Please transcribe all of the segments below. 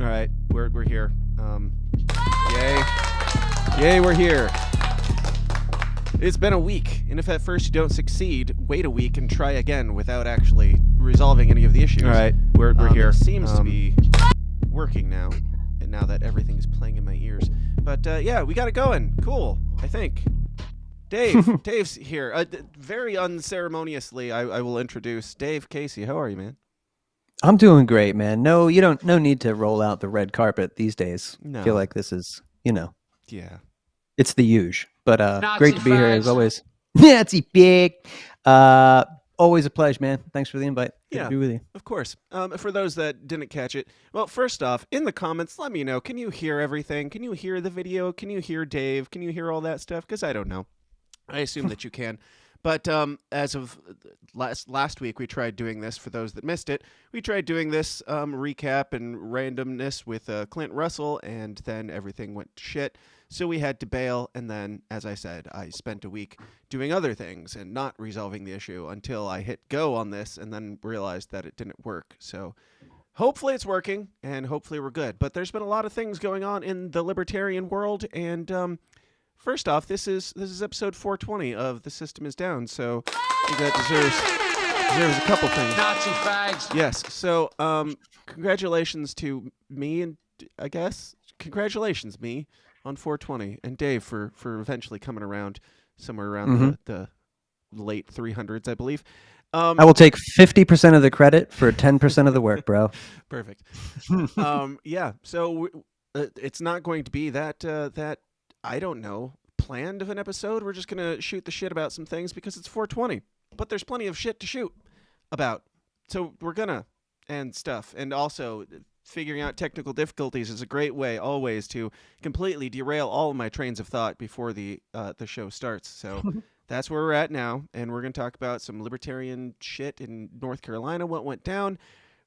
All right, we're here. Yay, we're here. It's been a week, and if at first you don't succeed, wait a week and try again without actually resolving any of the issues. All right, we're here. It seems to be working now, and now that everything is playing in my ears. But yeah, we got it going. Cool, I think. Dave's here. Very unceremoniously, I will introduce Dave Casey. How are you, man? I'm doing great, man. No need to roll out the red carpet these days. No. I feel like this is, Yeah. it's the huge. But Nazi great to be here fags. as always. Nazi big. Always a pleasure, man. Thanks for the invite. Good to be with you. Of course. For those that didn't catch it, well, first off, in the comments, let me know. Can you hear everything? Can you hear the video? Can you hear Dave? Can you hear all that stuff? Because I don't know. I assume that you can. But as of last week, we tried doing this. For those that missed it, we tried doing this recap and randomness with Clint Russell, and then everything went to shit. So we had to bail, and then, as I said, I spent a week doing other things and not resolving the issue until I hit go on this, and then realized that it didn't work. So hopefully it's working, and hopefully we're good. But there's been a lot of things going on in the libertarian world, and first off, this is episode 420 of The System Is Down, so that deserves a couple things. Nazi fags. Yes, so congratulations to me, and I guess congratulations me on 420, and Dave for eventually coming around somewhere around the late 300s, I believe. I will take 50% of the credit for 10% of the work, bro. Perfect. Yeah, so it's not going to be that I don't know, planned of an episode. We're just going to shoot the shit about some things because it's 420. But there's plenty of shit to shoot about. So we're gonna, and stuff. And also, figuring out technical difficulties is a great way always to completely derail all of my trains of thought before the show starts. So that's where we're at now. And we're going to talk about some libertarian shit in North Carolina, what went down.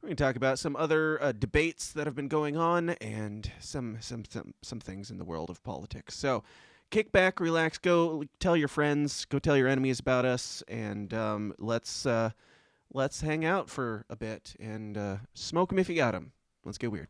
We're going to talk about some other debates that have been going on, and some things in the world of politics. So kick back, relax, go tell your friends, go tell your enemies about us, and let's hang out for a bit and smoke them if you got them. Let's get weird.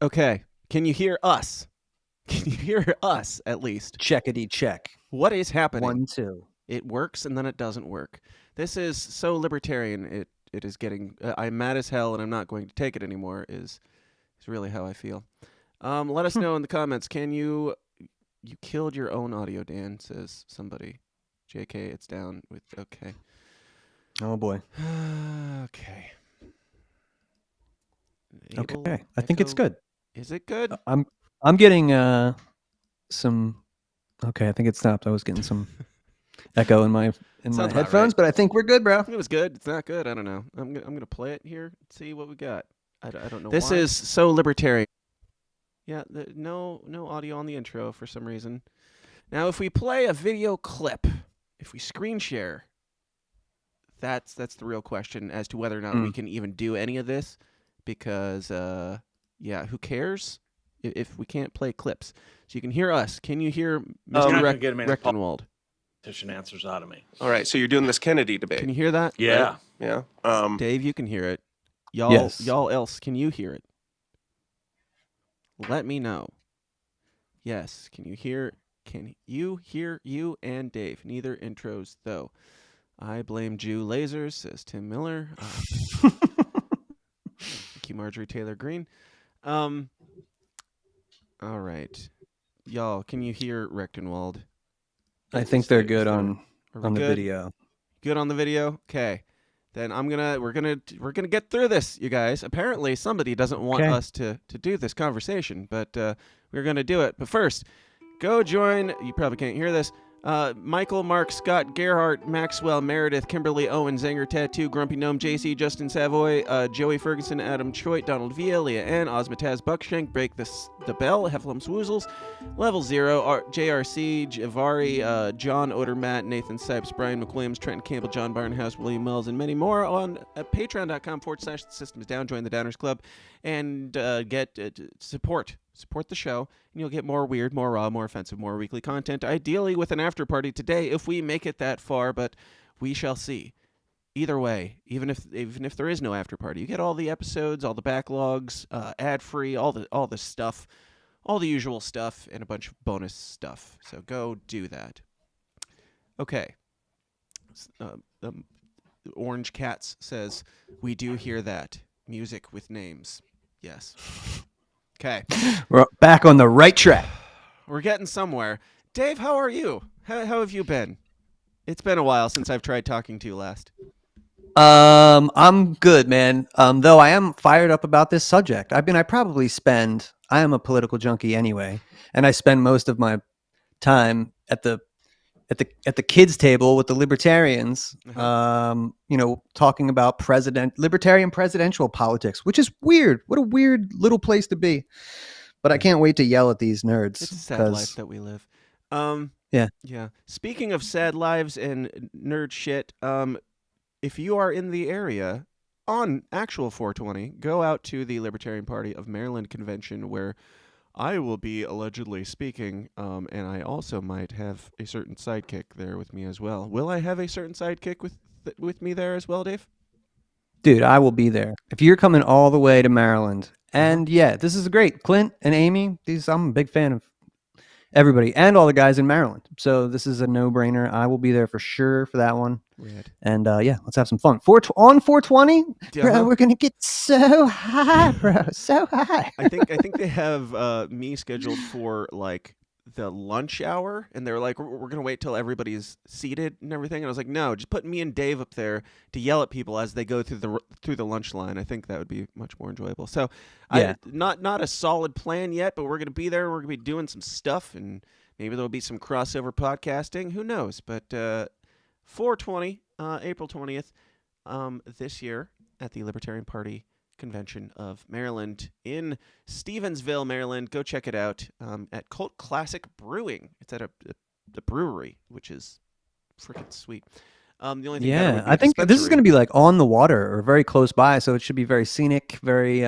Okay. Can you hear us? Can you hear us at least? Checkity check. What is happening? 1, 2. It works and then it doesn't work. This is so libertarian. It is getting. I'm mad as hell and I'm not going to take it anymore. Is really how I feel. Let us know in the comments. Can you killed your own audio, Dan? Says somebody. JK, it's down with. Okay. Oh boy. Okay. Okay. I think it's good. Is it good? I'm getting some. Okay, I think it stopped. I was getting some echo in my Sounds headphones, right. but I think we're good, bro. It was good. It's not good. I don't know. I'm gonna play it here. See what we got. I don't know. This why. is so libertarian. Yeah. No audio on the intro for some reason. Now, if we play a video clip, if we screen share, that's the real question as to whether or not we can even do any of this. Because yeah, who cares if we can't play clips? So you can hear us. Can you hear Mr. Rechtenwald? answers out of me. All right, so you're doing this Kennedy debate. Can you hear that? Yeah. Right? Yeah. Dave, you can hear it. Y'all, Yes. y'all else, can you hear it? Let me know. Yes, can you hear? Can you hear you and Dave? Neither intros though. I blame Jew lasers, says Tim Miller. Thank you, Marjorie Taylor Greene. All right, y'all, can you hear Rechtenwald? I think they're good on the good? video. Good on the video. Okay, then we're gonna get through this, you guys. Apparently, somebody doesn't want us to do this conversation, but we're gonna do it. But first, go join. You probably can't hear this. Michael, Mark, Scott, Gerhardt, Maxwell, Meredith, Kimberly, Owen, Zanger, Tattoo, Grumpy Gnome, JC, Justin Savoy, Joey Ferguson, Adam Choit, Donald Villa, Leah Ann, Ozmataz, Buckshank, Break the Bell, Hefflum's Woozles, Level Zero, JRC, Javari, John Odermatt, Nathan Sipes, Brian McWilliams, Trenton Campbell, John Barnhouse, William Mills, and many more on patreon.com/the-system is down. Join the Downers Club and get support the show, and you'll get more weird, more raw, more offensive, more weekly content, ideally with an after party today if we make it that far, but we shall see. Either way, even if there is no after party, you get all the episodes, all the backlogs, ad-free, all the stuff, all the usual stuff, and a bunch of bonus stuff. So go do that. Okay. Orange Cats says, we do hear that. Music with names. Yes. Okay. We're back on the right track. We're getting somewhere. Dave, how are you? How have you been? It's been a while since I've tried talking to you last. I'm good, man. Though I am fired up about this subject. I am a political junkie anyway, and I spend most of my time at the kids table with the libertarians, talking about libertarian presidential politics, which is weird. What a weird little place to be. But I can't wait to yell at these nerds. It's a sad life that we live. Yeah. Speaking of sad lives and nerd shit, if you are in the area on actual 420, go out to the Libertarian Party of Maryland convention where I will be allegedly speaking, and I also might have a certain sidekick there with me as well. Will I have a certain sidekick with me there as well, Dave? Dude, I will be there. If you're coming all the way to Maryland, and yeah, this is great. Clint and Amy, I'm a big fan of everybody and all the guys in Maryland. So this is a no-brainer. I will be there for sure for that one. Rad. And let's have some fun. On 420, bro, we're gonna get so high, bro, so high. I think they have me scheduled for like the lunch hour, and they're like, we're gonna wait till everybody's seated and everything. And I was like, no, just put me and Dave up there to yell at people as they go through the lunch line. I think that would be much more enjoyable. So, yeah, not a solid plan yet, but we're gonna be there. We're gonna be doing some stuff, and maybe there'll be some crossover podcasting. Who knows? But 420, April 20th, this year at the Libertarian Party Convention of Maryland in Stevensville, Maryland. Go check it out at Cult Classic Brewing. It's at a brewery, which is freaking sweet. The only thing I think this is going to be like on the water or very close by, so it should be very scenic, very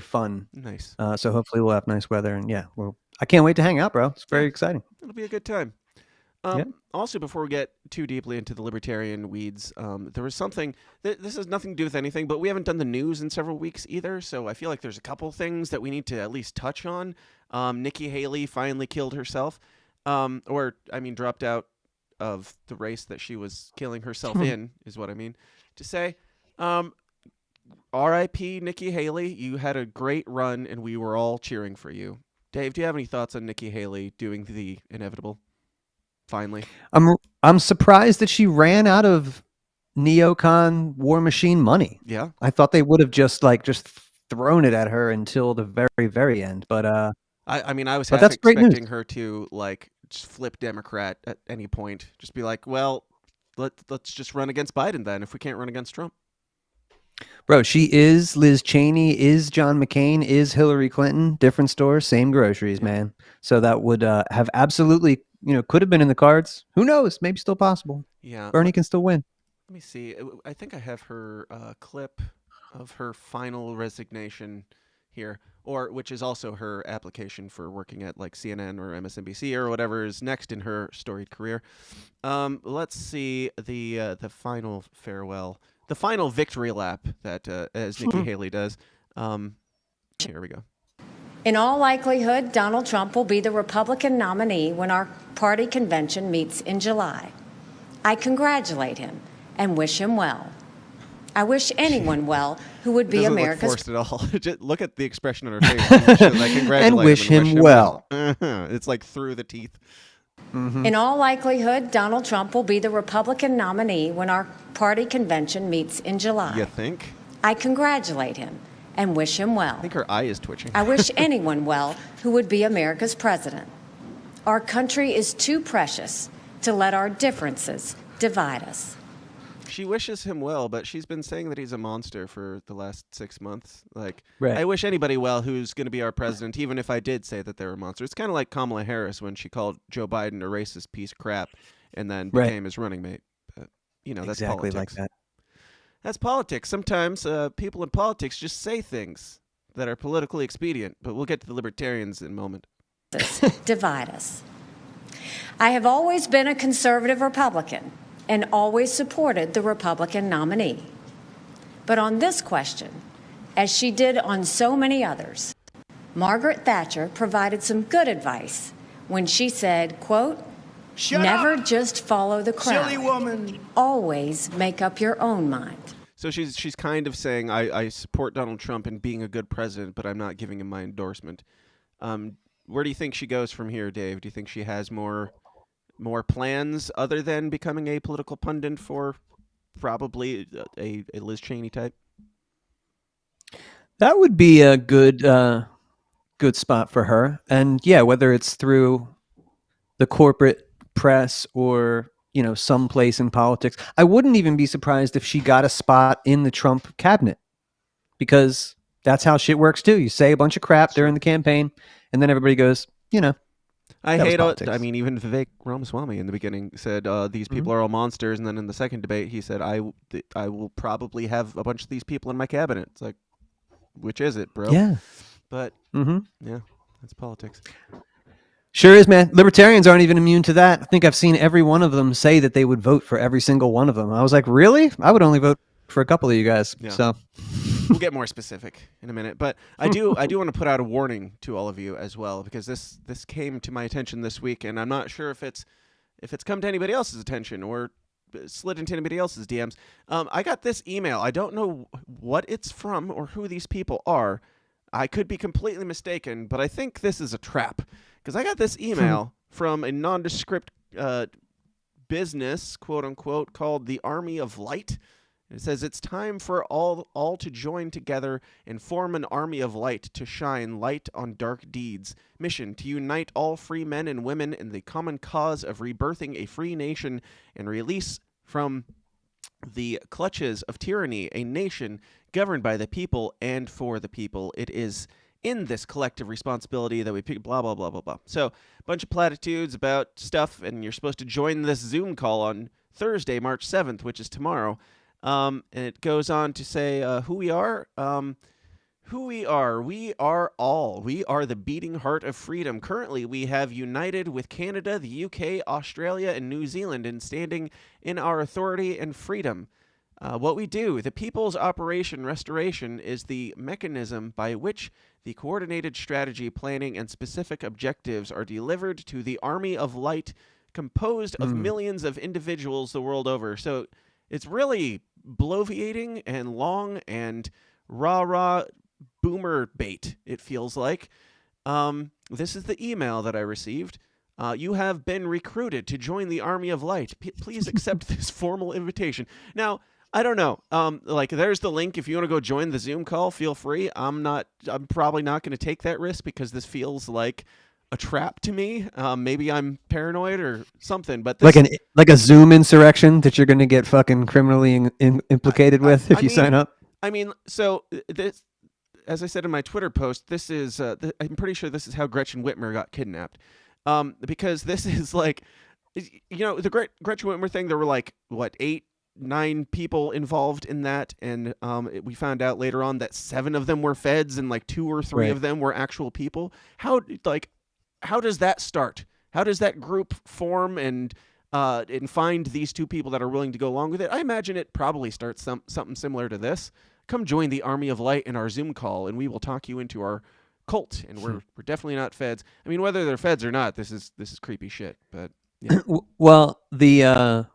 fun. Nice. So hopefully we'll have nice weather, and I can't wait to hang out, bro. It's very exciting. It'll be a good time. Also, before we get too deeply into the libertarian weeds, there was something, this has nothing to do with anything, but we haven't done the news in several weeks either, so I feel like there's a couple things that we need to at least touch on. Nikki Haley finally killed herself, dropped out of the race that she was killing herself in, is what I mean to say. R.I.P. Nikki Haley, you had a great run, and we were all cheering for you. Dave, do you have any thoughts on Nikki Haley doing the inevitable? Finally, I'm surprised that she ran out of neocon war machine money. Yeah, I thought they would have just thrown it at her until the very, very end. But I was half expecting her to just flip Democrat at any point. Just be like, well, let's just run against Biden then if we can't run against Trump. Bro, she is Liz Cheney, is John McCain, is Hillary Clinton. Different stores, same groceries, man. So that would have absolutely, could have been in the cards. Who knows? Maybe still possible. Yeah, Bernie can still win. Let me see. I think I have her clip of her final resignation here, or which is also her application for working at like CNN or MSNBC or whatever is next in her storied career. Let's see the final farewell, the final victory lap that as Nikki Haley does. Here we go. In all likelihood, Donald Trump will be the Republican nominee when our party convention meets in July. I congratulate him and wish him well. I wish anyone well who would be America's... Look forced at all. Just look at the expression on her face. She was like, congratulate and wish him well. It's like through the teeth. Mm-hmm. In all likelihood, Donald Trump will be the Republican nominee when our party convention meets in July. You think? I congratulate him and wish him well. I think her eye is twitching. I wish anyone well who would be America's president. Our country is too precious to let our differences divide us. She wishes him well, but she's been saying that he's a monster for the last 6 months. Like, right. I wish anybody well who's going to be our president, even if I did say that they're a monster. It's kind of like Kamala Harris when she called Joe Biden a racist piece of crap and then became his running mate. But, that's exactly politics. Like that. That's politics. Sometimes people in politics just say things that are politically expedient, but we'll get to the libertarians in a moment. Divide us. I have always been a conservative Republican and always supported the Republican nominee. But on this question, as she did on so many others, Margaret Thatcher provided some good advice when she said, quote, never just follow the crowd. Silly woman. Always make up your own mind. So she's kind of saying, I support Donald Trump in being a good president, but I'm not giving him my endorsement. Where do you think she goes from here, Dave? Do you think she has more plans other than becoming a political pundit for probably a Liz Cheney type? That would be a good spot for her. And yeah, whether it's through the corporate press or, someplace in politics, I wouldn't even be surprised if she got a spot in the Trump cabinet, because that's how shit works too. You say a bunch of crap during the campaign and then everybody goes, I hate it. I mean, even Vivek Ramaswamy in the beginning said these people are all monsters, and then in the second debate he said, I will probably have a bunch of these people in my cabinet. It's like, which is it, bro? Yeah. But yeah, that's politics. Sure is, man. Libertarians aren't even immune to that. I think I've seen every one of them say that they would vote for every single one of them. I was like, really? I would only vote for a couple of you guys. Yeah. So we'll get more specific in a minute, but I do want to put out a warning to all of you as well, because this came to my attention this week, and I'm not sure if it's come to anybody else's attention or slid into anybody else's DMs. I got this email. I don't know what it's from or who these people are. I could be completely mistaken, but I think this is a trap, because I got this email from a nondescript business, quote unquote, called the Army of Light. It says it's time for all to join together and form an army of light to shine light on dark deeds. Mission to unite all free men and women in the common cause of rebirthing a free nation and release from the clutches of tyranny a nation governed by the people and for the people. It is in this collective responsibility that we pick, blah, blah, blah, blah, blah. So a bunch of platitudes about stuff, and you're supposed to join this Zoom call on Thursday, March 7th, which is tomorrow. And it goes on to say who we are. Who we are. We are all. We are the beating heart of freedom. Currently, we have united with Canada, the UK, Australia, and New Zealand in standing in our authority and freedom. What we do, the People's Operation Restoration, is the mechanism by which the coordinated strategy, planning, and specific objectives are delivered to the Army of Light, composed of millions of individuals the world over. So it's really bloviating and long and rah-rah boomer bait, it feels like. This is the email that I received. You have been recruited to join the Army of Light. Please accept this formal invitation. Now, I don't know. There's the link. If you want to go join the Zoom call, feel free. I'm probably not going to take that risk because this feels like a trap to me. Maybe I'm paranoid or something, but this, like a Zoom insurrection that you're going to get fucking criminally implicated with if you sign up. I mean, so this, as I said in my Twitter post, this is I'm pretty sure this is how Gretchen Whitmer got kidnapped, because this is like, the Gretchen Whitmer thing. There were like what 8 9 people involved in that, and we found out later on that 7 of them were feds and like 2 or 3 of them were actual people. How does that start? How does that group form and find these 2 people that are willing to go along with it? I imagine it probably starts something similar to this. Come join the Army of Light in our Zoom call, and we will talk you into our cult. And we're definitely not feds. I mean, whether they're feds or not, this is creepy shit. But yeah. Well, the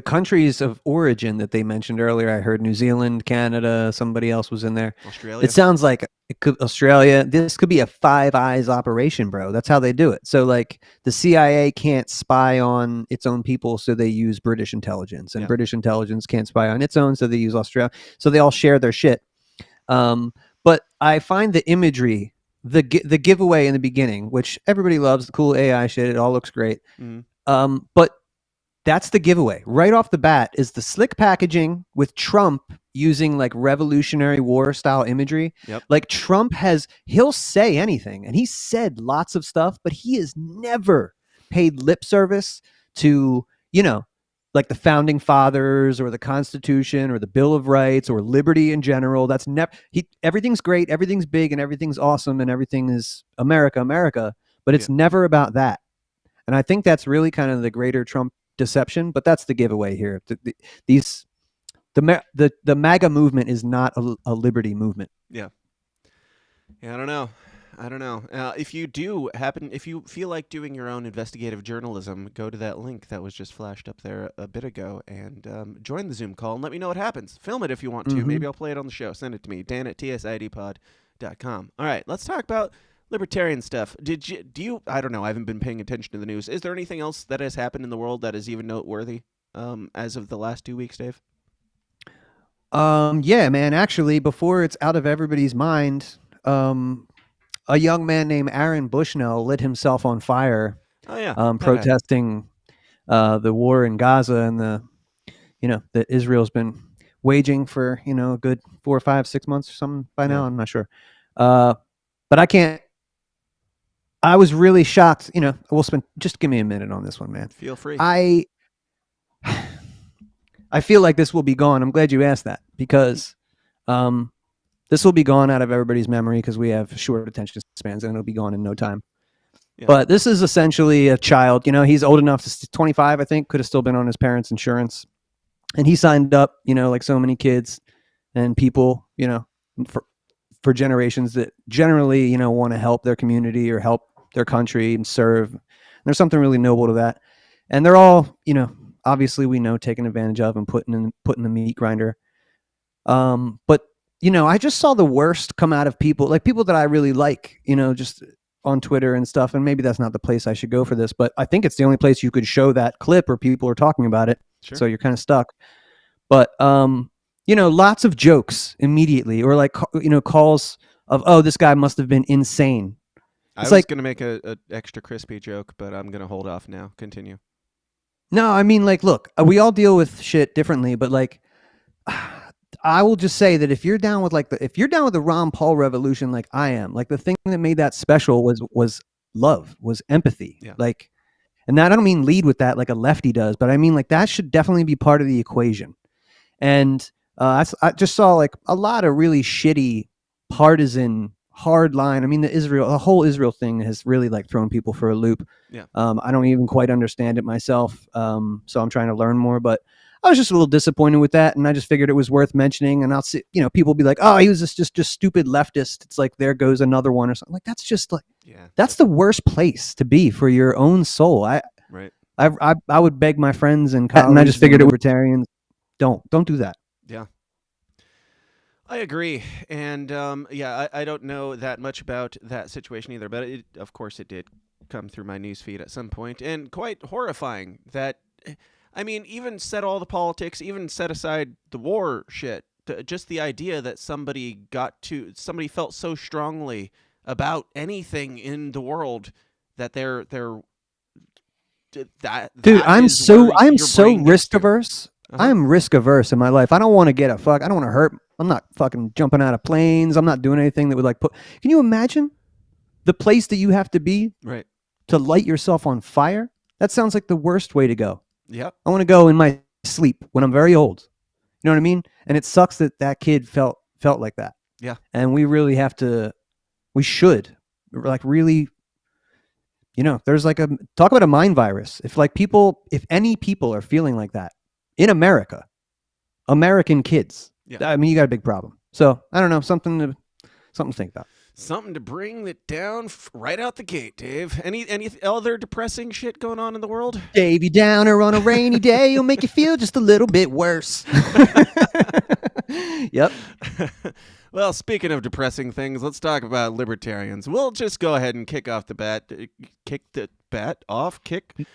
countries of origin that they mentioned earlier, I heard New Zealand, Canada, somebody else was in there. Australia. It sounds like it could Australia. This could be a Five Eyes operation, bro. That's how they do it. So like the CIA can't spy on its own people, so they use British intelligence, and British intelligence can't spy on its own, so they use Australia. So they all share their shit. But I find the imagery, the giveaway in the beginning, which everybody loves, the cool AI shit. It all looks great. But that's the giveaway right off the bat, is the slick packaging with Trump using like Revolutionary War style imagery. Like Trump he'll say anything, and he said lots of stuff, but he has never paid lip service to, like the founding fathers or the Constitution or the Bill of Rights or liberty in general. That's never, everything's great, everything's big, and everything's awesome, and everything is America, but it's never about that. And I think that's really kind of the greater Trump deception, but that's the giveaway here. The MAGA movement is not a liberty movement. Yeah, I don't know. If you feel like doing your own investigative journalism, go to that link that was just flashed up there a bit ago and join the Zoom call and let me know what happens. Film it if you want to. Maybe I'll play it on the show. Send it to me, dan@tsidpod.com. All right, let's talk about libertarian stuff. I don't know, I haven't been paying attention to the news. Is there anything else that has happened in the world that is even noteworthy as of the last 2 weeks, Dave? Yeah, man, actually, before it's out of everybody's mind, a young man named Aaron Bushnell lit himself on fire. Protesting the war in Gaza and that Israel's been waging for a good 4 or 5, 6 months or something by now. I'm not sure. But I was really shocked. Just give me a minute on this one, man. Feel free. I feel like this will be gone. I'm glad you asked that, because this will be gone out of everybody's memory because we have short attention spans, and it'll be gone in no time. But this is essentially a child. He's old enough to 25, I think, could have still been on his parents' insurance. And he signed up, like so many kids and people, for generations that generally, want to help their community or help their country and serve. And there's something really noble to that. And they're all, obviously we know, taken advantage of and put in the meat grinder. But I just saw the worst come out of people that I really like, just on Twitter and stuff. And maybe that's not the place I should go for this, but I think it's the only place you could show that clip or people are talking about it. Sure. So you're kind of stuck. But, lots of jokes immediately, or calls of, oh, this guy must have been insane. I was going to make a extra crispy joke, but I'm going to hold off now. Continue. No, I mean, look, we all deal with shit differently, but I will just say that if you're down with the Ron Paul revolution, like I am, the thing that made that special was love, was empathy. Yeah. And that, I don't mean lead with that like a lefty does, but I mean that should definitely be part of the equation. And I just saw a lot of really shitty partisan hard line. I mean, the whole Israel thing has really thrown people for a loop. Yeah. I don't even quite understand it myself. So I'm trying to learn more, but I was just a little disappointed with that. And I just figured it was worth mentioning. And I'll see, people be like, oh, he was just stupid leftist. It's there goes another one or something. That's just that's the worst place to be for your own soul. I would beg my friends and colleagues, and I just figured libertarians don't do that. Yeah. I agree. And I don't know that much about that situation either, but of course it did come through my newsfeed at some point, and quite horrifying that, I mean, even set all the politics, even set aside the war shit, just the idea that somebody felt so strongly about anything in the world that they're that dude, I'm so risk to. averse. I'm risk averse in my life. I don't want to get I don't want to hurt. I'm not fucking jumping out of planes. I'm not doing anything that would can you imagine the place that you have to be to light yourself on fire? That sounds like the worst way to go. Yep. I want to go in my sleep, when I'm very old. You know what I mean? And it sucks that kid felt like that. Yeah. And we really have to, we should like really, there's like talk about a mind virus. If any people are feeling like that in America, American kids, I mean, you got a big problem. So I don't know, something to think about. Something to bring it down right out the gate, Dave. Any other depressing shit going on in the world? Davy Downer on a rainy day will make you feel just a little bit worse. Yep. Well, speaking of depressing things, let's talk about libertarians. We'll just go ahead and kick the bat off.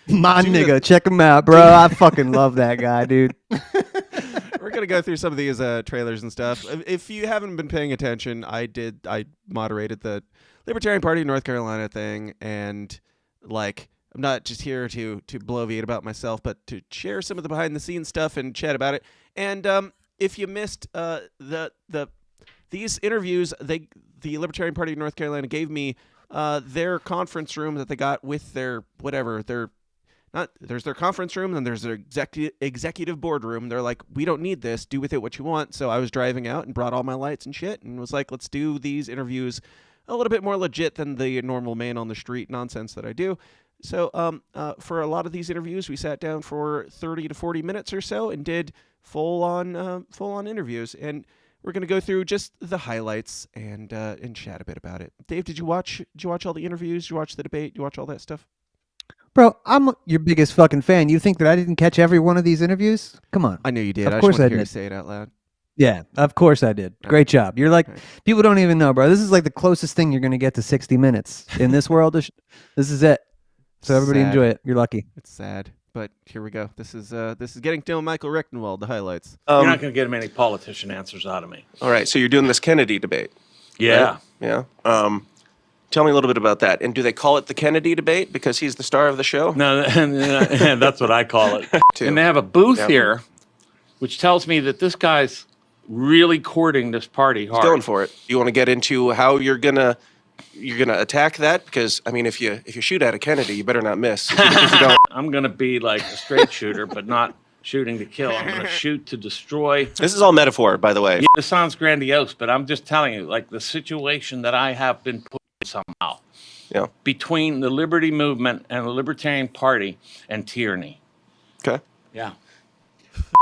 My nigga, check him out, bro. I fucking love that guy, dude. We're going to go through some of these trailers and stuff. If you haven't been paying attention, I moderated the Libertarian Party of North Carolina thing, and like, I'm not just here to bloviate about myself, but to share some of the behind the scenes stuff and chat about it. And if you missed these interviews, the Libertarian Party of North Carolina gave me their conference room that they got with their there's their conference room, and there's their executive boardroom. They're like, we don't need this. Do with it what you want. So I was driving out and brought all my lights and shit and was like, let's do these interviews a little bit more legit than the normal man on the street nonsense that I do. So for a lot of these interviews, we sat down for 30 to 40 minutes or so and did full on interviews. And we're going to go through just the highlights and chat a bit about it. Dave, did you watch all the interviews? Did you watch the debate? Did you watch all that stuff? Bro, I'm your biggest fucking fan. You think that I didn't catch every one of these interviews? Come on. I knew you did. Of course I did. did. Say it out loud. Yeah, of course I did. Great job. You're like, people don't even know, bro. This is like the closest thing you're going to get to 60 minutes in this world. This is it. So everybody enjoy it. You're lucky. It's sad, but here we go. This is getting to Michael Rechtenwald, the highlights. You're not going to get many politician answers out of me. All right, so you're doing this Kennedy debate. Yeah. Right? Yeah. Tell me a little bit about that. And do they call it the Kennedy debate because he's the star of the show? No, that's what I call it. And they have a booth here, which tells me that this guy's really courting this party hard. He's going for it. You want to get into how you're gonna attack that? Because I mean, if you shoot at a Kennedy, you better not miss. If you don't. I'm gonna be like a straight shooter, but not shooting to kill. I'm gonna shoot to destroy. This is all metaphor, by the way. Yeah, this sounds grandiose, but I'm just telling you, like the situation that I have been put in somehow. Yeah. Between the Liberty Movement and the Libertarian Party and tyranny. Okay. Yeah.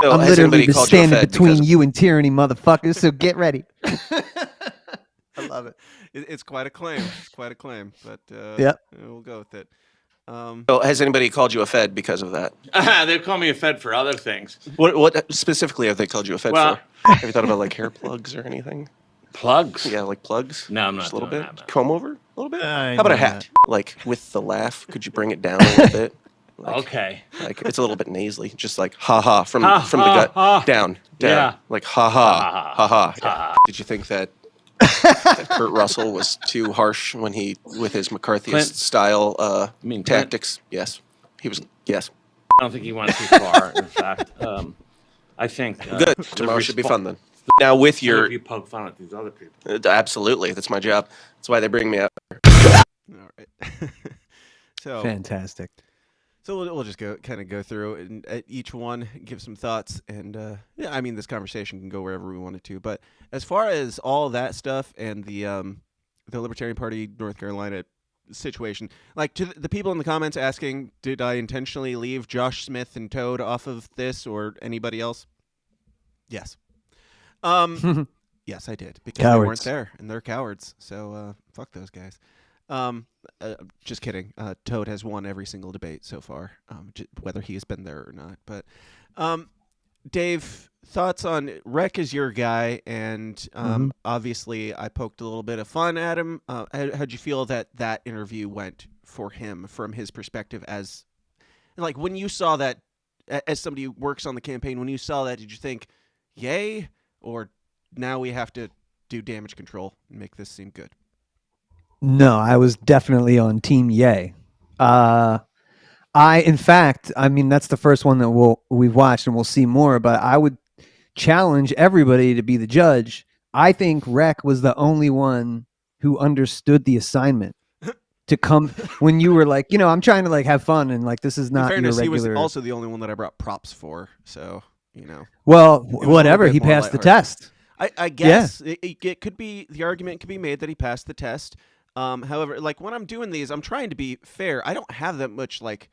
So, I'm has literally anybody just called you a standing Fed between because- you and tyranny, motherfuckers. So get ready. I love it. It's quite a claim. It's quite a claim, but Yep. we'll go with it. So has anybody called you a Fed because of that? They call me a Fed for other things. What specifically have they called you a Fed Well- for? Have you thought about like hair plugs or anything? Plugs? Yeah, like plugs? No, I'm not Just a little doing bit? that, no. Comb over? A little bit? I ain't How about a doing hat? Like with the laugh, could you bring it down a little bit? Like, Okay. Like it's a little bit nasally, just like ha ha from the Ha, gut ha. down. Yeah. Like ha ha ha ha. Did you think that Kurt Russell was too harsh when he with his McCarthyist Clint? style You mean Clint? tactics? Yes, he was. Yes, I don't think he went too far. In fact, I think good. Tomorrow should be fun then. Now with your you poke fun at these other people. absolutely, that's my job. That's why they bring me up. All right. So Fantastic. So we'll just go through and at each one give some thoughts, and yeah, I mean this conversation can go wherever we want it to. But as far as all that stuff and the Libertarian Party North Carolina situation, like to the people in the comments asking, did I intentionally leave Josh Smith and Toad off of this or anybody else? Yes. Yes, I did because they weren't Cowards. there and they're cowards. So fuck those guys. Just kidding. Toad has won every single debate so far, whether he's been there or not. But Dave, thoughts on Rec is your guy, and obviously I poked a little bit of fun at him. How'd you feel that interview went for him from his perspective as, like, when you saw that, as somebody who works on the campaign, when you saw that, did you think, yay, or now we have to do damage control and make this seem good? No, I was definitely on team yay. In fact, I mean, that's the first one that we've watched and we'll see more, but I would challenge everybody to be the judge. I think Rec was the only one who understood the assignment. to come when you were like, I'm trying to like have fun and like this is not In fairness, your regular. he was also the only one that I brought props for. So Well, was a whatever. little He bit more passed the lighthearted. test. I guess it could be, the argument could be made that he passed the test. However, like when I'm doing these, I'm trying to be fair. I don't have that much like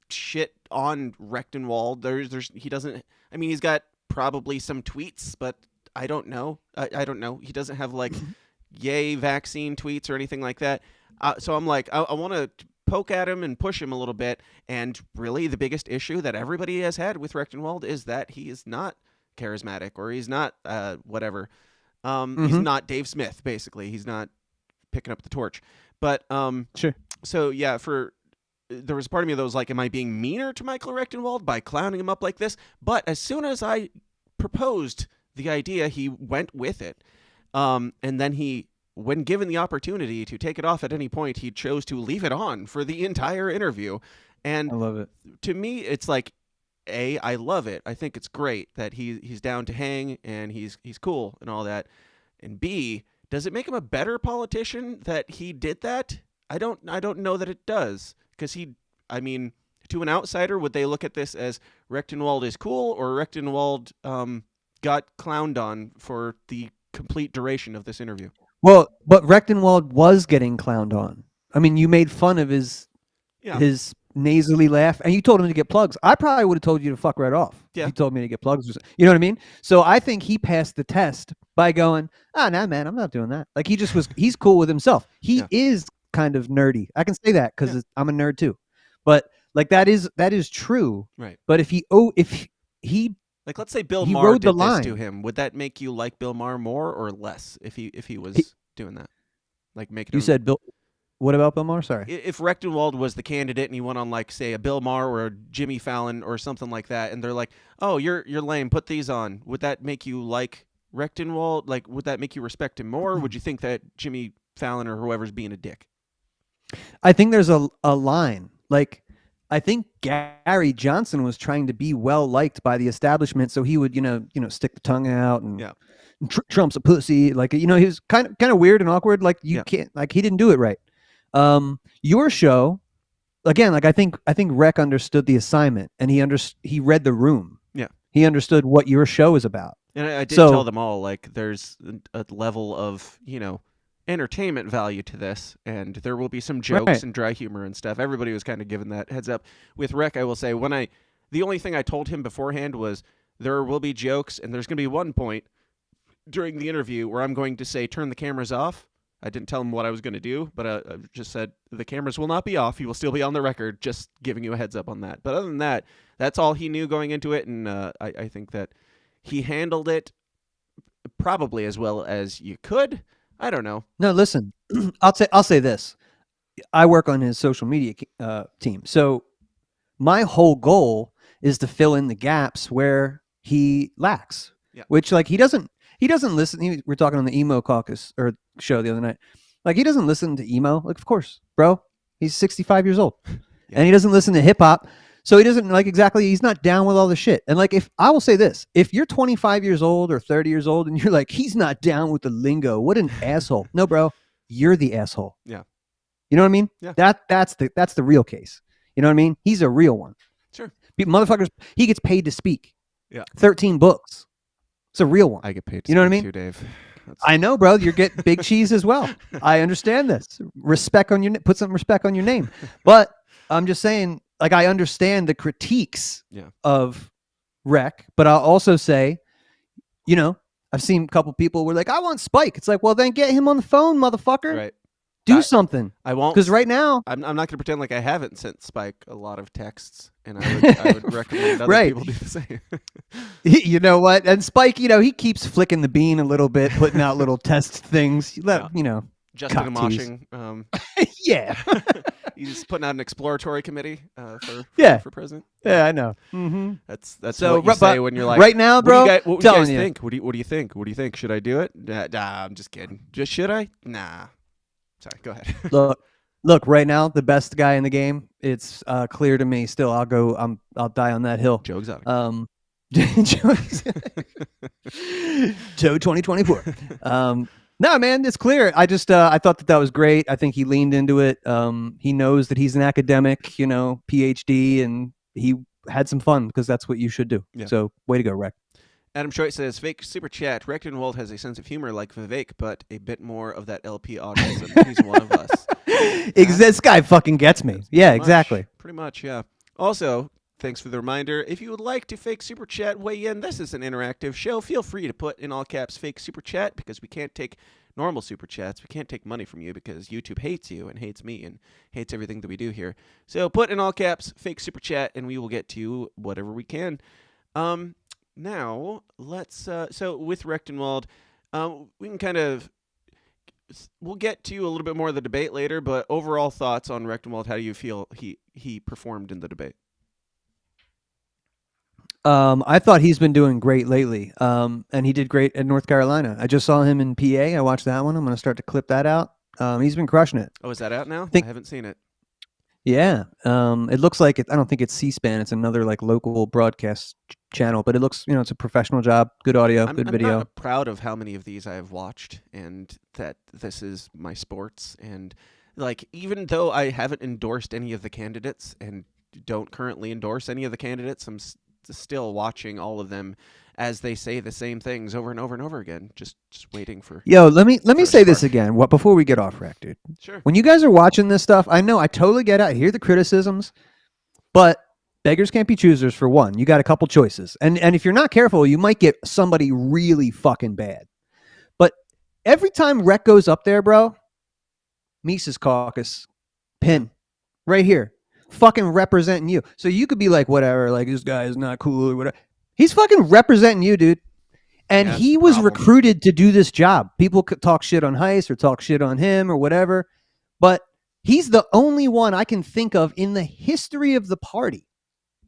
shit on Rechtenwald. He doesn't. I mean, he's got probably some tweets, but I don't know. I don't know. He doesn't have like yay vaccine tweets or anything like that. So I'm like, I want to poke at him and push him a little bit. And really, the biggest issue that everybody has had with Rechtenwald is that he is not charismatic, or he's not whatever. He's not Dave Smith, basically. He's not picking up the torch. But Sure. So yeah, there was a part of me that was like, am I being meaner to Michael Rechtenwald by clowning him up like this? But as soon as I proposed the idea, he went with it. And then when given the opportunity to take it off at any point, he chose to leave it on for the entire interview. And I love it. To me, it's like, I love it. I think it's great that he's down to hang and he's cool and all that. And B, does it make him a better politician that he did that? I don't know that it does, because to an outsider, would they look at this as Rechtenwald is cool, or Rechtenwald got clowned on for the complete duration of this interview? Well, but Rechtenwald was getting clowned on. I mean, you made fun of his nasally laugh, and you told him to get plugs. I probably would have told you to fuck right off. Yeah. If you told me to get plugs. You know what I mean? So I think he passed the test by going, no, man, I'm not doing that. Like he's cool with himself. He is kind of nerdy. I can say that because I'm a nerd too. But like that is true. Right. But if he like, let's say Bill he Maher rode did the this line. to him, would that make you like Bill Maher more or less if he was doing that? Like making you him, said Bill. What about Bill Maher? Sorry. If Rechtenwald was the candidate and he went on like, say, a Bill Maher or a Jimmy Fallon or something like that, and they're like, "Oh, you're lame. Put these on." Would that make you like Rechtenwald? Like, would that make you respect him more? Or would you think that Jimmy Fallon or whoever's being a dick? I think there's a line. Like, I think Gary Johnson was trying to be well liked by the establishment, so he would, stick the tongue out and Trump's a pussy. Like, he was kind of weird and awkward. Like, you can't, like, he didn't do it right. Your show, again, like I think Rec understood the assignment, and he read the room. Yeah, he understood what your show is about. And I did tell them all, like, there's a level of entertainment value to this, and there will be some jokes and dry humor and stuff. Everybody was kind of given that heads up. With Rec, I will say, the only thing I told him beforehand was there will be jokes, and there's going to be one point during the interview where I'm going to say, turn the cameras off. I didn't tell him what I was going to do, but I just said the cameras will not be off. You will still be on the record, just giving you a heads up on that. But other than that, that's all he knew going into it, and I think that he handled it probably as well as you could. I don't know. No, listen, I'll say this. I work on his social media team, so my whole goal is to fill in the gaps where he lacks. Yeah. Which, like, he doesn't listen. We were talking on the emo caucus or show the other night. Like, he doesn't listen to emo. Like, of course, bro. He's 65 years old. And he doesn't listen to hip hop. So he doesn't he's not down with all the shit. And like, I will say this, if you're 25 years old or 30 years old and you're like, he's not down with the lingo, what an asshole. No, bro, you're the asshole. Yeah. You know what I mean? Yeah. That's the real case. You know what I mean? He's a real one. Sure. Motherfuckers, he gets paid to speak. Yeah. 13 books. It's a real one. I get paid to speak, what I mean? Too, Dave. I know, bro. You get big cheese as well. I understand this. Put some respect on your name. But I'm just saying, like, I understand the critiques of Rec, but I'll also say, I've seen a couple people were like, I want Spike. It's like, well, then get him on the phone, motherfucker. Right. Do something. I won't. Because right now, I'm not going to pretend like I haven't sent Spike a lot of texts, and I would recommend other people do the same. You know what? And Spike, he keeps flicking the bean a little bit, putting out little test things. Justin Amash. Yeah. He's putting out an exploratory committee for president. Yeah, I know. Mm-hmm. That's so, what you say when you're like, right now, bro. What do you guys think? What do you think? What do you think? Should I do it? Nah, I'm just kidding. Just should I? Nah. Sorry, go ahead. Look, right now, the best guy in the game, it's clear to me still. I'll die on that hill. Joe Exotic. Joe 2024. No, man, it's clear. I just I thought that was great. I think he leaned into it. He knows that he's an academic, PhD, and he had some fun because that's what you should do. Yeah. So way to go, Rec. Adam Choice says, fake super chat. Rechtenwald has a sense of humor like Vivek, but a bit more of that LP autism. He's one of us. This guy fucking gets me. Yeah, exactly. Pretty much, yeah. Also, thanks for the reminder. If you would like to fake super chat, weigh in. This is an interactive show. Feel free to put in all caps fake super chat because we can't take normal super chats. We can't take money from you because YouTube hates you and hates me and hates everything that we do here. So put in all caps fake super chat and we will get to whatever we can. Now, let's, so with Rechtenwald, we can kind of, we'll get to a little bit more of the debate later, but overall thoughts on Rechtenwald, how do you feel he performed in the debate? I thought he's been doing great lately, and he did great at North Carolina. I just saw him in PA. I watched that one. I'm going to start to clip that out. He's been crushing it. Oh, is that out now? I haven't seen it. Yeah. It looks like I don't think it's C-SPAN. It's another like local broadcast channel, but it looks, it's a professional job, good audio, good video. I'm not proud of how many of these I have watched and that this is my sports. And like, even though I haven't endorsed any of the candidates and don't currently endorse any of the candidates, I'm still watching all of them as they say the same things over and over and over again, just waiting for. Yo, let me say this again. Before we get off rec, dude. Sure. When you guys are watching this stuff, I know I totally get it. I hear the criticisms, but beggars can't be choosers. For one, you got a couple choices, and if you're not careful, you might get somebody really fucking bad. But every time rec goes up there, bro, Mises Caucus, pin, right here. Fucking representing you. So you could be like, whatever, like this guy is not cool or whatever. He's fucking representing you, dude. And he was recruited to do this job. People could talk shit on Heist or talk shit on him or whatever. But he's the only one I can think of in the history of the party.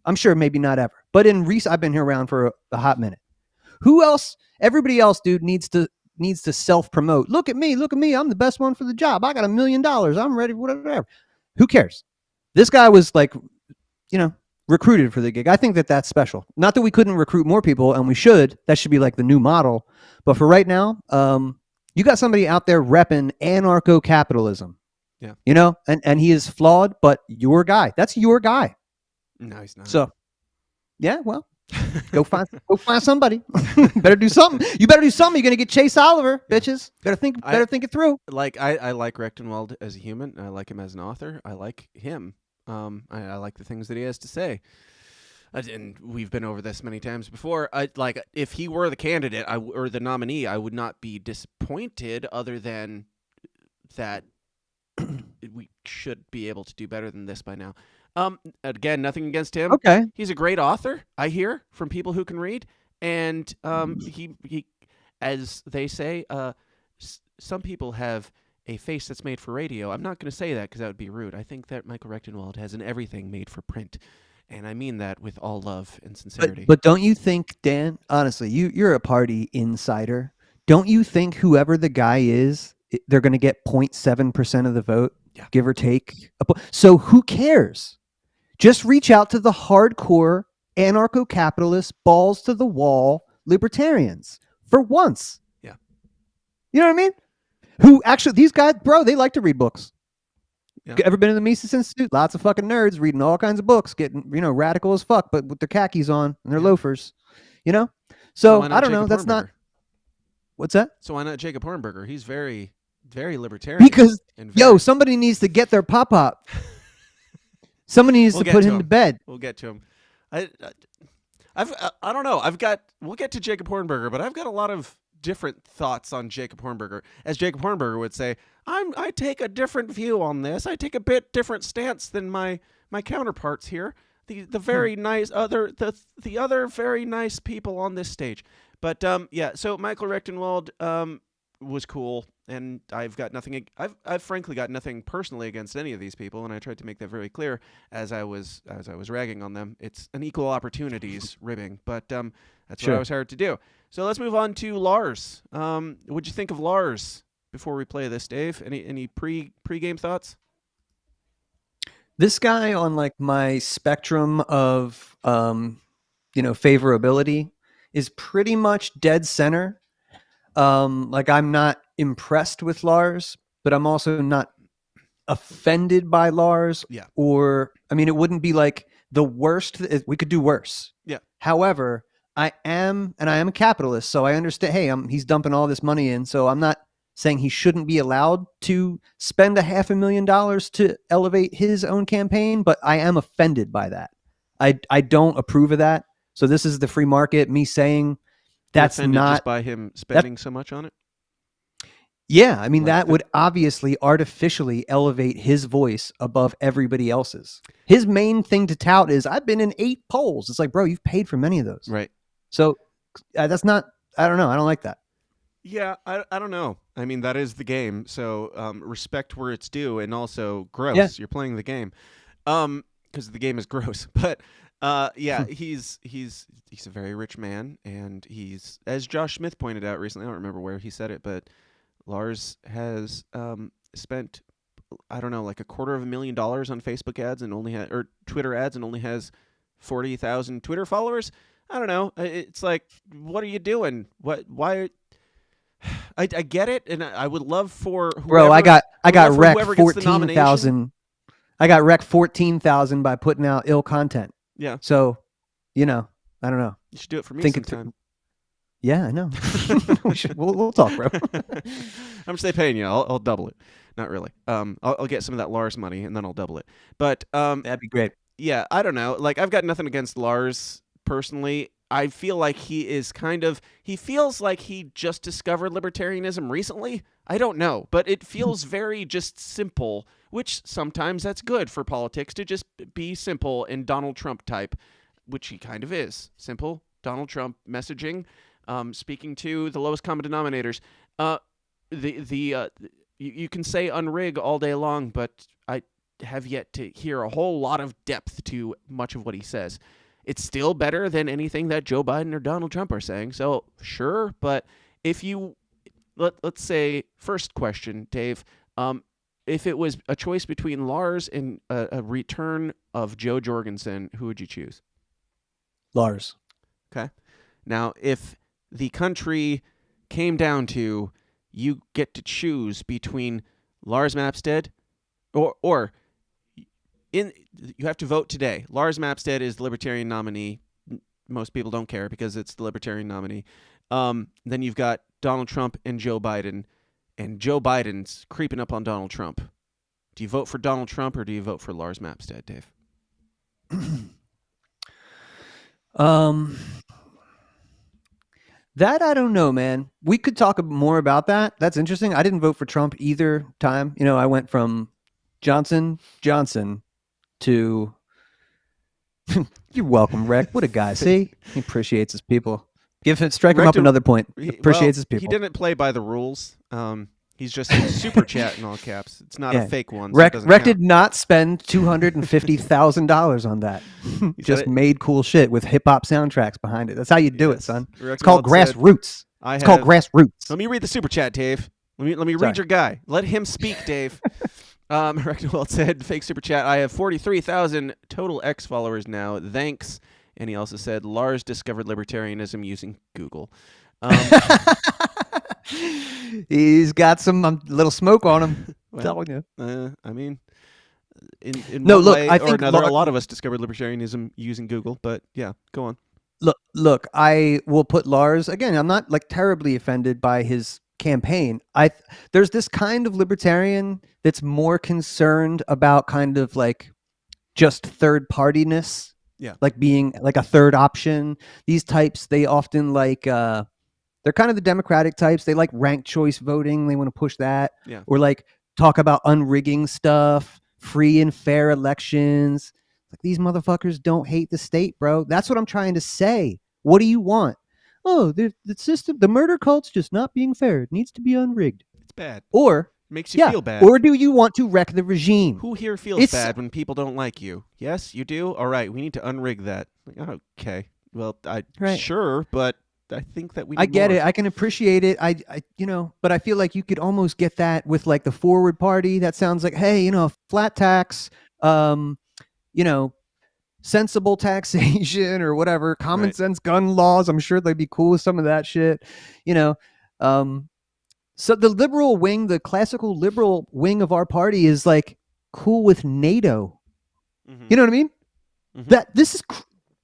I'm sure maybe not ever. But in recent, I've been here around for a hot minute. Who else? Everybody else, dude, needs to self-promote. Look at me. I'm the best one for the job. I got $1 million. I'm ready for whatever. Who cares? This guy was like, recruited for the gig. I think that's special. Not that we couldn't recruit more people, and we should. That should be like the new model. But for right now, you got somebody out there repping anarcho-capitalism. Yeah. And he is flawed, but your guy. That's your guy. No, he's not. So, yeah, well, go find somebody. Better do something. You better do something. You're gonna get Chase Oliver, bitches. Better think it through. Like I like Rechtenwald as a human. I like him as an author. I like him. I like the things that he has to say. And we've been over this many times before. If he were the candidate or the nominee, I would not be disappointed. Other than that, we should be able to do better than this by now. Again, nothing against him. Okay, he's a great author. I hear from people who can read, and he, as they say, some people have a face that's made for radio. I'm not going to say that because that would be rude. I think that Michael Rechtenwald has an everything made for print, and I mean that with all love and sincerity. But don't you think, Dan? Honestly, you're a party insider. Don't you think whoever the guy is, they're going to get 0.7% of the vote, give or take? So who cares? Just reach out to the hardcore anarcho-capitalist, balls to the wall libertarians for once. Yeah. You know what I mean? Who actually, these guys, bro, they like to read books. Yeah. Ever been in the Mises Institute? Lots of fucking nerds reading all kinds of books, getting, radical as fuck, but with their khakis on and their loafers, So I don't know. That's not. What's that? So why not Jacob Hornberger? He's very, very libertarian. Because, somebody needs to get their pop-up. Somebody needs to put him to bed. We'll get to him. I don't know. We'll get to Jacob Hornberger, but I've got a lot of different thoughts on Jacob Hornberger. As Jacob Hornberger would say, I take a different view on this. I take a bit different stance than my counterparts here. The very nice the other very nice people on this stage. But so Michael Rechtenwald was cool, and I've frankly got nothing personally against any of these people, and I tried to make that very clear as I was ragging on them. It's an equal opportunities ribbing, but that's what I was hired to do. So let's move on to Lars. What'd you think of Lars before we play this, Dave? Any pre-game thoughts? This guy on like my spectrum of favorability is pretty much dead center. Like I'm not impressed with Lars, but I'm also not offended by Lars. Yeah. Or, I mean, it wouldn't be like the worst. We could do worse. Yeah. However, I am a capitalist, so I understand. Hey, he's dumping all this money in, so I'm not saying he shouldn't be allowed to spend $500,000 to elevate his own campaign, but I am offended by that. I don't approve of that. So this is the free market. Me saying that's not just by him spending so much on it. Yeah, I mean, that would obviously artificially elevate his voice above everybody else's. His main thing to tout is, I've been in 8 polls. It's like, bro, you've paid for many of those. Right. So that's not, I don't know. I don't like that. Yeah, I don't know. I mean, that is the game. So respect where it's due, and also gross. Yeah. You're playing the game. Because the game is gross. But yeah, he's a very rich man, and he's, as Josh Smith pointed out recently, I don't remember where he said it, but Lars has spent, I don't know, like $250,000 on Facebook ads and or Twitter ads, and only has 40,000 Twitter followers. I don't know. It's like, what are you doing? Why? I get it, and I would love for whoever, bro. I got wrecked 14,000. I got wrecked 14,000 by putting out ill content. Yeah. So, I don't know. You should do it for me sometime. Yeah, I know. We'll talk, bro. How much they paying you? I'll double it. Not really. I'll get some of that Lars money, and then I'll double it. But that'd be great. Yeah, I don't know. Like, I've got nothing against Lars personally. I feel like he feels like he just discovered libertarianism recently. I don't know, but it feels very just simple, which sometimes that's good for politics, to just be simple and Donald Trump type, which he kind of is. Simple Donald Trump messaging. Speaking to the lowest common denominators, you can say unrig all day long, but I have yet to hear a whole lot of depth to much of what he says. It's still better than anything that Joe Biden or Donald Trump are saying. So sure, but if you let's say, first question, Dave, if it was a choice between Lars and a return of Joe Jorgensen, who would you choose? Lars. Okay. Now, if the country came down to you get to choose between Lars Mapstead or you have to vote today. Lars Mapstead is the Libertarian nominee. Most people don't care because it's the Libertarian nominee. Then you've got Donald Trump and Joe Biden, and Joe Biden's creeping up on Donald Trump. Do you vote for Donald Trump or do you vote for Lars Mapstead, Dave? That I don't know, man. We could talk more about that. That's interesting. I didn't vote for Trump either time. I went from Johnson to you're welcome, Rick. What a guy. See? He appreciates his people. Strike him up another point. Appreciates his people. He didn't play by the rules. He's just super chat in all caps. It's not a fake one. Rick did not spend $250,000 on that. Just made cool shit with hip hop soundtracks behind it. That's how you do it, son. It's called grassroots. It's called grassroots. Let me read the super chat, Dave. Let me read your guy. Let him speak, Dave. Rectowell said, fake super chat, I have 43,000 total X followers now. Thanks. And he also said, Lars discovered libertarianism using Google. He's got some little smoke on him. Telling you. I mean, in no, one look, way I or think another, a lot of us discovered libertarianism using Google. But yeah, go on. Look, I will put Lars, again, I'm not like terribly offended by his campaign. There's this kind of libertarian that's more concerned about kind of like just third partiness. Yeah. Like being like a third option. These types, they often like, they're kind of the Democratic types. They like ranked choice voting. They want to push that. Yeah. Or like talk about unrigging stuff, free and fair elections. Like, these motherfuckers don't hate the state, bro. That's what I'm trying to say. What do you want? Oh, the system, the murder cult's just not being fair. It needs to be unrigged. It's bad. Or makes you feel bad. Or do you want to wreck the regime? Who here feels bad when people don't like you? Yes, you do? All right, we need to unrig that. Like, okay. Well, sure, but I think that we need I get more. it. I can appreciate it. I but I feel like you could almost get that with like the Forward Party. That sounds like, hey, flat tax, sensible taxation or whatever, common sense gun laws. I'm sure they'd be cool with some of that shit. So the liberal wing, the classical liberal wing of our party is like cool with NATO. Mhm. You know what I mean? Mhm.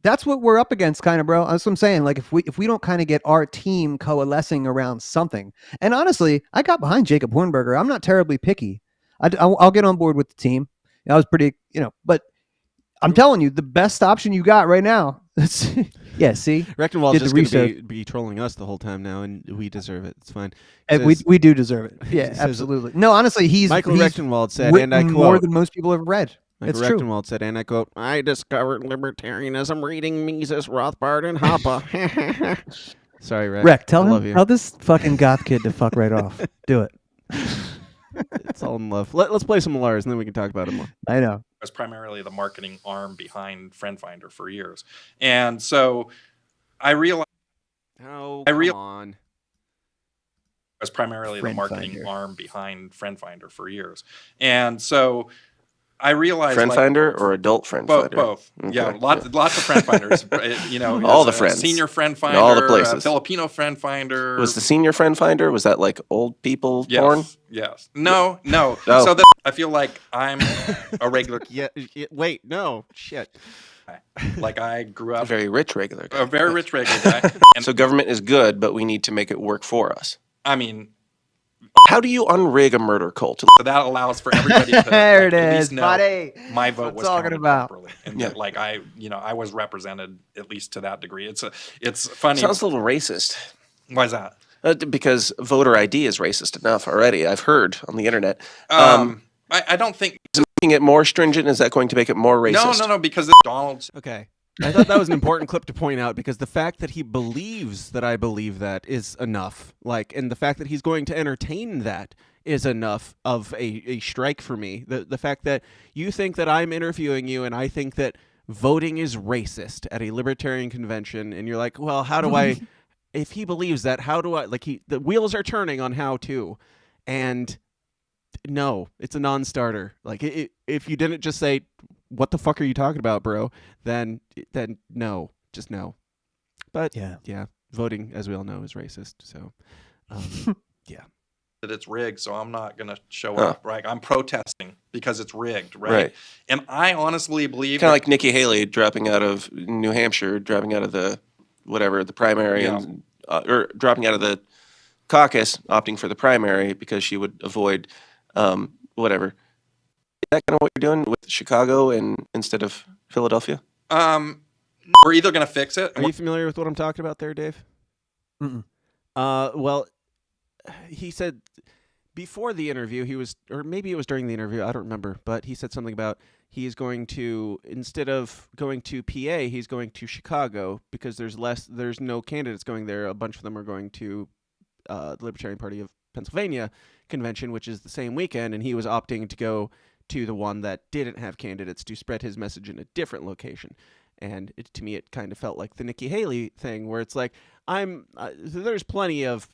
That's what we're up against, kind of, bro. That's what I'm saying. Like if we don't kind of get our team coalescing around something, and honestly, I got behind Jacob Hornberger. I'm not terribly picky. I'll get on board with the team. I was pretty, but I'm telling you, the best option you got right now. Yeah, see, Rechtenwald's did just the going research. to be trolling us the whole time now, and we deserve it. It's fine. And we do deserve it. Yeah, says- absolutely. No, honestly, Michael he's Rechtenwald said, and I written more quote, than most people have read. Michael It's true. Rechtenwald said, and I quote, I discovered libertarianism reading Mises, Rothbard, and Hoppe. Sorry, Rech. Rech, tell I love him, you. tell this fucking goth kid to fuck right off. Do it. It's all in love. Let's play some Lars, and then we can talk about it more. I know. Was primarily the marketing arm behind FriendFinder for years. And so I realized Oh, I come real- on. was primarily the marketing FriendFinder. arm behind FriendFinder for years. And so I realized Friend finder or adult friend finder? both. Okay, Yeah, lots of friend finders. All there's the friends. a senior friend In finder, all the places. Filipino friend finder. Was the senior friend finder? Was that like old people yes, porn? Yes. No. Oh. So that I feel like I'm a regular Yeah, wait, no, shit. guy. Like I grew A up very rich regular guy. a very rich regular guy. And So government is good, but we need to make it work for us. I mean, How do you unrig a murder cult? so that allows for everybody to There it at is, least know buddy. my vote What was I'm talking counted about. properly, and Yeah. that, like I was represented at least to that degree. It's funny. Sounds a little racist. Why is that? Because voter ID is racist enough already. I've heard on the internet. I don't think. Is making it more stringent? Is that going to make it more racist? No, because Donald's. Okay. I thought that was an important clip to point out because the fact that he believes that I believe that is enough. Like, and the fact that he's going to entertain that is enough of a strike for me. The fact that you think that I'm interviewing you and I think that voting is racist at a libertarian convention, and you're like, well, how do I? If he believes that, how do I? Like, the wheels are turning on how to, and no, it's a non-starter. Like, if you didn't just say, what the fuck are you talking about, bro? Then no, just no. But yeah, voting, as we all know, is racist. So, yeah. That it's rigged, so I'm not going to show Huh. up. Right? I'm protesting because it's rigged. Right. And I honestly believe Kind of like Nikki Haley dropping out of New Hampshire, dropping out of the primary, Yeah. and or dropping out of the caucus, opting for the primary because she would avoid whatever. Is that kind of what you're doing with Chicago and instead of Philadelphia? we're either going to fix it. Are you familiar with what I'm talking about there, Dave? Mm-mm. Well, he said before the interview, or maybe it was during the interview, I don't remember, but he said something about he is going to, instead of going to PA, he's going to Chicago because there's no candidates going there. A bunch of them are going to the Libertarian Party of Pennsylvania convention, which is the same weekend, and he was opting to go to the one that didn't have candidates to spread his message in a different location. And to me, it kind of felt like the Nikki Haley thing, where it's like, there's plenty of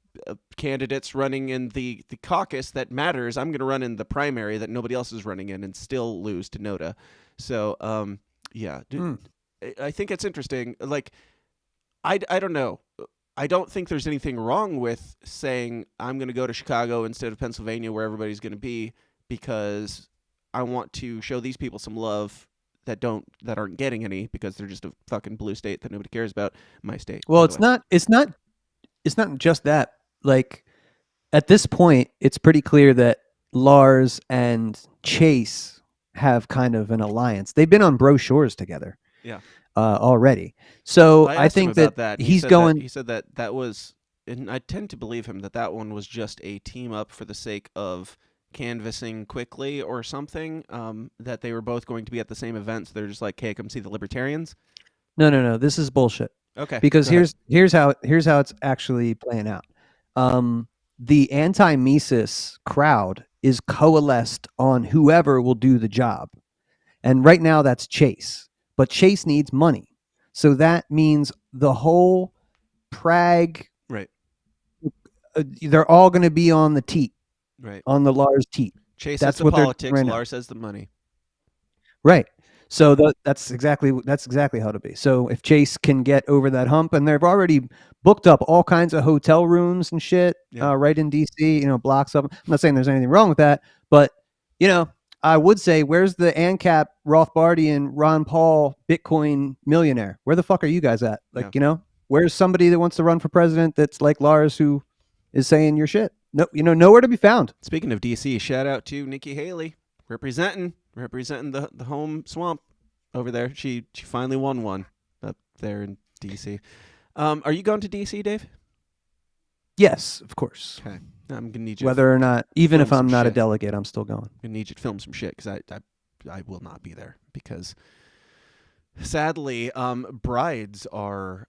candidates running in the caucus that matters. I'm going to run in the primary that nobody else is running in and still lose to Noda. So, yeah, I think it's interesting. Like, I don't know. I don't think there's anything wrong with saying I'm going to go to Chicago instead of Pennsylvania, where everybody's going to be, because I want to show these people some love that aren't getting any because they're just a fucking blue state that nobody cares about. My state. Well, by the it's not just that. Like, at this point, it's pretty clear that Lars and Chase have kind of an alliance. They've been on brochures together. Yeah. Already. So Well, I asked him think about that He he's said going. he said that was, and I tend to believe him that one was just a team up for the sake of canvassing quickly or something. That they were both going to be at the same event, so they're just like, "Hey, come see the Libertarians." No. This is bullshit. Okay. Because go ahead. here's how it's actually playing out. The anti-Mises crowd is coalesced on whoever will do the job, and right now that's Chase. But Chase needs money, so that means the whole Prague, Right. They're all going to be on the teat, Right. on the Lars teat. Chase That's says the what they're politics. right now. Lars says the money. Right. So that's exactly how to be. So if Chase can get over that hump, and they've already booked up all kinds of hotel rooms and shit, right in DC, blocks of them. I'm not saying there's anything wrong with that, but I would say, where's the ANCAP, Rothbardian, Ron Paul, Bitcoin millionaire? Where the fuck are you guys at? Like, where's somebody that wants to run for president that's like Lars, who is saying your shit? No, nowhere to be found. Speaking of DC, shout out to Nikki Haley representing the home swamp over there. She finally won one up there in DC. Are you going to DC, Dave? Yes, of course. Okay. I'm gonna need you. Whether or not, even if I'm not a delegate, I'm still going. I'm gonna need you to film some shit because I will not be there because sadly, brides are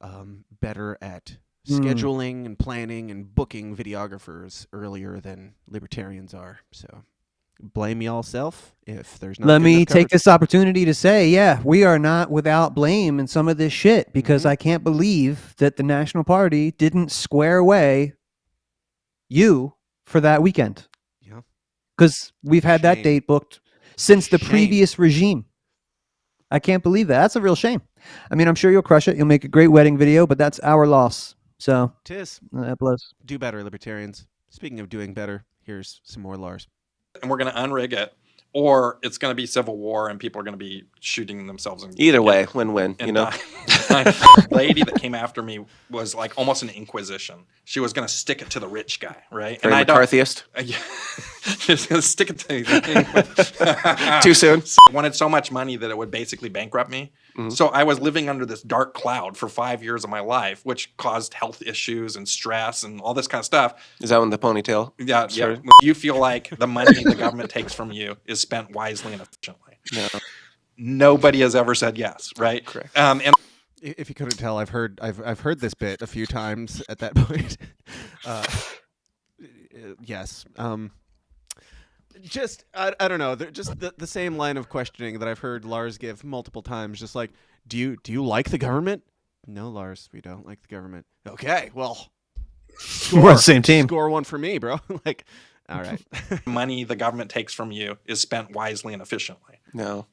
better at scheduling and planning and booking videographers earlier than libertarians are. So blame y'all self if there's not. Let me take this opportunity to say, we are not without blame in some of this shit, because I can't believe that the National Party didn't square away you for that weekend. Yeah. Because we've had that date booked since the previous regime. I can't believe that. That's a real shame. I mean, I'm sure you'll crush it. You'll make a great wedding video, but that's our loss. So, tis. That blows. Do better, libertarians. Speaking of doing better, here's some more Lars. And we're going to unrig it, or it's going to be civil war and people are going to be shooting themselves. Either way, win-win, The lady that came after me was like almost an inquisition. She was going to stick it to the rich guy, right? Very McCarthyist? She was going to stick it to the Too soon? I wanted so much money that it would basically bankrupt me. Mm-hmm. So I was living under this dark cloud for 5 years of my life, which caused health issues and stress and all this kind of stuff. Is that when the ponytail? Yeah. You feel like the money the government takes from you is spent wisely and efficiently. No. Nobody has ever said yes, right? Correct. And if you couldn't tell, I've heard this bit a few times at that point. Yes. Just I don't know. They're just the same line of questioning that I've heard Lars give multiple times. Just like, do you like the government? No, Lars, we don't like the government. Okay, well, we're on the same team. Score one for me, bro. Like, all right. Money the government takes from you is spent wisely and efficiently. No.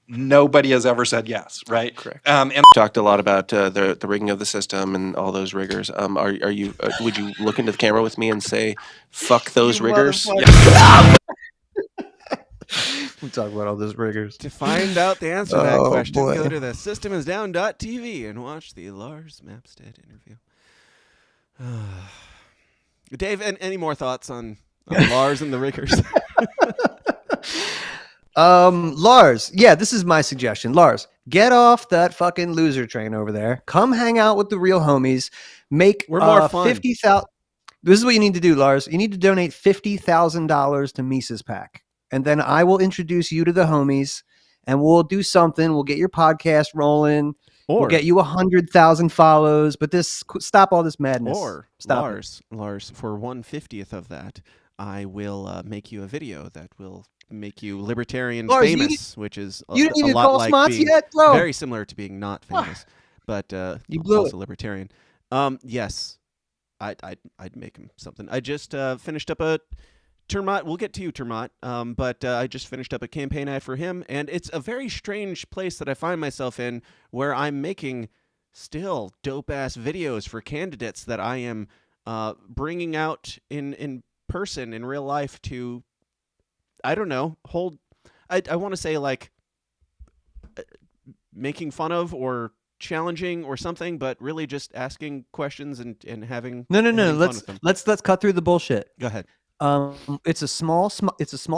Nobody has ever said yes, right? Correct. And talked a lot about the rigging of the system and all those riggers. Are you? Would you look into the camera with me and say, "Fuck those riggers"? Yeah. We talk about all those riggers. To find out the answer to that question, go to the systemisdown.tv and watch the Lars Mapstead interview. Dave, any more thoughts on Lars and the riggers? Lars, this is my suggestion. Lars, get off that fucking loser train over there. Come hang out with the real homies. We're more fun. 50,000. This is what you need to do, Lars. You need to donate $50,000 to Mises PAC. And then I will introduce you to the homies, and we'll do something. We'll get your podcast rolling. We'll get you 100,000 follows. But stop all this madness. Or stop Lars, for 1/50th of that, I will make you a video that will make you libertarian Lars, famous, which is a didn't even lot call like Smotz being yet, bro. Very similar to being not famous, but you blew also libertarian. Yes, I'd make him something. I just finished up a Termot. We'll get to you, Termot. But I just finished up a campaign ad for him, and it's a very strange place that I find myself in, where I'm making still dope ass videos for candidates that I am bringing out in person in real life to, I don't know, I want to say like making fun of or challenging or something, but really just asking questions and having no. having fun with them. Let's cut through the bullshit. Go ahead. It's a small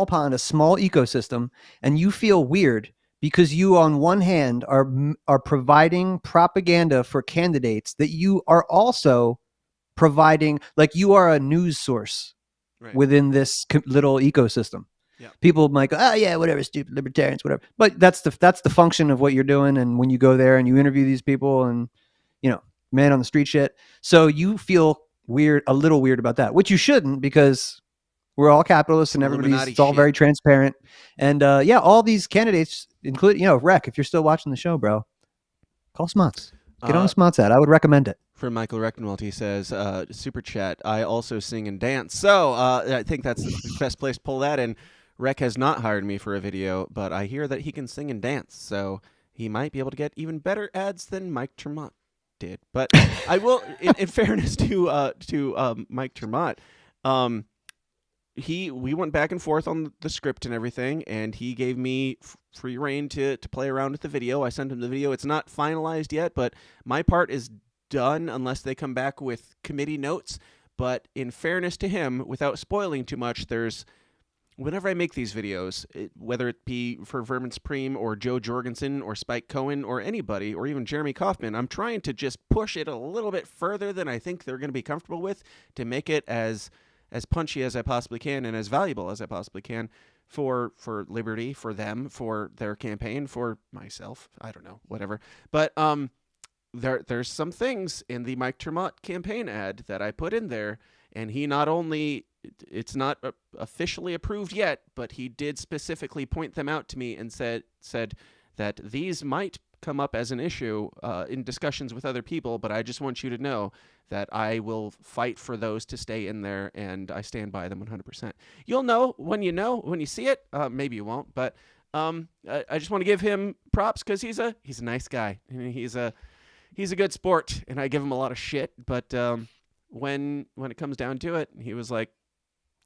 pond, a small ecosystem, and you feel weird because you, on one hand, are providing propaganda for candidates that you are also providing, like you are a news source within this little ecosystem. Yeah. People might go, whatever, stupid libertarians, whatever. But that's the function of what you're doing. And when you go there and you interview these people and, man on the street shit. So you feel weird, a little weird about that, which you shouldn't, because we're all capitalists and it's all very transparent. And all these candidates, including, Rec, if you're still watching the show, bro, call Smotz. Get on Smotz ad. I would recommend it. From Michael Rechtenwald, he says, super chat, I also sing and dance. So I think that's the best place to pull that in. Rec has not hired me for a video, but I hear that he can sing and dance, so he might be able to get even better ads than Mike Tremont did. But I will, in fairness to Mike Tremont, we went back and forth on the script and everything, and he gave me free reign to play around with the video. I sent him the video. It's not finalized yet, but my part is done unless they come back with committee notes. But in fairness to him, without spoiling too much, whenever I make these videos, whether it be for Vermin Supreme or Joe Jorgensen or Spike Cohen or anybody or even Jeremy Kaufman, I'm trying to just push it a little bit further than I think they're going to be comfortable with to make it as punchy as I possibly can and as valuable as I possibly can for Liberty, for them, for their campaign, for myself. I don't know, whatever. But there's some things in the Mike Tremont campaign ad that I put in there, and he not only, it's not officially approved yet, but he did specifically point them out to me and said that these might come up as an issue in discussions with other people, but I just want you to know that I will fight for those to stay in there, and I stand by them 100%. You'll know when you see it. Maybe you won't, but I just want to give him props because he's a nice guy. I mean, he's a good sport, and I give him a lot of shit. But when it comes down to it, he was like,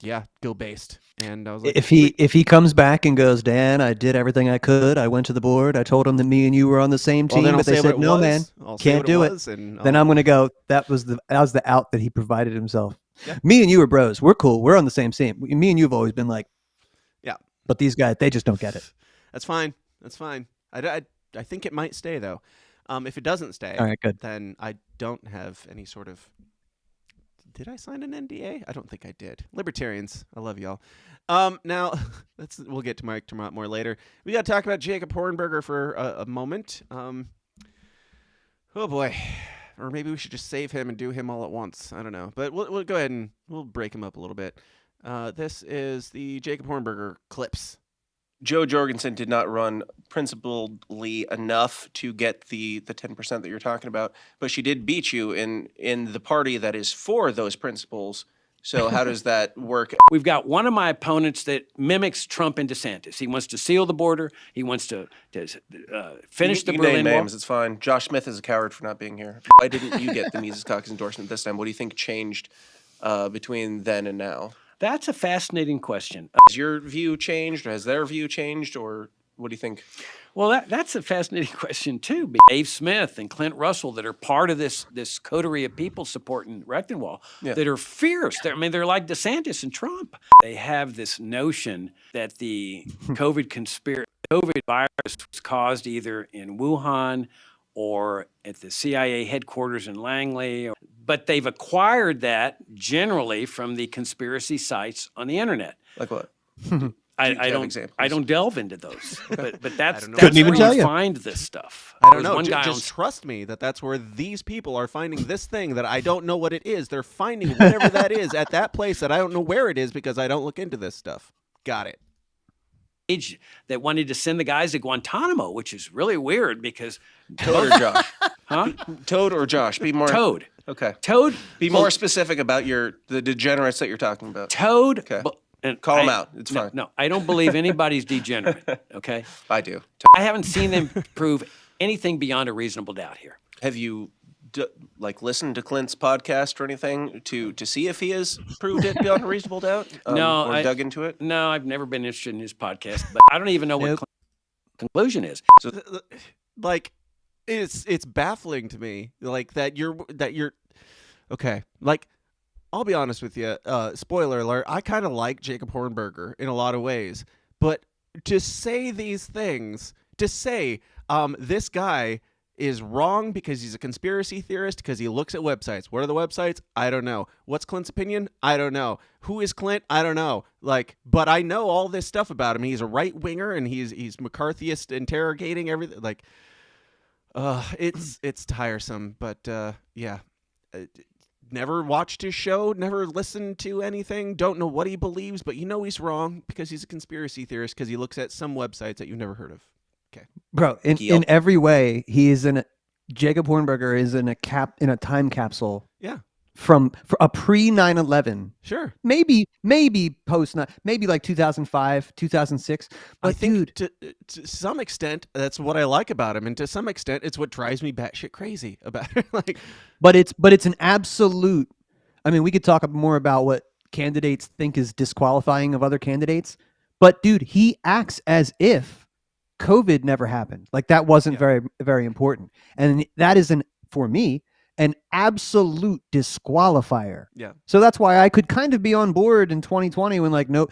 "Yeah, go based." And I was like, if he comes back and goes, Dan, I did everything I could. I went to the board. I told him that me and you were on the same team, well, but they said, "No, man, can't do it." Then I'm gonna go. That was the out that he provided himself. Yeah. Me and you are bros. We're cool. We're on the same team. Me and you have always been like, yeah. But these guys, they just don't get it. That's fine. That's fine. I think it might stay though. If it doesn't stay, all right, good. Then I don't have any sort of. Did I sign an NDA? I don't think I did. Libertarians, I love y'all. Now, we'll get to Mike Tremont more later. We got to talk about Jacob Hornberger for a moment. Oh boy, or maybe we should just save him and do him all at once. I don't know, but we'll go ahead and we'll break him up a little bit. This is the Jacob Hornberger clips. Joe Jorgensen did not run principledly enough to get the 10% that you're talking about, but she did beat you in the party that is for those principles. So how does that work? We've got one of my opponents that mimics Trump and DeSantis. He wants to seal the border. He wants to finish the you Berlin name Wall. names, it's fine. Josh Smith is a coward for not being here. Why didn't you get the Mises Caucus endorsement this time? What do you think changed between then and now? That's a fascinating question. Has your view changed, or has their view changed, or what do you think? Well, that's a fascinating question, too. Dave Smith and Clint Russell that are part of this coterie of people supporting Rechtenwall that are fierce. They're like DeSantis and Trump. They have this notion that the COVID virus was caused either in Wuhan or at the CIA headquarters in Langley. But they've acquired that generally from the conspiracy sites on the internet. Like what? I don't delve into those, but that's Couldn't even where tell you you. find this stuff. I don't know. One guy Just trust me that that's where these people are finding this thing that I don't know what it is. They're finding whatever that is at that place that I don't know where it is because I don't look into this stuff. Got it. That wanted to send the guys to Guantanamo, which is really weird because Toad or Josh? Huh? Toad or Josh? Be more. Toad. Okay. Toad. Be more specific about the degenerates that you're talking about. Toad. Okay. And Call them out. It's fine. No, I don't believe anybody's degenerate. Okay. I do. I haven't seen them prove anything beyond a reasonable doubt here. Have you listened to Clint's podcast or anything to see if he has proved it beyond a reasonable doubt? No, or dug into it. No, I've never been interested in his podcast, but I don't even know what conclusion is. So, it's baffling to me, like that you're okay. Like, I'll be honest with you. Spoiler alert: I kind of like Jacob Hornberger in a lot of ways, but to say these things, to say this guy is wrong because he's a conspiracy theorist because he looks at websites. What are the websites? I don't know. What's Clint's opinion? I don't know. Who is Clint? I don't know. But I know all this stuff about him. He's a right winger and he's McCarthyist interrogating everything. It's tiresome. But yeah, never watched his show. Never listened to anything. Don't know what he believes, but you know he's wrong because he's a conspiracy theorist because he looks at some websites that you've never heard of. Okay, bro. In every way, Jacob Hornberger is in a time capsule. Yeah, from for a pre 9/11. Sure. Maybe post, maybe like 2005, 2006. But I think dude, to some extent, that's what I like about him, and to some extent, it's what drives me batshit crazy about it. Like, but it's an absolute. I mean, we could talk more about what candidates think is disqualifying of other candidates, but dude, he acts as if COVID never happened. Like that wasn't very, very important, and that is for me an absolute disqualifier. Yeah. So that's why I could kind of be on board in 2020 when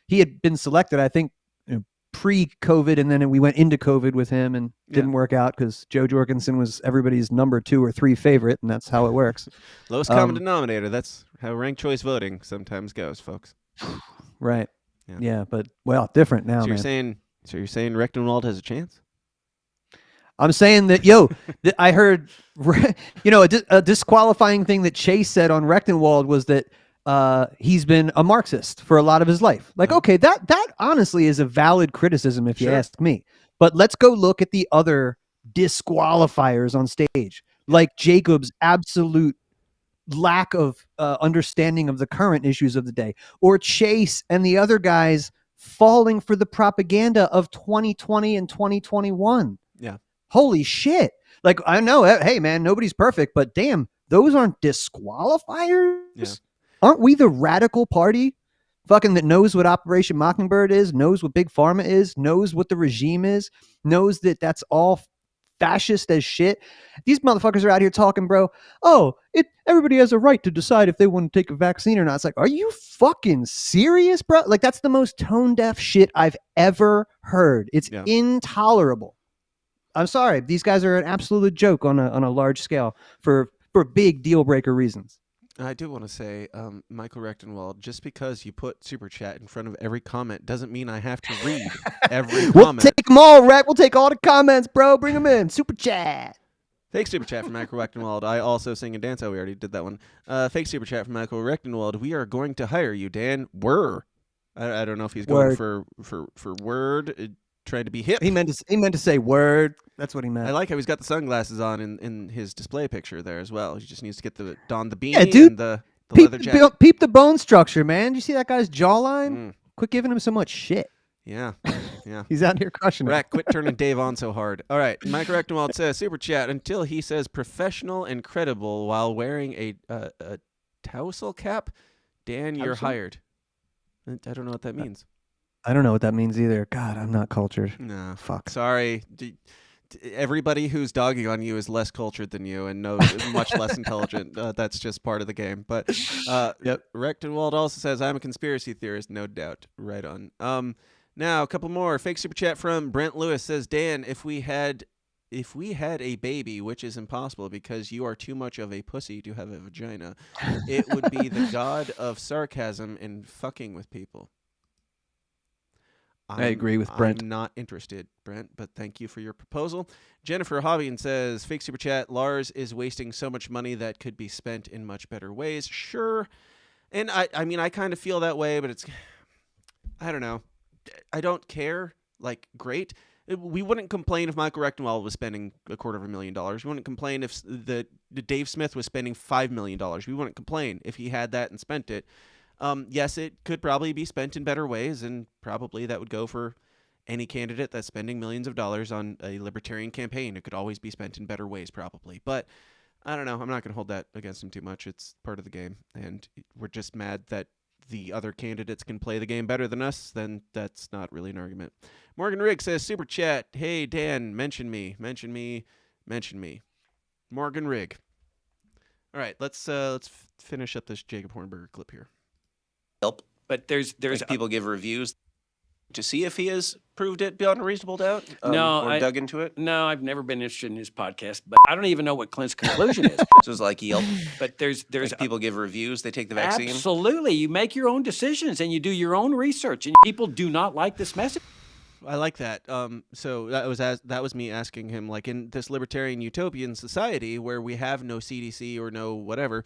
he had been selected, I think, pre-COVID, and then we went into COVID with him and didn't work out because Joe Jorgensen was everybody's number 2 or 3 favorite, and that's how it works. Lowest common denominator. That's how ranked choice voting sometimes goes, folks. Right. Yeah, but different now. So you're saying Rechtenwald has a chance? I'm saying that, I heard, a disqualifying thing that Chase said on Rechtenwald was that he's been a Marxist for a lot of his life. Like, okay, that honestly is a valid criticism if you ask me. But let's go look at the other disqualifiers on stage, like Jacob's absolute lack of understanding of the current issues of the day, or Chase and the other guys falling for the propaganda of 2020 and 2021. Yeah. Holy shit. Like, I know, hey, man, nobody's perfect, but damn, those aren't disqualifiers? Yeah. Aren't we the radical party fucking that knows what Operation Mockingbird is, knows what Big Pharma is, knows what the regime is, knows that that's all fascist as shit? These motherfuckers are out here talking, bro. Oh, everybody has a right to decide if they want to take a vaccine or not. It's like, are you fucking serious, bro? Like, that's the most tone-deaf shit I've ever heard. It's intolerable. I'm sorry. These guys are an absolute joke on a large scale for big deal breaker reasons. I do want to say, Michael Rechtenwald, just because you put Super Chat in front of every comment doesn't mean I have to read every comment. We'll take them all, Rec. We'll take all the comments, bro. Bring them in. Super Chat. Fake Super Chat from Michael Rechtenwald. I also sing and dance. Oh, we already did that one. Fake Super Chat from Michael Rechtenwald. We are going to hire you, Dan. I don't know if he's going for word. Trying to be hip. He meant to say word. That's what he meant. I like how he's got the sunglasses on in his display picture there as well. He just needs to get don the beanie and the leather jacket. Peep the bone structure, man. Do you see that guy's jawline? Quit giving him so much shit. Yeah. He's out here crushing it. Rack, quit turning Dave on so hard. All right. Mike Rechtenwald says, Super Chat, until he says professional and credible while wearing a tousle cap, Dan, you're hired. I don't know what that means. I don't know what that means either. God, I'm not cultured. No. Fuck. Sorry. Everybody who's dogging on you is less cultured than you and much less intelligent. That's just part of the game. But Rechtenwald also says, I'm a conspiracy theorist, no doubt. Right on. Now, a couple more. Fake Super Chat from Brent Lewis says, Dan, if we had a baby, which is impossible because you are too much of a pussy to have a vagina, it would be the god of sarcasm and fucking with people. I agree with Brent. I'm not interested, Brent, but thank you for your proposal. Jennifer Hobbian says, fake Super Chat, Lars is wasting so much money that could be spent in much better ways. Sure. And I mean, I kind of feel that way, but I don't know. I don't care. Like, great. We wouldn't complain if Michael Rechtenwald was spending $250,000. We wouldn't complain if the Dave Smith was spending $5 million. We wouldn't complain if he had that and spent it. Yes, it could probably be spent in better ways, and probably that would go for any candidate that's spending millions of dollars on a libertarian campaign. It could always be spent in better ways, probably. But I don't know. I'm not going to hold that against him too much. It's part of the game, and we're just mad that the other candidates can play the game better than us. Then that's not really an argument. Morgan Rigg says, Super Chat, hey, Dan, mention me. Morgan Rigg. All right, let's finish up this Jacob Hornberger clip here. Help. But there's people give reviews to see if he has proved it beyond a reasonable doubt. Or dug into it. No, I've never been interested in his podcast, but I don't even know what Clint's conclusion is. So it's like Yelp. But there's people give reviews. They take the vaccine. Absolutely, you make your own decisions and you do your own research. And people do not like this message. I like that. So that was me asking him, like, in this libertarian utopian society where we have no CDC or no whatever.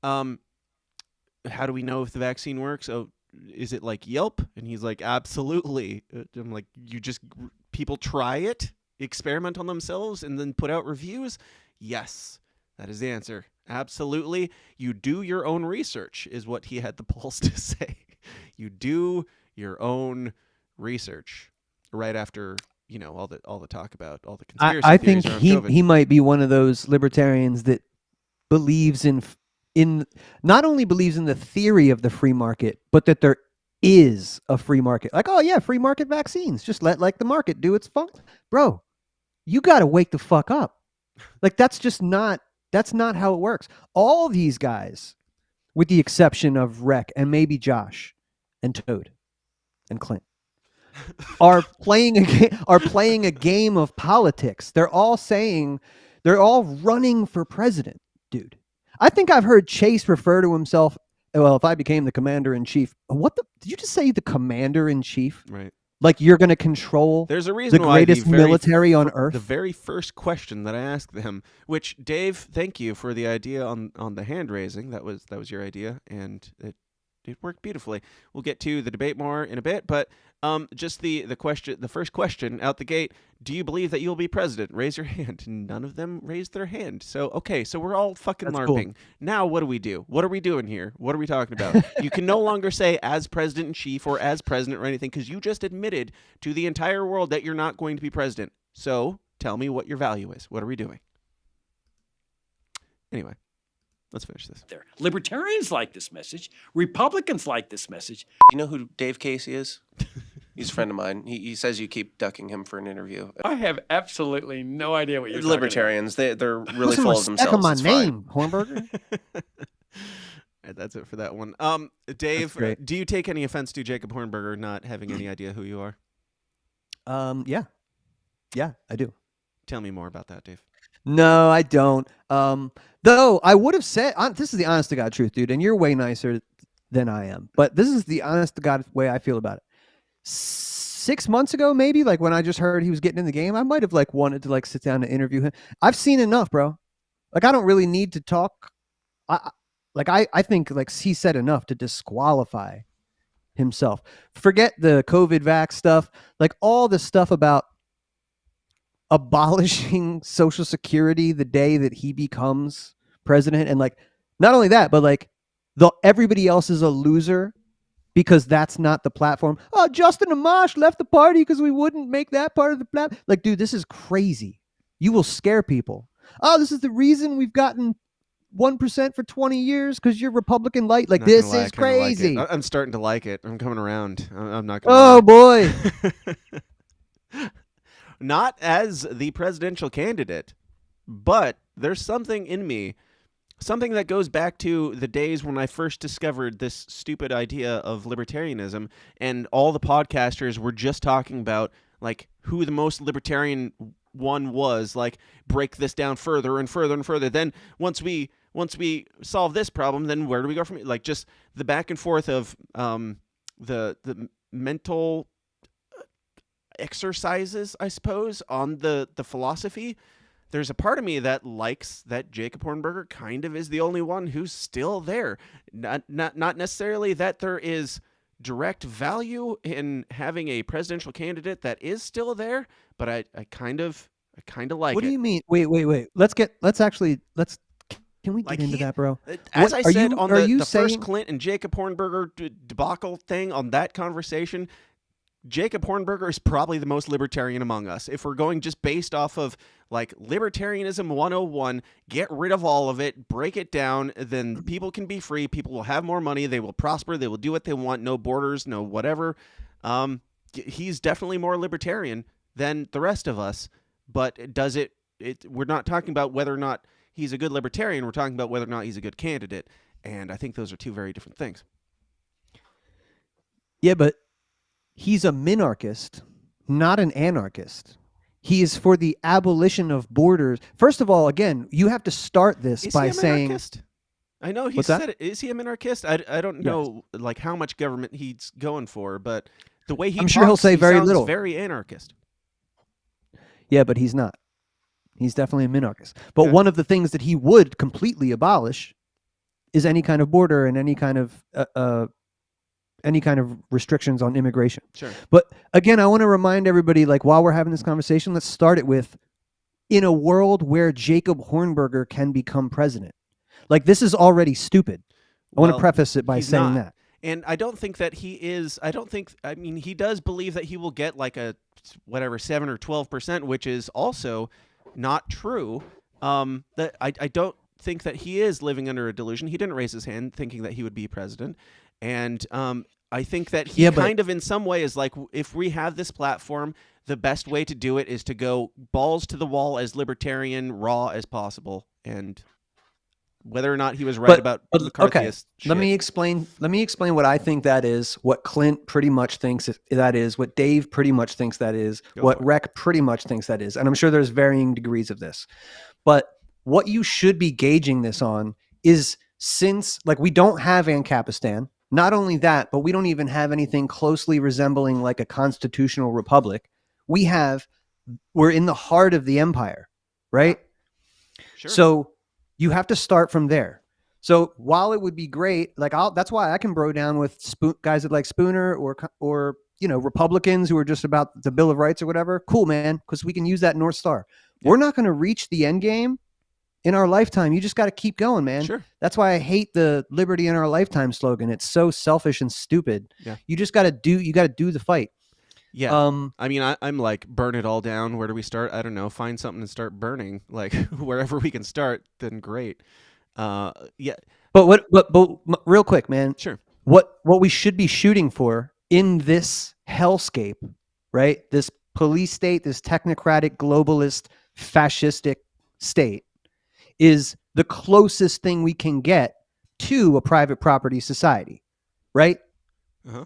How do we know if the vaccine works? Oh, is it like Yelp? And he's like, absolutely. I'm like, people try it, experiment on themselves, and then put out reviews? Yes, that is the answer. Absolutely. You do your own research is what he had the balls to say. You do your own research right after, all the talk about all the conspiracy I theories think around COVID. he might be one of those libertarians that believes in not only believes in the theory of the free market, but that there is a free market. Like, oh yeah, free market vaccines. Just let the market do its function. Bro, you got to wake the fuck up. Like that's not how it works. All these guys, with the exception of Rec and maybe Josh and Toad and Clint, are playing a game of politics. They're all running for president, dude. I think I've heard Chase refer to himself, well, if I became the commander in chief. Did you just say the commander in chief? Right. Like you're going to control There's a reason the why greatest military on earth? The very first question that I asked them, which Dave, thank you for the idea on the hand raising. That was your idea, and it worked beautifully. We'll get to the debate more in a bit, but just the first question out the gate: do you believe that you'll be president? Raise your hand. None of them raised their hand. So okay, so we're all fucking That's LARPing. cool. Now what do we do? What are we doing here? What are we talking about? You can no longer say as president in chief or as president or anything because you just admitted to the entire world that you're not going to be president. So tell me what your value is. What are we doing? Anyway. Let's finish this. Libertarians like this message. Republicans like this message. You know who Dave Casey is? He's a friend of mine. He says you keep ducking him for an interview. I have absolutely no idea what you're Libertarians, they're really Put some full of respect themselves. on my It's fine. name, Hornberger. And that's it for that one. Dave, great. do you take any offense to Jacob Hornberger not having any idea who you are? Yeah, I do. Tell me more about that, Dave. No, I don't. Though I would have said, this is the honest to God truth, dude, and you're way nicer than I am. But this is the honest to God way I feel about it. 6 months ago, maybe, like when I just heard he was getting in the game, I might have wanted to sit down and interview him. I've seen enough, bro. Like I don't really need to talk. I think he said enough to disqualify himself. Forget the COVID vax stuff. Like all the stuff about abolishing Social Security the day that he becomes president, and not only that, but everybody else is a loser because that's not the platform. Oh, Justin Amash left the party because we wouldn't make that part of the platform. Dude, this is crazy. You will scare people. Oh, this is the reason we've gotten 1% for 20 years because you're Republican light. Not This gonna lie, I is kinda like crazy. it. I'm starting to like it. I'm coming around. I'm not gonna Oh lie. boy. Not as the presidential candidate, but there's something in me, something that goes back to the days when I first discovered this stupid idea of libertarianism, and all the podcasters were just talking about who the most libertarian one was, break this down further and further and further. Then once we solve this problem, then where do we go from here? Just the back and forth of the mental exercises, I suppose, on the philosophy. There's a part of me that likes that Jacob Hornberger kind of is the only one who's still there. Not necessarily that there is direct value in having a presidential candidate that is still there, but I kind of like it. What do you mean? Wait. Can we get into that, bro? As I said on the saying... first Clint and Jacob Hornberger debacle thing on that conversation, Jacob Hornberger is probably the most libertarian among us. If we're going just based off of libertarianism 101, get rid of all of it, break it down, then people can be free, people will have more money, they will prosper, they will do what they want, no borders, no whatever. He's definitely more libertarian than the rest of us, but we're not talking about whether or not he's a good libertarian, we're talking about whether or not he's a good candidate, and I think those are two very different things. Yeah, but he's a minarchist, not an anarchist. He is for the abolition of borders. First of all, again, you have to start this by saying... I know he said it. Is he a minarchist? I don't know how much government he's going for, but the way I'm sure he'll say very little. Very anarchist. Yeah, but he's not. He's definitely a minarchist. But one of the things that he would completely abolish is any kind of border and any kind of restrictions on immigration. Sure. But again, I want to remind everybody, while we're having this conversation, let's start it with, in a world where Jacob Hornberger can become president. Like, this is already stupid. I want to Well, preface it by he's saying not. that. And I don't think that he is. I mean, he does believe that he will get like a whatever 7 or 12%, which is also not true. That I don't think that he is living under a delusion. He didn't raise his hand thinking that he would be president, and I think that he kind of in some way is like, if we have this platform, the best way to do it is to go balls to the wall, as libertarian raw as possible, and whether or not he was right about McCarthyist shit. Let me explain what I think that is, what Clint pretty much thinks that is, what Dave pretty much thinks that is, what Rec pretty much thinks that is. And I'm sure there's varying degrees of this. But what you should be gauging this on is, since like we don't have Ancapistan, not only that, but we don't even have anything closely resembling like a constitutional republic. We're in the heart of the empire, right? Sure. So you have to start from there. So while it would be great, like that's why I can bro down with guys that like Spooner or Republicans who are just about the Bill of Rights or whatever. Cool, man, because we can use that North Star. Yeah. We're not going to reach the end game in our lifetime. You just got to keep going, man. Sure. That's why I hate the liberty in our lifetime slogan. It's so selfish and stupid. Yeah. You just got to do the fight. Yeah. I mean, I'm like, burn it all down. Where do we start? I don't know. Find something and start burning. Like wherever we can start, then great. Yeah. But real quick, man. Sure. What we should be shooting for in this hellscape, right? This police state, this technocratic, globalist, fascistic state, is the closest thing we can get to a private property society, right? Uh-huh.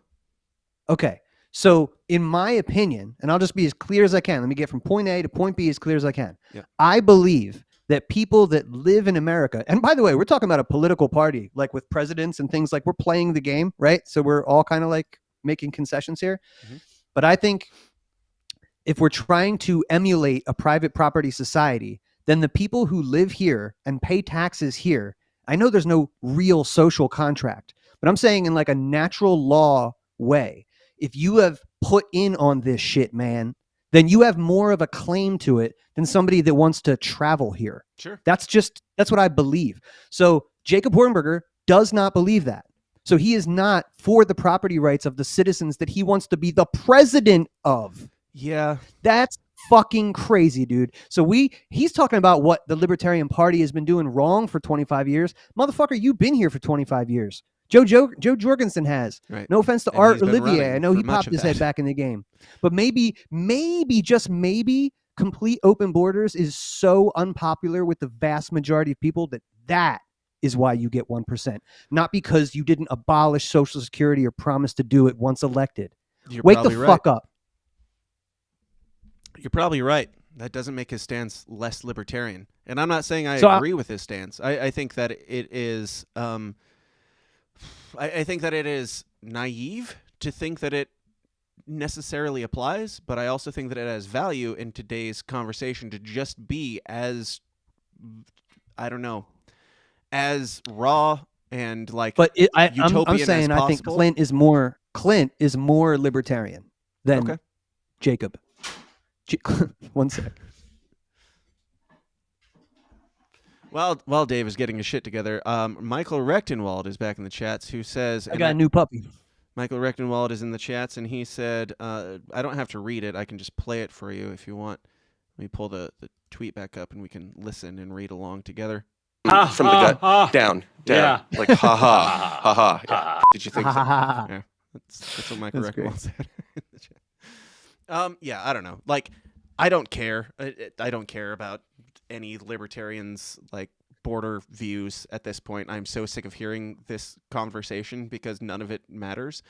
Okay. So in my opinion, and I'll just be as clear as I can, let me get from point A to point B as clear as I can. Yeah. I believe that people that live in America, and by the way, we're talking about a political party, like with presidents and things, like we're playing the game, right? So we're all kind of like making concessions here. Mm-hmm. But I think if we're trying to emulate a private property society, then the people who live here and pay taxes here, I know there's no real social contract, but I'm saying in like a natural law way, if you have put in on this shit, man, then you have more of a claim to it than somebody that wants to travel here. Sure. That's what I believe. So Jacob Hornberger does not believe that. So he is not for the property rights of the citizens that he wants to be the president of. Yeah. That's fucking crazy, dude. So he's talking about what the Libertarian Party has been doing wrong for 25 years. Motherfucker, you've been here for 25 years. Joe Jorgensen has. Right. No offense to And Art he's been Olivier. I know he running for much popped of his that. head back in the game. But maybe, just maybe, complete open borders is so unpopular with the vast majority of people that is why you get 1%. Not because you didn't abolish Social Security or promise to do it once elected. Wake the fuck up. You're probably right. That doesn't make his stance less libertarian. And I'm not saying I agree with his stance. I think that it is... I think that it is naive to think that it necessarily applies, but I also think that it has value in today's conversation to just be as, I don't know, as raw and like utopian I'm saying as I think possible. Clint is more libertarian than Jacob. One sec. While Dave is getting his shit together, Michael Rechtenwald is back in the chats, who says... I got a new puppy. Michael Rechtenwald is in the chats, and he said, I don't have to read it. I can just play it for you if you want. Let me pull the tweet back up, and we can listen and read along together. From the gut, down, Yeah. like ha ha, ha ha. Yeah. Did you think so? Yeah, that's what Michael Rechtenwald said in the chat. Yeah, I don't know. Like, I don't care. I don't care about any libertarians' like border views at this point. I'm so sick of hearing this conversation because none of it matters.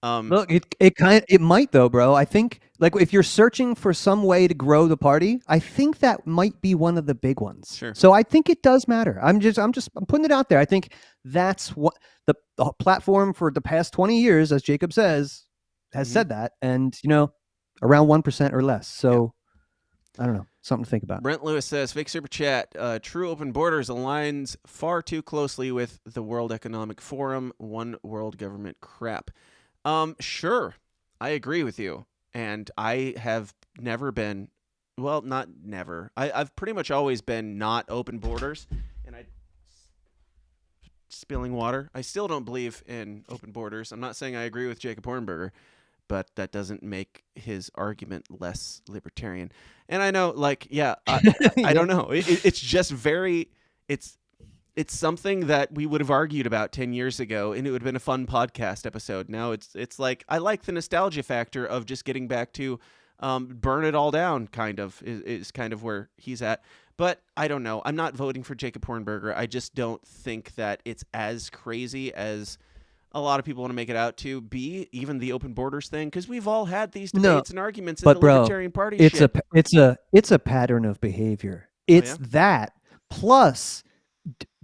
Look, it might though, bro. I think like if you're searching for some way to grow the party, I think that might be one of the big ones. Sure. So I think it does matter. I'm putting it out there. I think that's what the platform for the past 20 years, as Jacob says, has said that, and around 1% or less. So I don't know. Something to think about. Brent Lewis says, fake super chat, true open borders aligns far too closely with the World Economic Forum, one world government crap. Sure, I agree with you. And I have never been, well, not never. I've pretty much always been not open borders. And spilling water. I still don't believe in open borders. I'm not saying I agree with Jacob Hornberger, but that doesn't make his argument less libertarian. And I know, like, I don't know. It's just very, it's something that we would have argued about 10 years ago, and it would have been a fun podcast episode. Now it's like, I like the nostalgia factor of just getting back to burn it all down, kind of, is kind of where he's at. But I don't know. I'm not voting for Jacob Hornberger. I just don't think that it's as crazy as a lot of people want to make it out to be, even the open borders thing, because we've all had these debates and arguments in the Libertarian Party. It's a pattern of behavior. It's that plus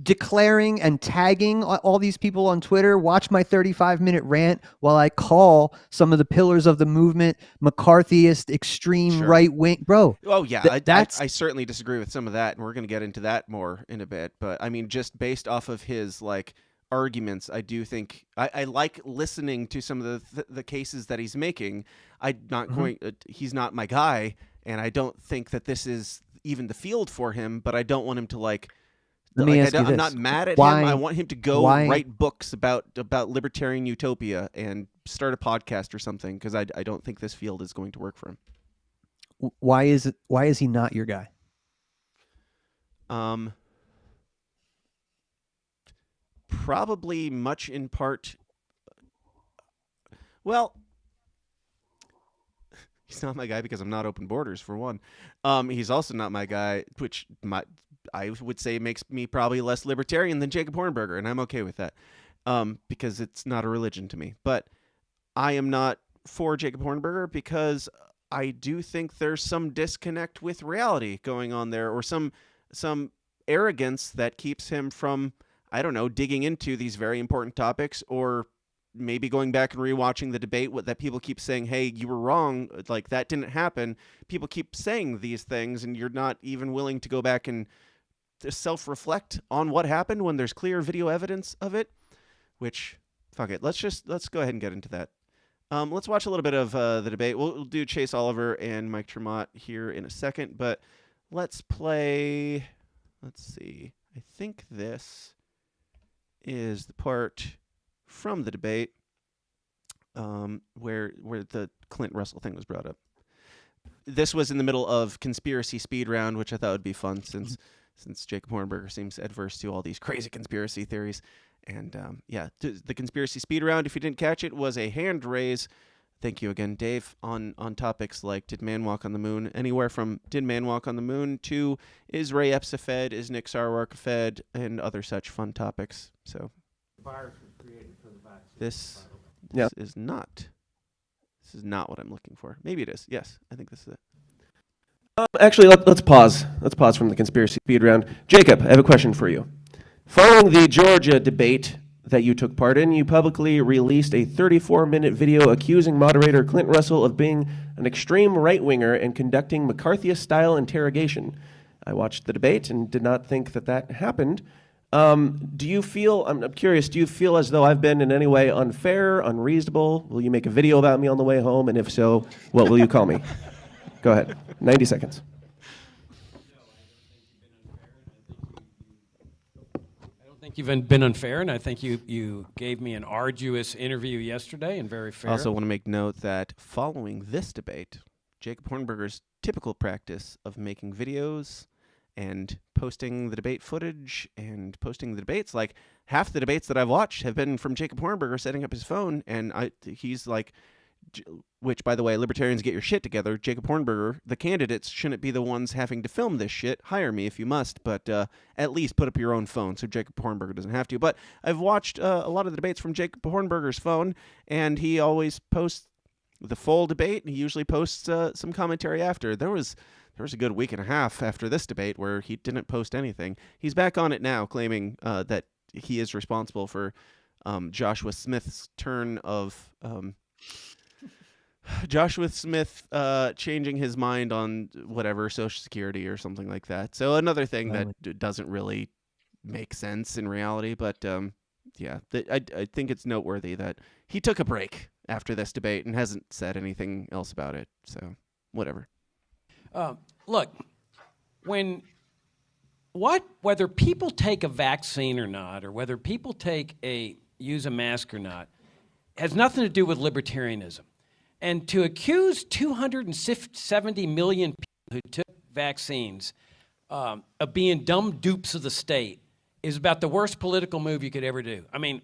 declaring and tagging all these people on Twitter. Watch my 35-minute rant while I call some of the pillars of the movement McCarthyist, extreme right wing, bro. Oh yeah, I certainly disagree with some of that, and we're going to get into that more in a bit. But I mean, just based off of his like arguments, I do think I like listening to some of the cases that he's making. I'm not going. He's not my guy, and I don't think that this is even the field for him. But I don't want him to like. Let me ask you this. I'm not mad at him. I want him to go write books about libertarian utopia and start a podcast or something, because I don't think this field is going to work for him. Why is he not your guy? Probably much in part. Well, he's not my guy because I'm not open borders, for one. He's also not my guy, which I would say makes me probably less libertarian than Jacob Hornberger, and I'm okay with that, because it's not a religion to me. But I am not for Jacob Hornberger because I do think there's some disconnect with reality going on there, or some arrogance that keeps him from, I don't know, digging into these very important topics, or maybe going back and rewatching the debate that people keep saying, hey, you were wrong, like that didn't happen. People keep saying these things, and you're not even willing to go back and self-reflect on what happened when there's clear video evidence of it, which, fuck it. Let's go ahead and get into that. Let's watch a little bit of the debate. We'll do Chase Oliver and Mike Tremont here in a second, but let's see. I think this is the part from the debate where the Clint Russell thing was brought up. This was in the middle of conspiracy speed round, which I thought would be fun since Jacob Hornberger seems adverse to all these crazy conspiracy theories. And the conspiracy speed round, if you didn't catch it, was a hand raise. Thank you again, Dave, on topics like did man walk on the moon, anywhere from did man walk on the moon to is Ray Epps a Fed, is Nick Sarwark a Fed, and other such fun topics. So this is not what I'm looking for. Maybe it is. Yes, I think this is it. Actually, let's pause. Let's pause from the conspiracy speed round. Jacob, I have a question for you. Following the Georgia debate that you took part in, you publicly released a 34-minute video accusing moderator Clint Russell of being an extreme right-winger and conducting McCarthyist-style interrogation. I watched the debate and did not think that happened. Do you feel, I'm curious, do you feel as though I've been in any way unfair, unreasonable? Will you make a video about me on the way home? And if so, what will you call me? Go ahead. 90 seconds. I don't think you've been unfair, and I think you gave me an arduous interview yesterday and very fair. I also want to make note that following this debate, Jacob Hornberger's typical practice of making videos and posting the debate footage and posting the debates, like half the debates that I've watched have been from Jacob Hornberger setting up his phone, and he's like, which, by the way, libertarians, get your shit together. Jacob Hornberger, the candidates shouldn't be the ones having to film this shit. Hire me if you must, but at least put up your own phone so Jacob Hornberger doesn't have to. But I've watched a lot of the debates from Jacob Hornberger's phone, and he always posts the full debate, and he usually posts some commentary after. There was a good week and a half after this debate where he didn't post anything. He's back on it now, claiming that he is responsible for Joshua Smith's turn of... Joshua Smith changing his mind on whatever, Social Security or something like that. So another thing that doesn't really make sense in reality. But I think it's noteworthy that he took a break after this debate and hasn't said anything else about it. So whatever. Look, when whether people take a vaccine or not, or whether people use a mask or not, has nothing to do with libertarianism. And to accuse 270 million people who took vaccines of being dumb dupes of the state is about the worst political move you could ever do. I mean,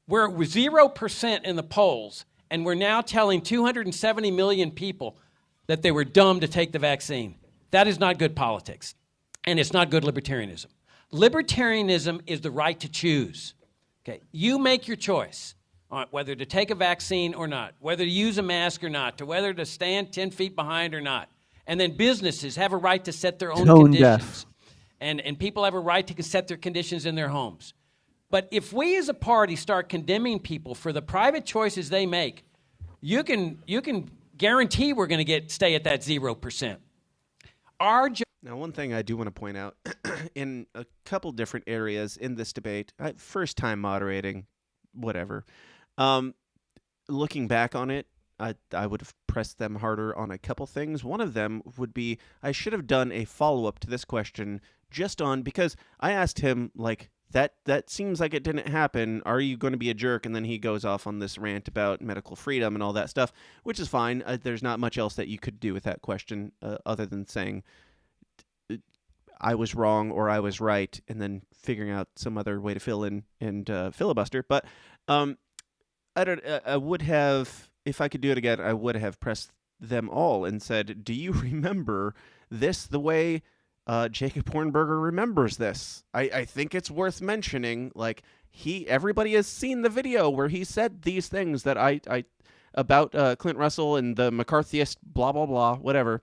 we're 0% in the polls, and we're now telling 270 million people that they were dumb to take the vaccine. That is not good politics, and it's not good libertarianism. Libertarianism is the right to choose. Okay, you make your choice on whether to take a vaccine or not, whether to use a mask or not, to whether to stand 10 feet behind or not. And then businesses have a right to set their own conditions. And people have a right to set their conditions in their homes. But if we as a party start condemning people for the private choices they make, you can guarantee we're going to stay at that 0%. Now, one thing I do want to point out, in a couple different areas in this debate, first time moderating, whatever. Looking back on it, I would have pressed them harder on a couple things. One of them would be I should have done a follow-up to this question because I asked him, like, that seems like it didn't happen. Are you going to be a jerk? And then he goes off on this rant about medical freedom and all that stuff, which is fine. There's not much else that you could do with that question other than saying I was wrong or I was right, and then figuring out some other way to fill in and filibuster. But I would have, if I could do it again, I would have pressed them all and said, do you remember this the way Jacob Hornberger remembers this? I think it's worth mentioning. Like, everybody has seen the video where he said these things that I about Clint Russell and the McCarthyist blah blah blah whatever.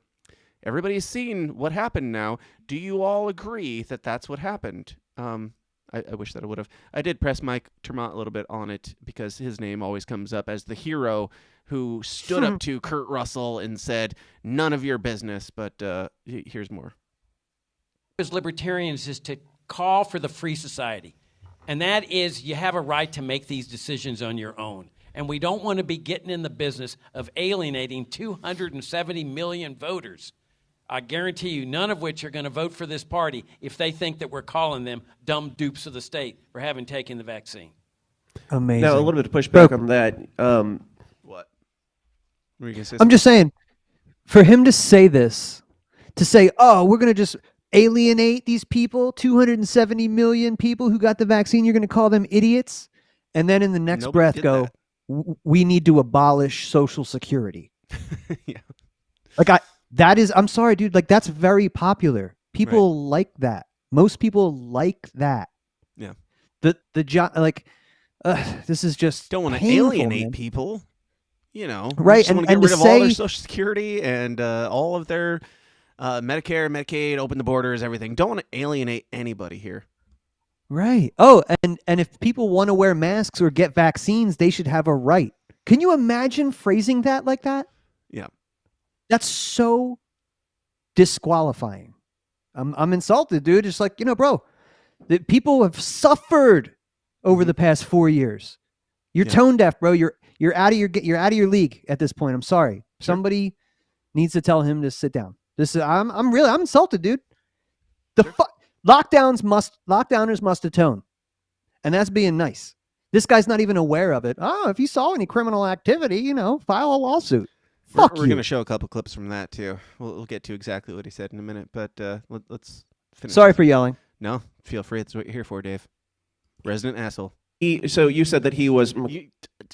Everybody's seen what happened now. Do you all agree that that's what happened? I wish that I would have. I did press Mike Termont a little bit on it because his name always comes up as the hero who stood up to Kurt Russell and said, none of your business, but here's more. As libertarians is to call for the free society. And that is, you have a right to make these decisions on your own. And we don't want to be getting in the business of alienating 270 million voters. I guarantee you, none of which are going to vote for this party if they think that we're calling them dumb dupes of the state for having taken the vaccine. Amazing. Now, a little bit of pushback on that. What? Were you gonna say I'm just saying, for him to say this, to say, oh, we're going to just alienate these people, 270 million people who got the vaccine, you're going to call them idiots? And then in the next breath go, we need to abolish Social Security. Yeah. I'm sorry, dude. Like, that's very popular. People like that. Most people like that. Yeah. The job, this is just don't want to painful, alienate man. people. Right? Just want to get rid of all their Social Security and all of their Medicare, Medicaid, open the borders, everything. Don't want to alienate anybody here. Right. Oh, and if people want to wear masks or get vaccines, they should have a right. Can you imagine phrasing that like that? Yeah. That's so disqualifying. I'm insulted, dude. It's like, bro, the people have suffered over the past 4 years. You're tone deaf, bro. You're out of your league at this point. I'm sorry. Sure. Somebody needs to tell him to sit down. I'm insulted, dude. Lockdowners must atone. And that's being nice. This guy's not even aware of it. Oh, if you saw any criminal activity, file a lawsuit. We're going to show a couple clips from that, too. We'll get to exactly what he said in a minute, but let's finish. Sorry for yelling. No, feel free. That's what you're here for, Dave. Resident asshole. So you said that he was...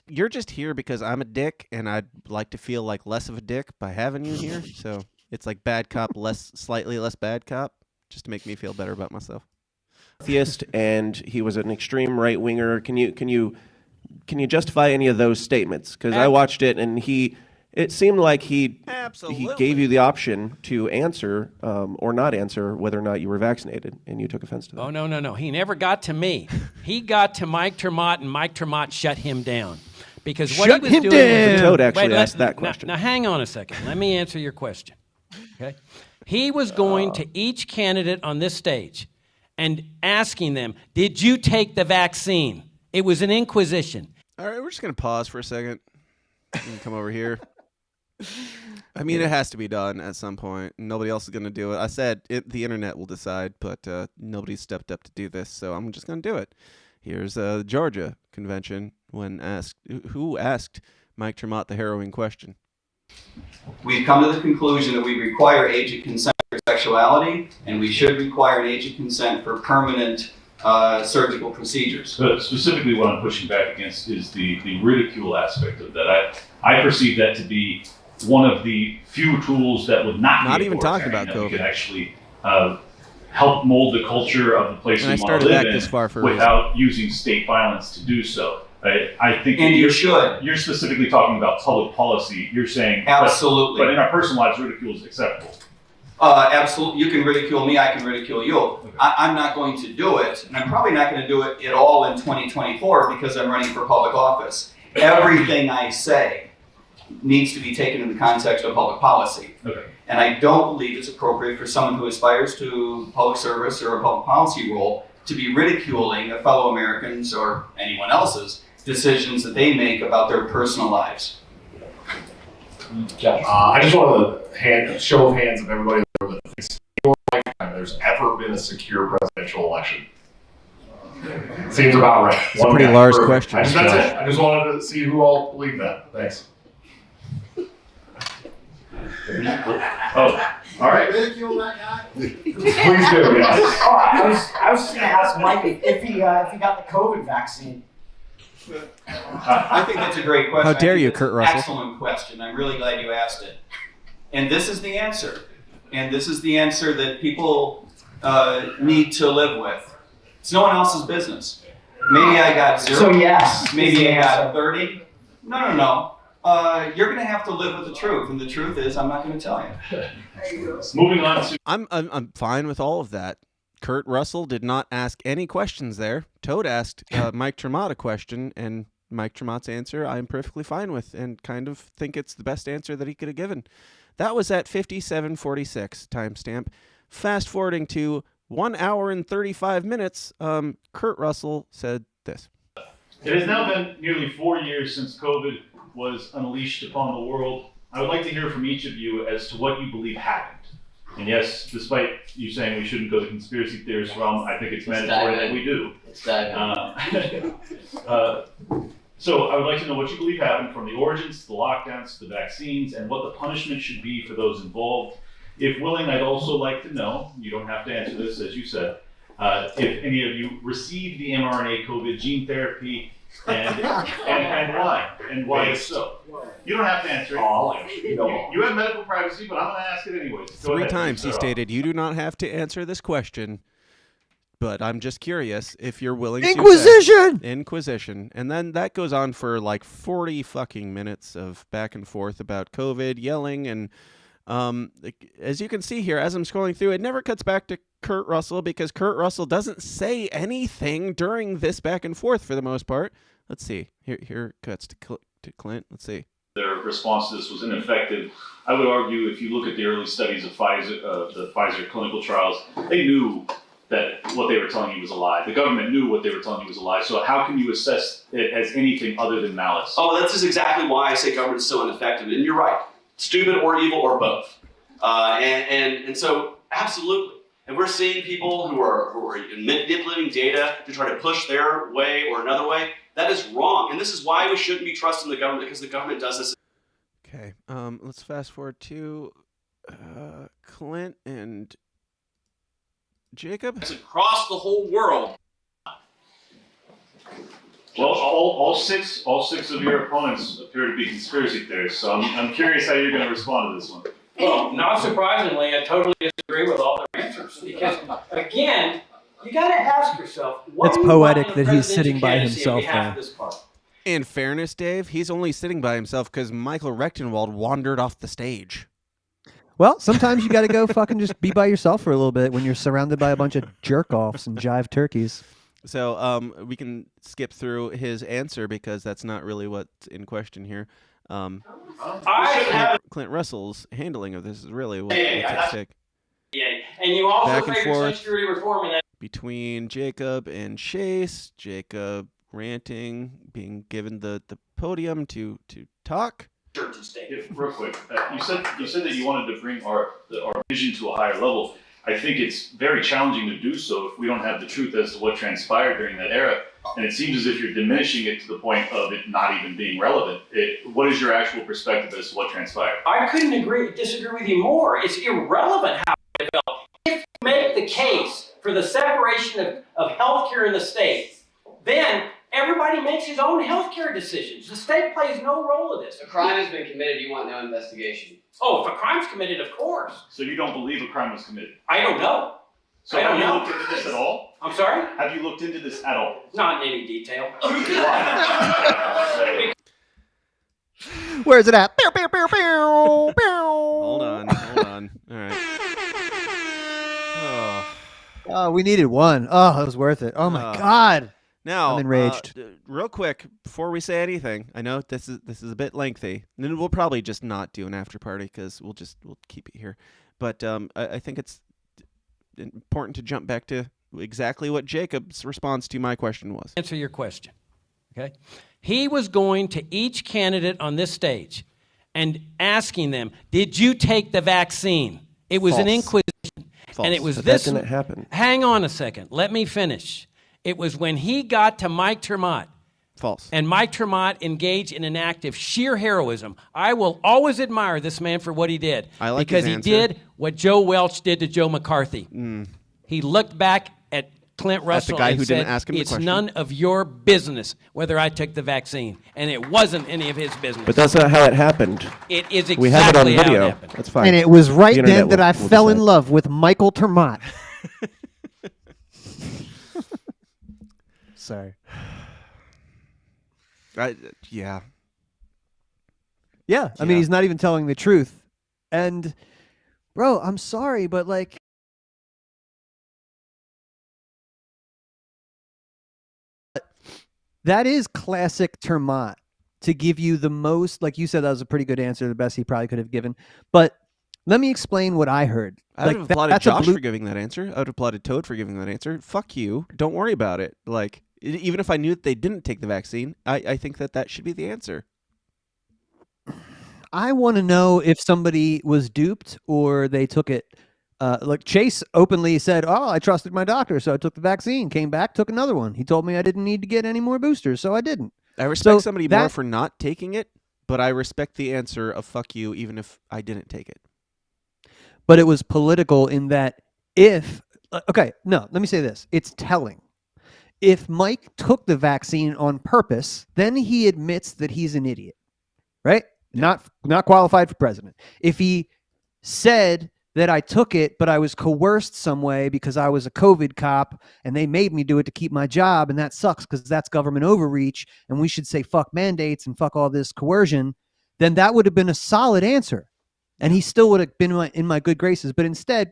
You're just here because I'm a dick, and I'd like to feel like less of a dick by having you here. So it's like bad cop, slightly less bad cop, just to make me feel better about myself. Theist, and he was an extreme right winger. Can you justify any of those statements? Because I watched it, and it seemed like he gave you the option to answer or not answer whether or not you were vaccinated, and you took offense to that. Oh, no. He never got to me. He got to Mike Termont, and Mike Termont shut him down. Because what he was doing... The Toad actually asked that question. Now, hang on a second. Let me answer your question. Okay? He was going to each candidate on this stage and asking them, did you take the vaccine? It was an inquisition. All right, we're just going to pause for a second and come over here. I mean, it has to be done at some point. Nobody else is going to do it. I said the internet will decide, but nobody's stepped up to do this, so I'm just going to do it. Here's the Georgia convention when asked who asked Mike Tremont the harrowing question. We've come to the conclusion that we require age of consent for sexuality, and we should require an age of consent for permanent surgical procedures. But specifically what I'm pushing back against is the ridicule aspect of that. I perceive that to be one of the few tools that would not be even talking about that COVID. could actually help mold the culture of the place And we I want to started live back in this far for a without using state violence to do so. I think And you should. You're specifically talking about public policy. You're saying Absolutely. but in our personal lives, ridicule is acceptable. Absolutely. You can ridicule me, I can ridicule you. Okay. I'm not going to do it, and I'm probably not going to do it at all in 2024 because I'm running for public office. Everything I say needs to be taken in the context of public policy. Okay. And I don't believe it's appropriate for someone who aspires to public service or a public policy role to be ridiculing a fellow Americans or anyone else's decisions that they make about their personal lives. I just want a show of hands of everybody that thinks in your lifetime there's ever been a secure presidential election. Seems about right. It's a pretty large question. That's it. I just wanted to see who all believe that. Thanks. Oh, all right. Ridicule that guy? Please do, yes. Oh, I was just going to ask Mike if he got the COVID vaccine. I think that's a great question. How dare I think you, that's Kurt an Russell? Excellent question. I'm really glad you asked it. And this is the answer. And this is the answer that people need to live with. It's no one else's business. Maybe I got 0. So yes. Maybe I got 30. No. You're going to have to live with the truth. And the truth is, I'm not going to tell you. Moving on to I'm fine with all of that. Kurt Russell did not ask any questions there. Toad asked Mike Tremont a question, and Mike Tremont's answer I'm perfectly fine with and kind of think it's the best answer that he could have given. That was at 57:46 timestamp. Fast forwarding to 1 hour and 35 minutes, Kurt Russell said this. It has now been nearly 4 years since COVID was unleashed upon the world. I would like to hear from each of you as to what you believe happened. And yes, despite you saying we shouldn't go the conspiracy theorist realm, I think it's mandatory that we do. So I would like to know what you believe happened, from the origins to the lockdowns to the vaccines, and what the punishment should be for those involved. If willing, I'd also like to know, you don't have to answer this, as you said, if any of you received the mRNA COVID gene therapy and why, and why if so. You don't have to answer it. You have medical privacy, but I'm going to ask it anyways. Go 3 ahead, times he start off. stated, you do not have to answer this question, but I'm just curious if you're willing to. Inquisition. And then that goes on for like 40 fucking minutes of back and forth about COVID, yelling, and as you can see here, as I'm scrolling through, it never cuts back to Kurt Russell because Kurt Russell doesn't say anything during this back and forth for the most part. Let's see. Here it cuts to Clint. Let's see. Their response to this was ineffective. I would argue if you look at the early studies of Pfizer, the Pfizer clinical trials, they knew that what they were telling you was a lie. The government knew what they were telling you was a lie. So how can you assess it as anything other than malice? Oh, that's just exactly why I say government's so ineffective. And you're right. Stupid or evil or both. And so, absolutely. And we're seeing people who are manipulating data to try to push their way or another way. That is wrong. And this is why we shouldn't be trusting the government, because the government does this. Okay. Let's fast forward to Clint and Jacob. It's across the whole world. Well, all six of your opponents appear to be conspiracy theorists, so I'm curious how you're going to respond to this one. Well, not surprisingly, I totally disagree with all their answers. Because, again, you got to ask yourself, what It's do you poetic want in a that he's presidential sitting by candidacy on himself behalf there. of this party? In fairness, Dave, he's only sitting by himself because Michael Rechtenwald wandered off the stage. Well, sometimes you got to go fucking just be by yourself for a little bit when you're surrounded by a bunch of jerk-offs and jive turkeys. So we can skip through his answer because that's not really what's in question here. Clint Russell's handling of this is really what's at stake. Yeah, and you also Back and favor forth. Social Security reform, and Between Jacob and Chase, Jacob ranting, being given the podium to talk. church and state. Real quick, you said that you wanted to bring our vision to a higher level. I think it's very challenging to do so if we don't have the truth as to what transpired during that era. And it seems as if you're diminishing it to the point of it not even being relevant. What is your actual perspective as to what transpired? I couldn't disagree with you more. It's irrelevant how it developed. If you make the case for the separation of healthcare in the state, then everybody makes his own healthcare decisions. The state plays no role in this. A crime has been committed, you want no investigation. Oh, if a crime's committed, of course. So you don't believe a crime was committed? I don't know. So have you looked into this at all? I'm sorry? Have you looked into this at all? Not in any detail. Where's it at? Hold on. All right. Oh, we needed one. Oh, it was worth it. Oh my God. Now, I'm enraged. Real quick, before we say anything, I know this is a bit lengthy, and then we'll probably just not do an after party because we'll keep it here. But I think it's important to jump back to exactly what Jacob's response to my question was. Answer your question, okay? He was going to each candidate on this stage and asking them, "Did you take the vaccine?" It was an inquisition, and it was But this. that didn't happen. Hang on a second. Let me finish. It was when he got to Mike Tremont. False. And Mike Tremont engaged in an act of sheer heroism. I will always admire this man for what he did. I like because his he answer. did what Joe Welch did to Joe McCarthy. He looked back at Clint Russell guy and who said, didn't ask him the "It's question." none of your business whether I took the vaccine." And it wasn't any of his business. But that's not how it happened. It is exactly We have it on how video. it happened. That's fine. And it was right The then internet that I will fell in decide. love with Michael Termott. Sorry. Yeah. Yeah, I mean, he's not even telling the truth. And, bro, I'm sorry, but like, that is classic Termott to give you the most, like you said, that was a pretty good answer, the best he probably could have given. But let me explain what I heard. I would Like, have applauded that's a Josh blue- for giving that answer. I would have applauded Toad for giving that answer. Fuck you. Don't worry about it. Like, even if I knew that they didn't take the vaccine, I think that should be the answer. I want to know if somebody was duped or they took it. Like Chase openly said, "Oh, I trusted my doctor, so I took the vaccine. Came back, took another one. He told me I didn't need to get any more boosters, so I didn't." I respect So somebody more that- for not taking it, but I respect the answer of fuck you even if I didn't take it. But it was political in that if okay, no, let me say this. It's telling. If Mike took the vaccine on purpose, then he admits that he's an idiot, right? Not qualified for president. If he said that I took it, but I was coerced some way because I was a COVID cop and they made me do it to keep my job, and that sucks because that's government overreach, and we should say fuck mandates and fuck all this coercion, then that would have been a solid answer. And he still would have been in my good graces, but instead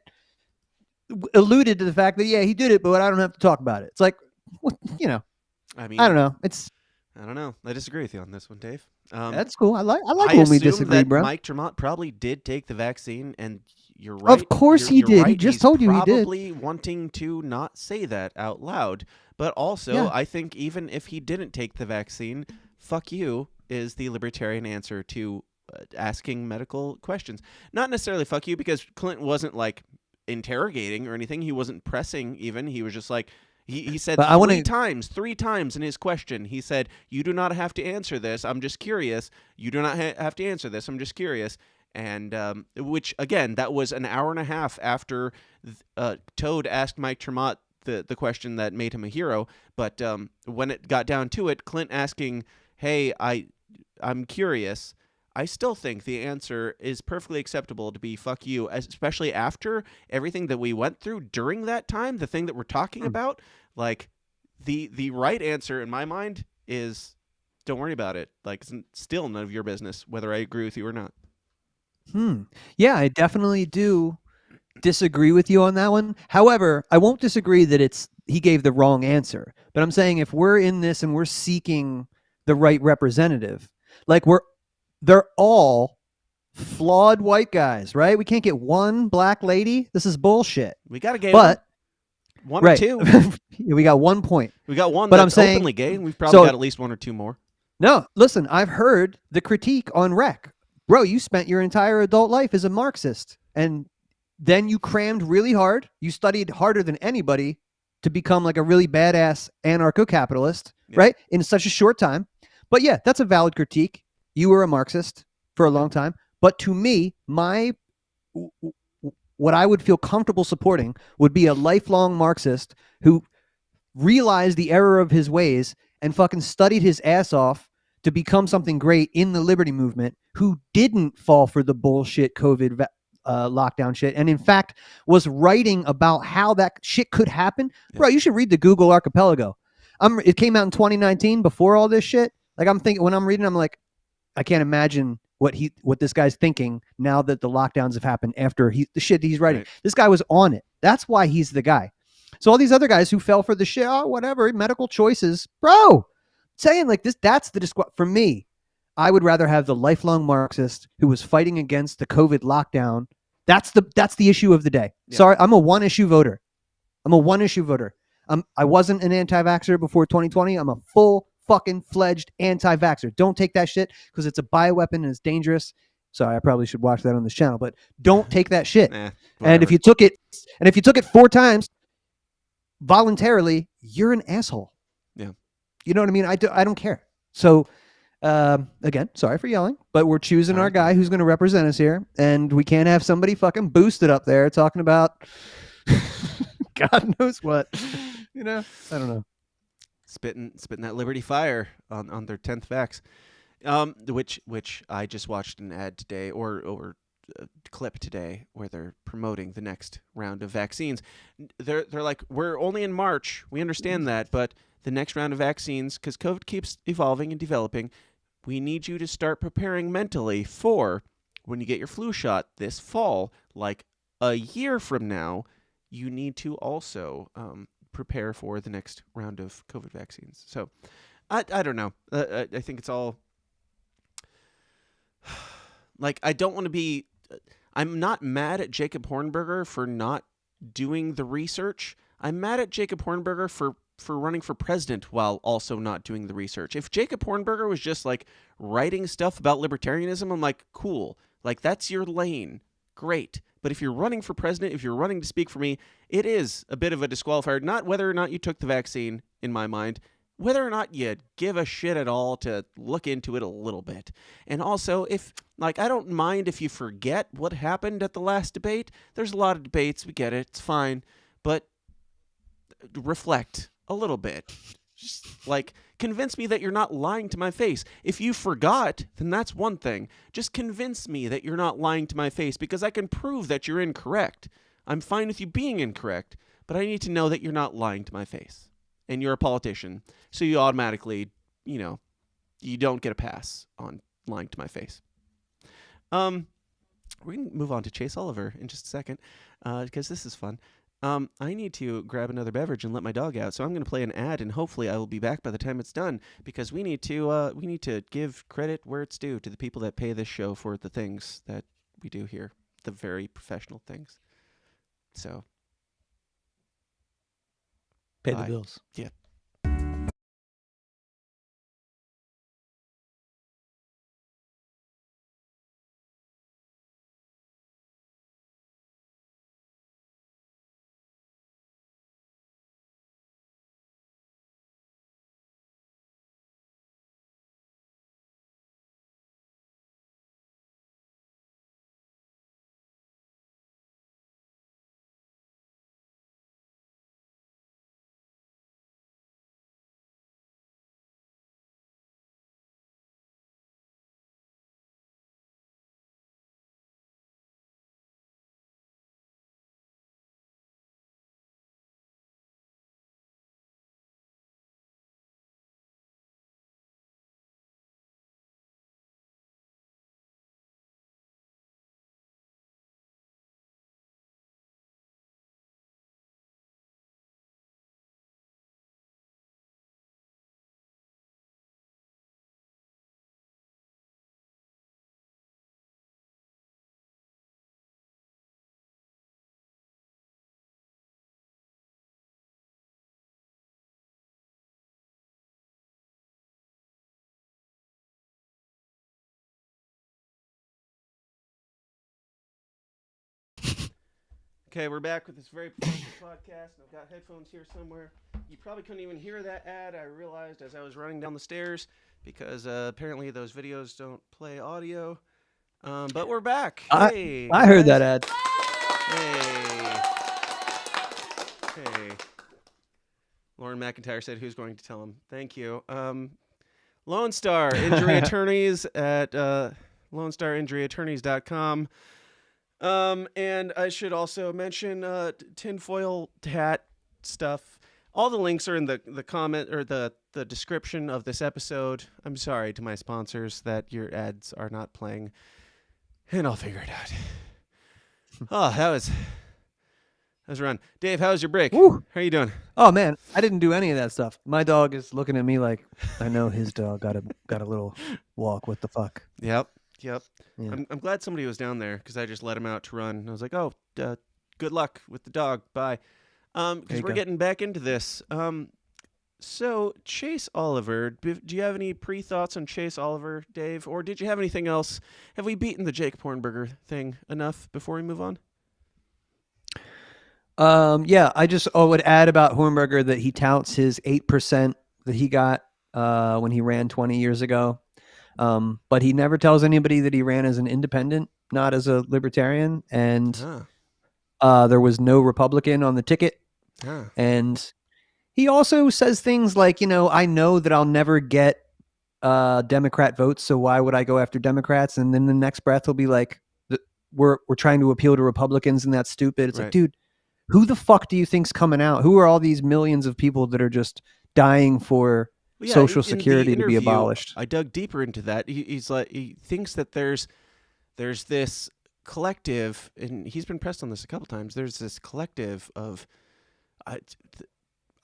alluded to the fact that, yeah, he did it, but I don't have to talk about it. It's like, you know, I mean, I don't know. I don't know. I disagree with you on this one, Dave. That's cool. I like when we disagree, that bro. Mike Tremont probably did take the vaccine, and you're right. Of course he You're did. He right. just He's told you he did. Probably wanting to not say that out loud. But also, Yeah. I think even if he didn't take the vaccine, fuck you is the libertarian answer to asking medical questions. Not necessarily fuck you, because Clinton wasn't like interrogating or anything. He wasn't pressing even. He was just like, he said But I wanna- three times in his question, he said, "You do not have to answer this. I'm just curious. You do not have to answer this. I'm just curious." And which, again, that was an hour and a half after Toad asked Mike Tremont the question that made him a hero. But when it got down to it, Clint asking, "Hey, I'm curious," I still think the answer is perfectly acceptable to be fuck you, especially after everything that we went through during that time, the thing that we're talking about. Like, the right answer in my mind is don't worry about it. Like, it's still none of your business whether I agree with you or not. Yeah, I definitely do disagree with you on that one. However, I won't disagree that he gave the wrong answer. But I'm saying if we're in this and we're seeking the right representative, like they're all flawed white guys, right? We can't get one black lady. This is bullshit. We got a gay but one or two. Yeah, we got 1 point. We got one But that's I'm saying, openly gay, and we've probably got at least one or two more. No, listen, I've heard the critique on Rec. Bro, you spent your entire adult life as a Marxist, and then you crammed really hard. You studied harder than anybody to become like a really badass anarcho-capitalist, right? In such a short time. But yeah, that's a valid critique. You were a Marxist for a long time. But to me, what I would feel comfortable supporting would be a lifelong Marxist who realized the error of his ways and fucking studied his ass off to become something great in the liberty movement, who didn't fall for the bullshit COVID lockdown shit, and in fact was writing about how that shit could happen. Bro, you should read the Google Archipelago. It came out in 2019 before all this shit. Like, I'm thinking, when I'm reading, I'm like, I can't imagine what this guy's thinking now that the lockdowns have happened after the shit he's writing. Right. This guy was on it. That's why he's the guy. So all these other guys who fell for the shit, whatever, medical choices, bro, saying like this, that's for me. I would rather have the lifelong Marxist who was fighting against the COVID lockdown. That's the issue of the day. Yeah. Sorry, I'm a one-issue voter. I wasn't an anti-vaxxer before 2020. I'm a full fucking fledged anti-vaxxer. Don't take that shit because it's a bioweapon and it's dangerous. Sorry, I probably should watch that on this channel, but don't take that shit. And if you took it 4 times voluntarily, you're an asshole. Yeah. You know what I mean? I don't care. So again, sorry for yelling, but we're choosing our guy who's going to represent us here, and we can't have somebody fucking boosted up there talking about God knows what. You know, I don't know. Spitting that Liberty fire on their 10th vax, which I just watched an ad today or a clip today where they're promoting the next round of vaccines. They're like, we're only in March. We understand that, but the next round of vaccines, because COVID keeps evolving and developing, we need you to start preparing mentally for when you get your flu shot this fall, like a year from now. You need to also prepare for the next round of COVID vaccines. So I don't know. I think it's all like, I don't want to be, I'm not mad at Jacob Hornberger for not doing the research. I'm mad at Jacob Hornberger for running for president while also not doing the research. If Jacob Hornberger was just like writing stuff about libertarianism, I'm like, cool. Like, that's your lane. Great. But if you're running for president, if you're running to speak for me, it is a bit of a disqualifier. Not whether or not you took the vaccine, in my mind, whether or not you give a shit at all to look into it a little bit. And also, if, like, I don't mind if you forget what happened at the last debate. There's a lot of debates. We get it. It's fine. But reflect a little bit. Just, like, convince me that you're not lying to my face. If you forgot, then that's one thing. Just convince me that you're not lying to my face, because I can prove that you're incorrect. I'm fine with you being incorrect, but I need to know that you're not lying to my face. And you're a politician, so you automatically, you don't get a pass on lying to my face. We're going to move on to Chase Oliver in just a second, because this is fun. I need to grab another beverage and let my dog out, so I'm going to play an ad, and hopefully I will be back by the time it's done, because we need to give credit where it's due to the people that pay this show for the things that we do here, the very professional things. So, pay the bills. Yeah. Okay, we're back with this very political podcast. I've got headphones here somewhere. You probably couldn't even hear that ad, I realized, as I was running down the stairs, because apparently those videos don't play audio. But we're back. Hey, I heard that ad. Hey. Lauren McIntyre said who's going to tell him. Thank you. Lone Star Injury Attorneys at LoneStarInjuryAttorneys.com. And I should also mention tinfoil hat stuff. All the links are in the comment or the description of this episode. I'm sorry to my sponsors that your ads are not playing, and I'll figure it out. Oh, that was a run. Dave, how was your break? Woo. How are you doing? Oh man, I didn't do any of that stuff. My dog is looking at me like I know his dog got a little walk. What the fuck? Yep. Yeah. I'm glad somebody was down there because I just let him out to run. I was like, oh, good luck with the dog. Bye. Because we're getting back into this. So Chase Oliver, do you have any pre-thoughts on Chase Oliver, Dave? Or did you have anything else? Have we beaten the Jake Hornberger thing enough before we move on? Yeah, I just would add about Hornberger that he touts his 8% that he got when he ran 20 years ago. But he never tells anybody that he ran as an independent, not as a libertarian. And there was no Republican on the ticket. And he also says things like, I know that I'll never get Democrat votes, so why would I go after Democrats? And then the next breath will be like, we're trying to appeal to Republicans and that's stupid. It's like, dude, who the fuck do you think's coming out? Who are all these millions of people that are just dying for Social Security to be abolished? I dug deeper into that. He's like, he thinks that there's this collective, and he's been pressed on this a couple times. There's this collective of, I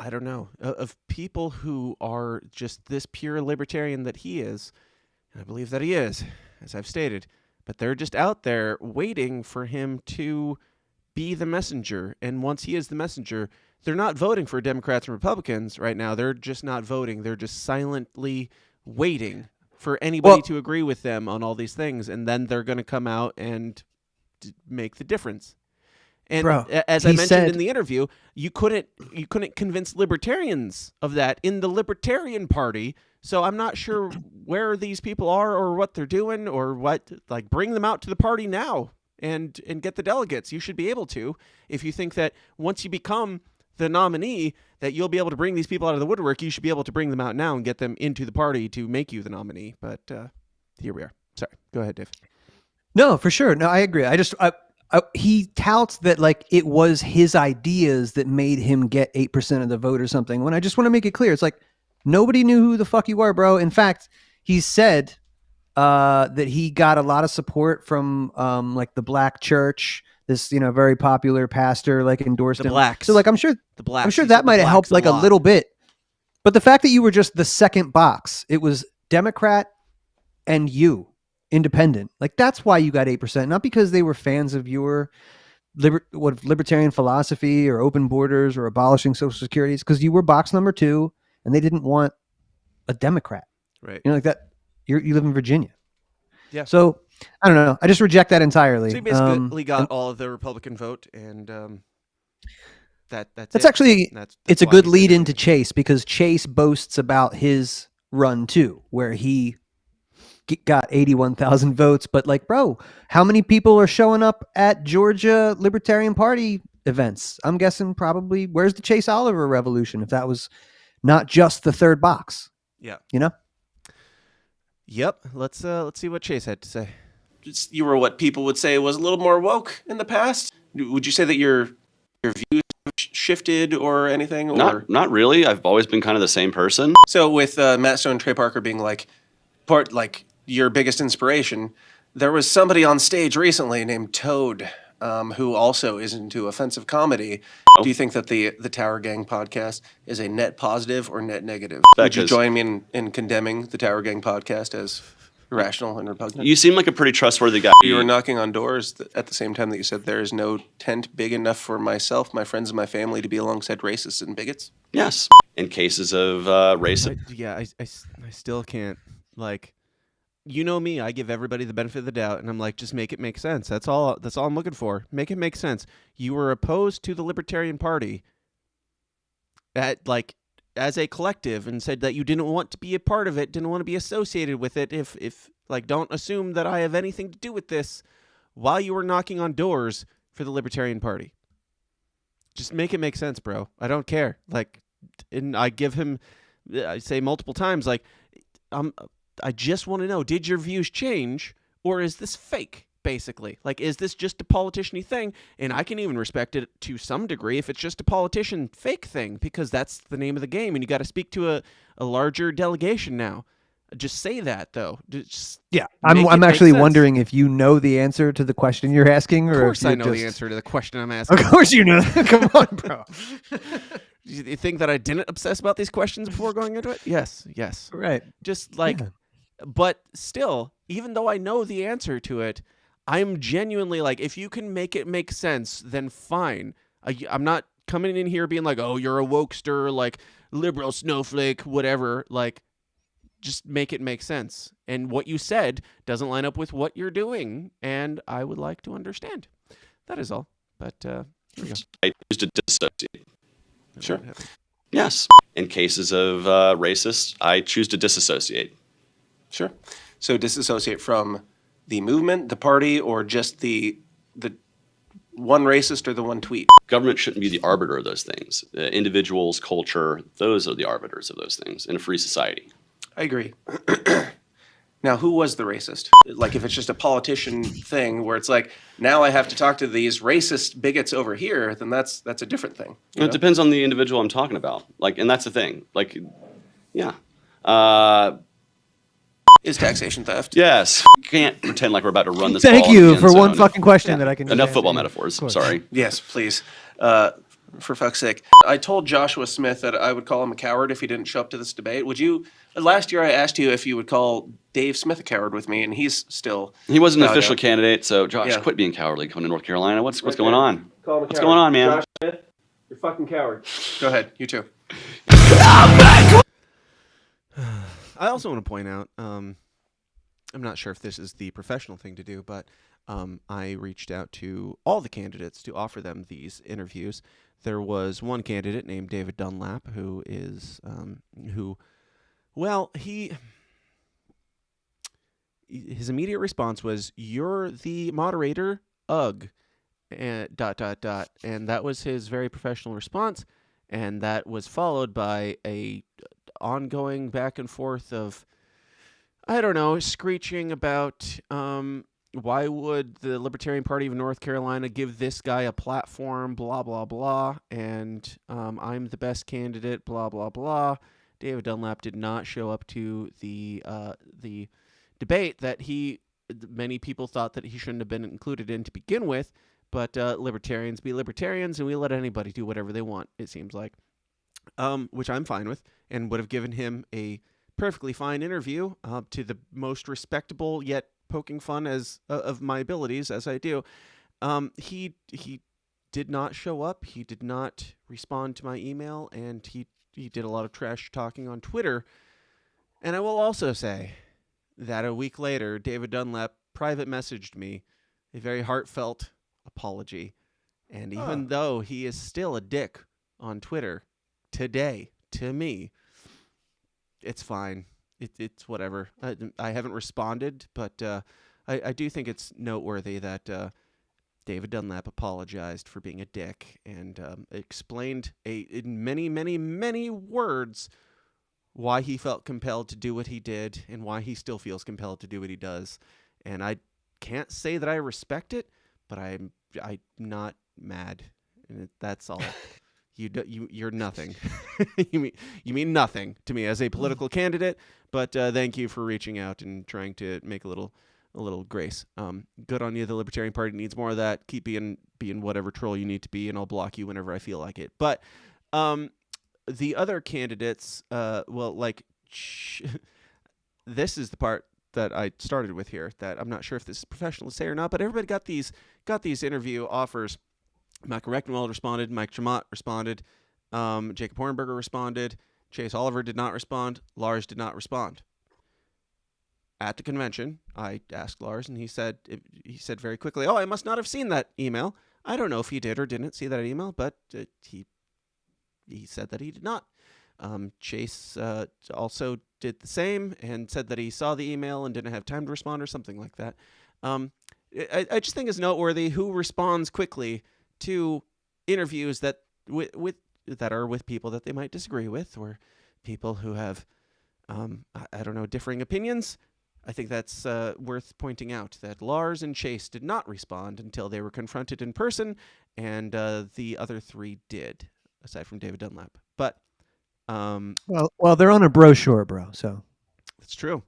don't know, of people who are just this pure libertarian that he is, and I believe that he is, as I've stated. But they're just out there waiting for him to be the messenger. And once he is the messenger, they're not voting for Democrats and Republicans right now. They're just not voting. They're just silently waiting for anybody to agree with them on all these things. And then they're going to come out and make the difference. And as I mentioned in the interview, you couldn't convince libertarians of that in the Libertarian Party. So I'm not sure where these people are or what they're doing or what. Like, bring them out to the party now and get the delegates. You should be able to, if you think that once you become the nominee that you'll be able to bring these people out of the woodwork. You should be able to bring them out now and get them into the party to make you the nominee. But here we are. Sorry. Go ahead, Dave. No, for sure. No, I agree. He touts that like it was his ideas that made him get 8% of the vote or something. When I just want to make it clear, it's like nobody knew who the fuck you are, bro. In fact, he said that he got a lot of support from like the black church. This, very popular pastor like endorsed him. Blacks. So like I'm sure that might have helped like a little bit. But the fact that you were just the second box, it was Democrat and you, independent. Like that's why you got 8%, not because they were fans of your libertarian philosophy or open borders or abolishing Social Security. It's because you were box number 2 and they didn't want a Democrat. Right. Like that. You live in Virginia. Yeah. So I don't know. I just reject that entirely. So he basically got all of the Republican vote, and that's actually it's a good lead into Chase, because Chase boasts about his run too, where he got 81,000 votes. But like, bro, how many people are showing up at Georgia Libertarian Party events? I'm guessing probably. Where's the Chase Oliver revolution if that was not just the third box? Yeah. Yep. Let's see what Chase had to say. You were what people would say was a little more woke in the past. Would you say that your views have shifted or anything? Or? Not really. I've always been kind of the same person. So with Matt Stone and Trey Parker being like your biggest inspiration, there was somebody on stage recently named Toad, who also is into offensive comedy. Do you think that the Tower Gang podcast is a net positive or net negative? Would you join me in condemning the Tower Gang podcast as irrational and repugnant? You seem like a pretty trustworthy guy. You were knocking on doors at the same time that you said there is no tent big enough for myself, my friends, and my family to be alongside racists and bigots? Yes. In cases of racism. I still can't, you know me, I give everybody the benefit of the doubt, and I'm like, just make it make sense. That's all I'm looking for. Make it make sense. You were opposed to the Libertarian Party as a collective and said that you didn't want to be a part of it, didn't want to be associated with it. If don't assume that I have anything to do with this while you were knocking on doors for the Libertarian Party. Just make it make sense, bro. I don't care. And I give him, I say multiple times, I just want to know, did your views change, or is this fake, basically? Is this just a politician-y thing? And I can even respect it to some degree if it's just a politician fake thing, because that's the name of the game, and you got to speak to a larger delegation now. Just say that, though. I'm actually wondering if you know the answer to the question you're asking, or of course if I know the answer to the question I'm asking. Of course you know. Come on, bro. You think that I didn't obsess about these questions before going into it? Yes. Right. Just but still, even though I know the answer to it, I'm genuinely if you can make it make sense, then fine. I'm not coming in here being like, oh, you're a wokester, liberal snowflake, whatever. Just make it make sense. And what you said doesn't line up with what you're doing, and I would like to understand. That is all. But here we go. I choose to dissociate. Sure. Yes. In cases of racists, I choose to disassociate. Sure. So disassociate from the movement, the party, or just the one racist or the one tweet? Government shouldn't be the arbiter of those things. Individuals, culture, those are the arbiters of those things in a free society. I agree. Now, who was the racist? If it's just a politician thing where it's now I have to talk to these racist bigots over here, then that's a different thing. It depends on the individual I'm talking about. And that's the thing. Yeah. Is taxation theft? Yes. You can't pretend like we're about to run this. Thank ball you in the end for one zone. fucking question that I can. Enough football metaphors. Sorry. Yes, please. For fuck's sake. I told Joshua Smith that I would call him a coward if he didn't show up to this debate. Would you? Last year I asked you if you would call Dave Smith a coward with me, and he's still. He wasn't an official candidate, so Josh, quit being cowardly coming to North Carolina. What's going on? Call him a What's going on, man? Josh Smith, you're fucking coward. Go ahead. You too. I also want to point out, I'm not sure if this is the professional thing to do, but I reached out to all the candidates to offer them these interviews. There was one candidate named David Dunlap who is, his immediate response was, "You're the moderator, ugh," and ... And that was his very professional response, and that was followed by a ongoing back and forth of, I don't know, screeching about why would the Libertarian Party of North Carolina give this guy a platform, blah, blah, blah, and I'm the best candidate, blah, blah, blah. David Dunlap did not show up to the debate that many people thought that he shouldn't have been included in to begin with, but libertarians be libertarians, and we let anybody do whatever they want, it seems like, which I'm fine with, and would have given him a perfectly fine interview to the most respectable yet poking fun of my abilities as I do. He did not show up. He did not respond to my email, and he did a lot of trash talking on Twitter. And I will also say that a week later, David Dunlap private messaged me a very heartfelt apology. And even though he is still a dick on Twitter today to me, it's fine. It's whatever. I haven't responded, but I do think it's noteworthy that David Dunlap apologized for being a dick and explained in many, many, many words why he felt compelled to do what he did and why he still feels compelled to do what he does. And I can't say that I respect it, but I'm not mad. And that's all. You're nothing. you mean nothing to me as a political candidate, but thank you for reaching out and trying to make a little grace. Good on you. The Libertarian Party needs more of that. Keep being whatever troll you need to be, and I'll block you whenever I feel like it. But the other candidates, this is the part that I started with here that I'm not sure if this is professional to say or not, but everybody got these interview offers. Michael Rectenwald responded. Mike Tremont responded. Jacob Hornberger responded. Chase Oliver did not respond. Lars did not respond. at the convention, I asked Lars, and he said very quickly, "Oh, I must not have seen that email." I don't know if he did or didn't see that email, but he said that he did not. Chase also did the same and said that he saw the email and didn't have time to respond or something like that. I just think it's noteworthy who responds quickly to interviews that are with people that they might disagree with, or people who have I don't know, differing opinions. I think that's worth pointing out, that Lars and Chase did not respond until they were confronted in person, and the other three did, aside from David Dunlap. But well, they're on a brochure, bro. So that's true.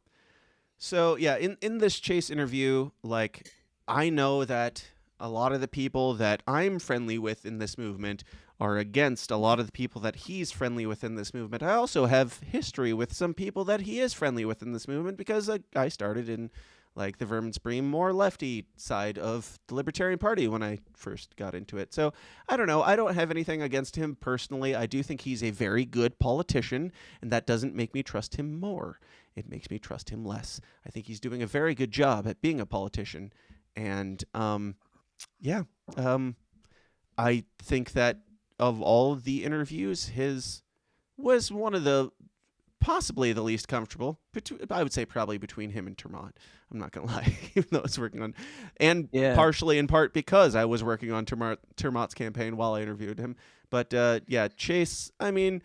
So yeah, in this Chase interview, like, I know that a lot of the people that I'm friendly with in this movement are against a lot of the people that he's friendly with in this movement. I also have history with some people that he is friendly with in this movement, because I started in like the Vermin Supreme, more lefty side of the Libertarian Party when I first got into it. So I don't know. I don't have anything against him personally. I do think he's a very good politician, and that doesn't make me trust him more. It makes me trust him less. I think he's doing a very good job at being a politician. And I think that of all of the interviews, his was one of the possibly the least comfortable. I would say probably between him and Termont. I'm not going to lie, even though I was working on, and partially in part because I was working on Termont's campaign while I interviewed him. But Chase, I mean,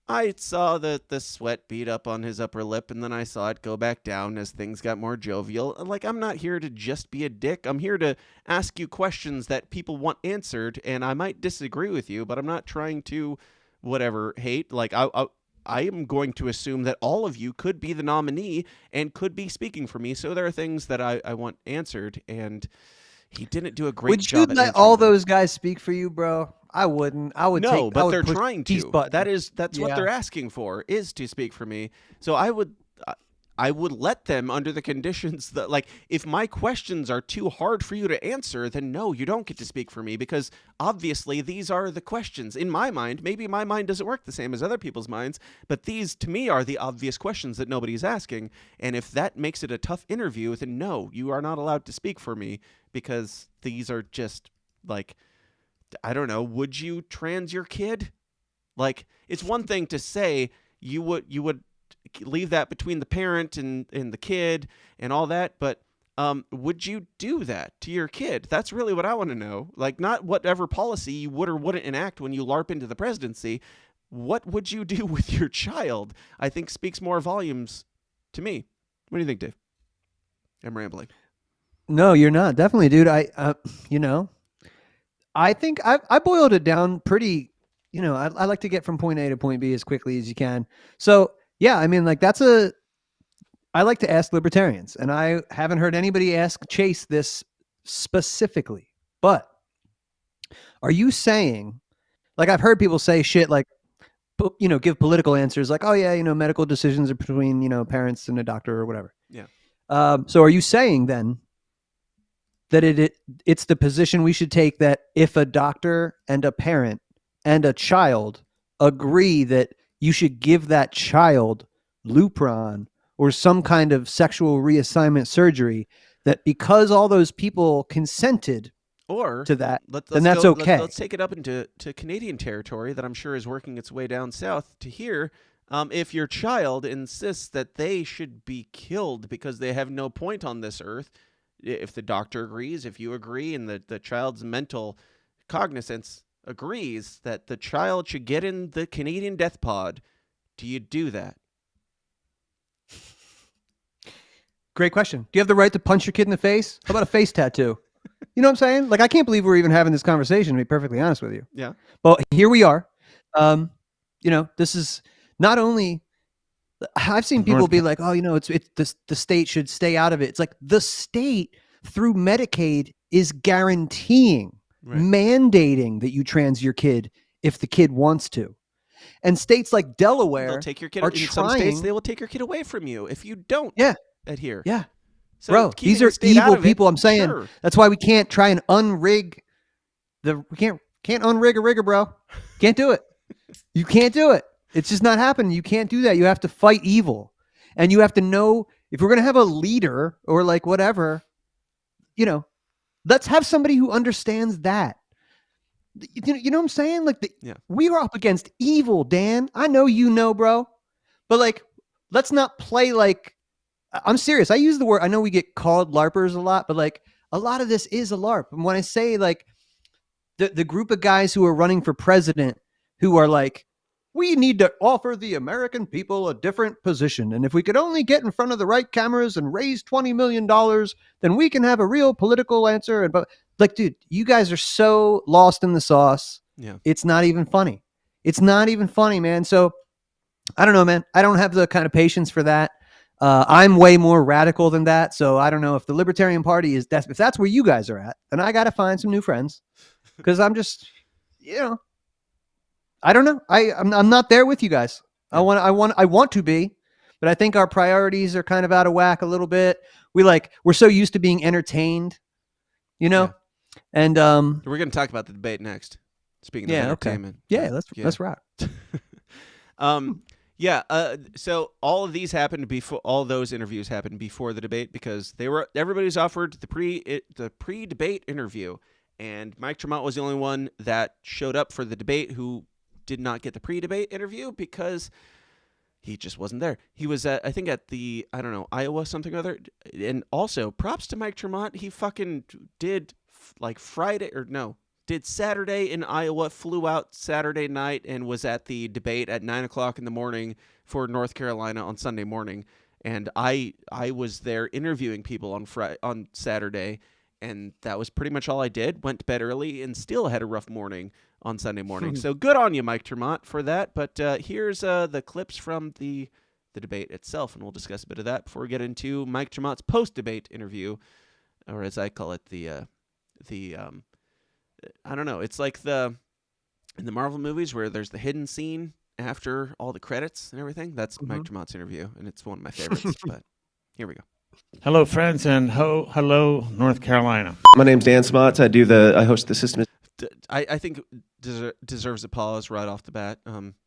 I saw the sweat bead up on his upper lip, and then I saw it go back down as things got more jovial. Like, I'm not here to just be a dick. I'm here to ask you questions that people want answered, and I might disagree with you, but I'm not trying to hate. Like, I am going to assume that all of you could be the nominee and could be speaking for me. So there are things that I want answered, and he didn't do a great job. Would you let all those guys speak for you, bro? I wouldn't. I would. No, but they're trying to. That's what they're asking for, is to speak for me. So I would let them, under the conditions that, like, if my questions are too hard for you to answer, then no, you don't get to speak for me, because obviously these are the questions in my mind. Maybe my mind doesn't work the same as other people's minds, but these to me are the obvious questions that nobody's asking. And if that makes it a tough interview, then no, you are not allowed to speak for me, because these are just like, I don't know, would you trans your kid? Like, it's one thing to say you would leave that between the parent and the kid and all that, but would you do that to your kid? That's really what I want to know. Like, not whatever policy you would or wouldn't enact when you LARP into the presidency. What would you do with your child? I think speaks more volumes to me. What do you think, Dave? I'm rambling. No, you're not. Definitely, dude. I think I boiled it down pretty, I like to get from point A to point B as quickly as you can. So yeah, I mean, like, I like to ask libertarians, and I haven't heard anybody ask Chase this specifically, but are you saying, like, I've heard people say shit like, give political answers like, oh yeah, medical decisions are between, parents and a doctor or whatever. Yeah. So are you saying then that it's the position we should take, that if a doctor and a parent and a child agree that you should give that child Lupron or some kind of sexual reassignment surgery, that because all those people consented to that, then that's okay? Let's take it up into Canadian territory that I'm sure is working its way down south to here. If your child insists that they should be killed because they have no point on this earth, if the doctor agrees, if you agree, and the child's mental cognizance agrees that the child should get in the Canadian death pod, do you do that? Great question. Do you have the right to punch your kid in the face? How about a face tattoo? You know what I'm saying? Like, I can't believe we're even having this conversation, to be perfectly honest with you. Yeah. Well, here we are. This is not only, I've seen people be like, oh, it's the state should stay out of it. It's like, the state through Medicaid is guaranteeing, mandating that you trans your kid if the kid wants to. And states like Delaware, they'll take your kid. In some states, they will take your kid away from you if you don't adhere. Yeah. So bro, these are evil people. I'm saying that's why we can't try and unrig we can't unrig a rigger, bro. Can't do it. You can't do it. It's just not happening. You can't do that. You have to fight evil, and you have to know if we're going to have a leader or like whatever, you know, let's have somebody who understands that. You know what I'm saying? Like we are up against evil, Dan. I know you know, bro. But like, let's not play like, I'm serious. I use the word, I know we get called LARPers a lot, but like a lot of this is a LARP. And when I say like the group of guys who are running for president who are like, we need to offer the American people a different position. And if we could only get in front of the right cameras and raise $20 million, then we can have a real political answer. But like, dude, you guys are so lost in the sauce. Yeah. It's not even funny. It's not even funny, man. So I don't know, man. I don't have the kind of patience for that. I'm way more radical than that. So I don't know if the Libertarian Party is if that's where you guys are at, then I got to find some new friends because I'm just, you know, I don't know. I'm not there with you guys. I want to be, but I think our priorities are kind of out of whack a little bit. We're so used to being entertained, you know, and we're going to talk about the debate next. Speaking of entertainment, let's rock. So all of these happened before. All those interviews happened before the debate because everybody's offered the pre-debate interview, and Mike Tremont was the only one that showed up for the debate who did not get the pre-debate interview because he just wasn't there. He was at the Iowa something or other. And also props to Mike Tremont. He fucking did did Saturday in Iowa, flew out Saturday night and was at the debate at 9:00 in the morning for North Carolina on Sunday morning. And I was there interviewing people on Saturday, and that was pretty much all I did. Went to bed early and still had a rough morning on Sunday morning. So good on you, Mike Tremont, for that. But here's the clips from the debate itself, and we'll discuss a bit of that before we get into Mike Tremont's post-debate interview, or as I call it, I don't know. It's like in the Marvel movies where there's the hidden scene after all the credits and everything. That's Mike Tremont's interview, and it's one of my favorites. But here we go. Hello, friends, and hello, North Carolina. My name's Dan Smotz. I host the system. I think deserves a pause right off the bat.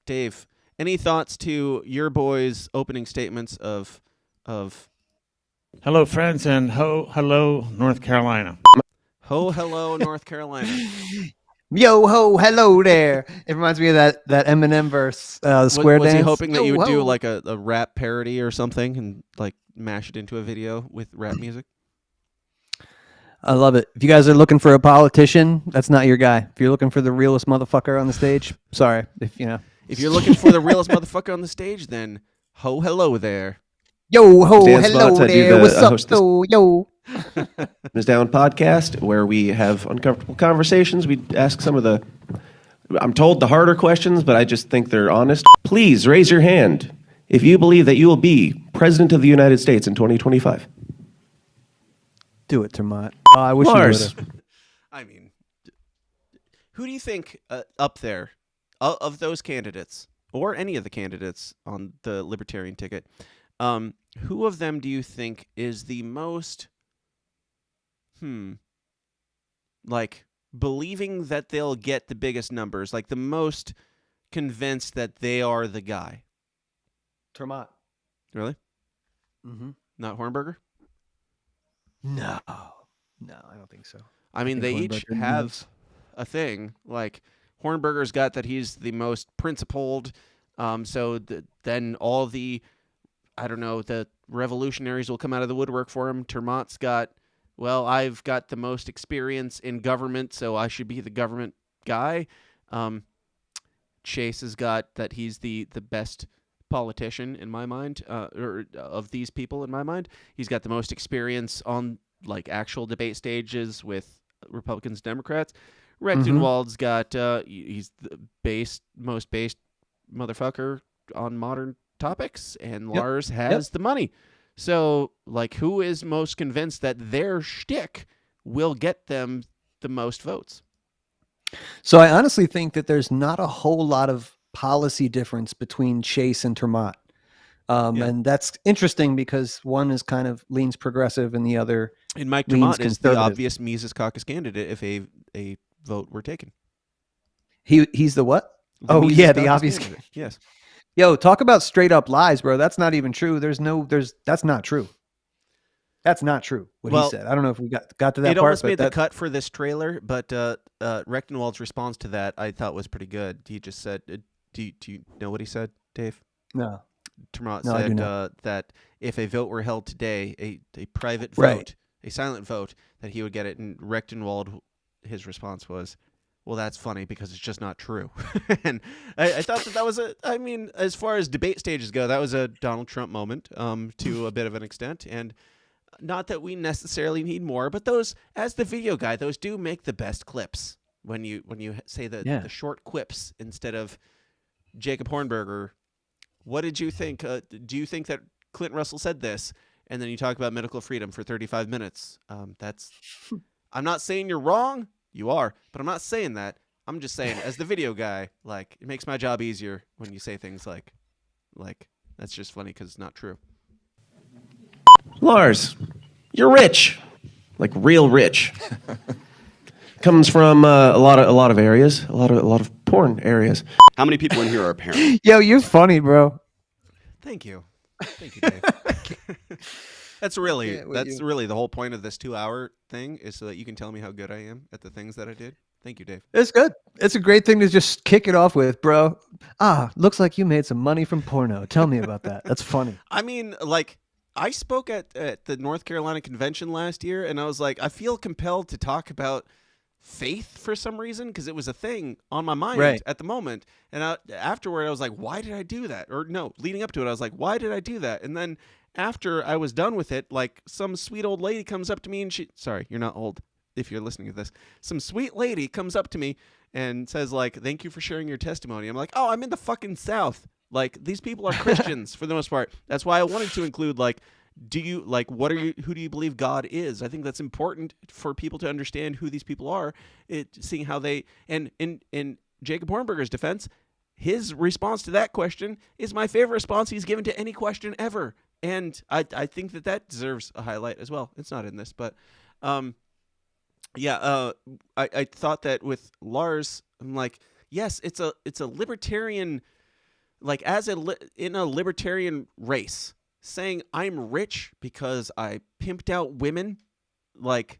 Dave, any thoughts to your boys' opening statements of Hello, friends, and hello, North Carolina. Ho, hello, North Carolina. Yo, ho, hello there. It reminds me of that Eminem verse, the square was dance. Was he hoping that you would ho. do like a rap parody or something and like mash it into a video with rap music? I love it. If you guys are looking for a politician, that's not your guy. If you're looking for the realest motherfucker on the stage, sorry. If you're looking for the realest motherfucker on the stage, then ho, hello there. Yo, ho, Dan hello Smotz, there. What's up, though? Yo. Is Down podcast where we have uncomfortable conversations. We ask some of I'm told the harder questions, but I just think they're honest. Please raise your hand if you believe that you will be president of the United States in 2025. Do it, Tremont. I wish Lars. you would have. I mean, who do you think up there of those candidates or any of the candidates on the Libertarian ticket? Who of them do you think is the most like believing that they'll get the biggest numbers, like the most convinced that they are the guy? Tremont. Really? Mm-hmm. Not Hornberger? No, I don't think so. I mean, they each have a thing. Like Hornberger's got that he's the most principled. Then all the, I don't know, the revolutionaries will come out of the woodwork for him. Tremont's got, well, I've got the most experience in government, so I should be the government guy. Chase has got that he's the best politician in my mind, or of these people in my mind. He's got the most experience on like actual debate stages with Republicans, Democrats. Rechtenwald's got he's the most based motherfucker on modern topics, and Lars has the money. So, like, who is most convinced that their shtick will get them the most votes? So I honestly think that there's not a whole lot of policy difference between Chase and Tremont. And that's interesting because one is kind of leans progressive and the other and Mike Tremont is the obvious Mises Caucus candidate if a vote were taken. He's the what? The obvious candidate. Yes. Yo, talk about straight up lies, bro. That's not even true. That's not true. That's not true. What Well, he said. I don't know if we got to that It part. almost but made the that- cut for this trailer, but Rechtenwald's response to that I thought was pretty good. He just said, "Do you know what he said, Dave?" No. Termont No, I do said not. that if a vote were held today, a private vote, Right. a silent vote, that he would get it. And Rechtenwald, his response was, "Well, that's funny because it's just not true." And I thought that was I mean, as far as debate stages go, that was a Donald Trump moment to a bit of an extent. And not that we necessarily need more, but those, as the video guy, those do make the best clips when you say the short quips instead of Jacob Hornberger. What did you think? Do you think that Clint Russell said this? And then you talk about medical freedom for 35 minutes. That's. I'm not saying you're wrong. You are, but I'm not saying that. I'm just saying, as the video guy, like, it makes my job easier when you say things like that's just funny because it's not true. Lars, you're rich, like real rich. Comes from a lot of areas, a lot of porn areas. How many people in here are parents? Yo, you're funny, bro. Thank you, Dave. That's really the whole point of this 2-hour thing, is so that you can tell me how good I am at the things that I did. Thank you, Dave. It's good. It's a great thing to just kick it off with, bro. Looks like you made some money from porno. Tell me about that. That's funny. I mean, like, I spoke at the North Carolina convention last year, and I was like, I feel compelled to talk about faith for some reason, because it was a thing on my mind at the moment. And afterward, I was like, why did I do that? Or no, leading up to it, I was like, why did I do that? And then after I was done with it, like, some sweet old lady comes up to me, and sorry, you're not old if you're listening to this. Some sweet lady comes up to me and says, like, thank you for sharing your testimony. I'm like, oh, I'm in the fucking South. Like, these people are Christians for the most part. That's why I wanted to include, like, who do you believe God is? I think that's important for people to understand who these people are, seeing how they, and in Jacob Hornberger's defense, his response to that question is my favorite response he's given to any question ever. And I think that deserves a highlight as well. It's not in this, but I thought that with Lars, I'm like, yes, it's a libertarian, like, in a libertarian race, saying I'm rich because I pimped out women, like,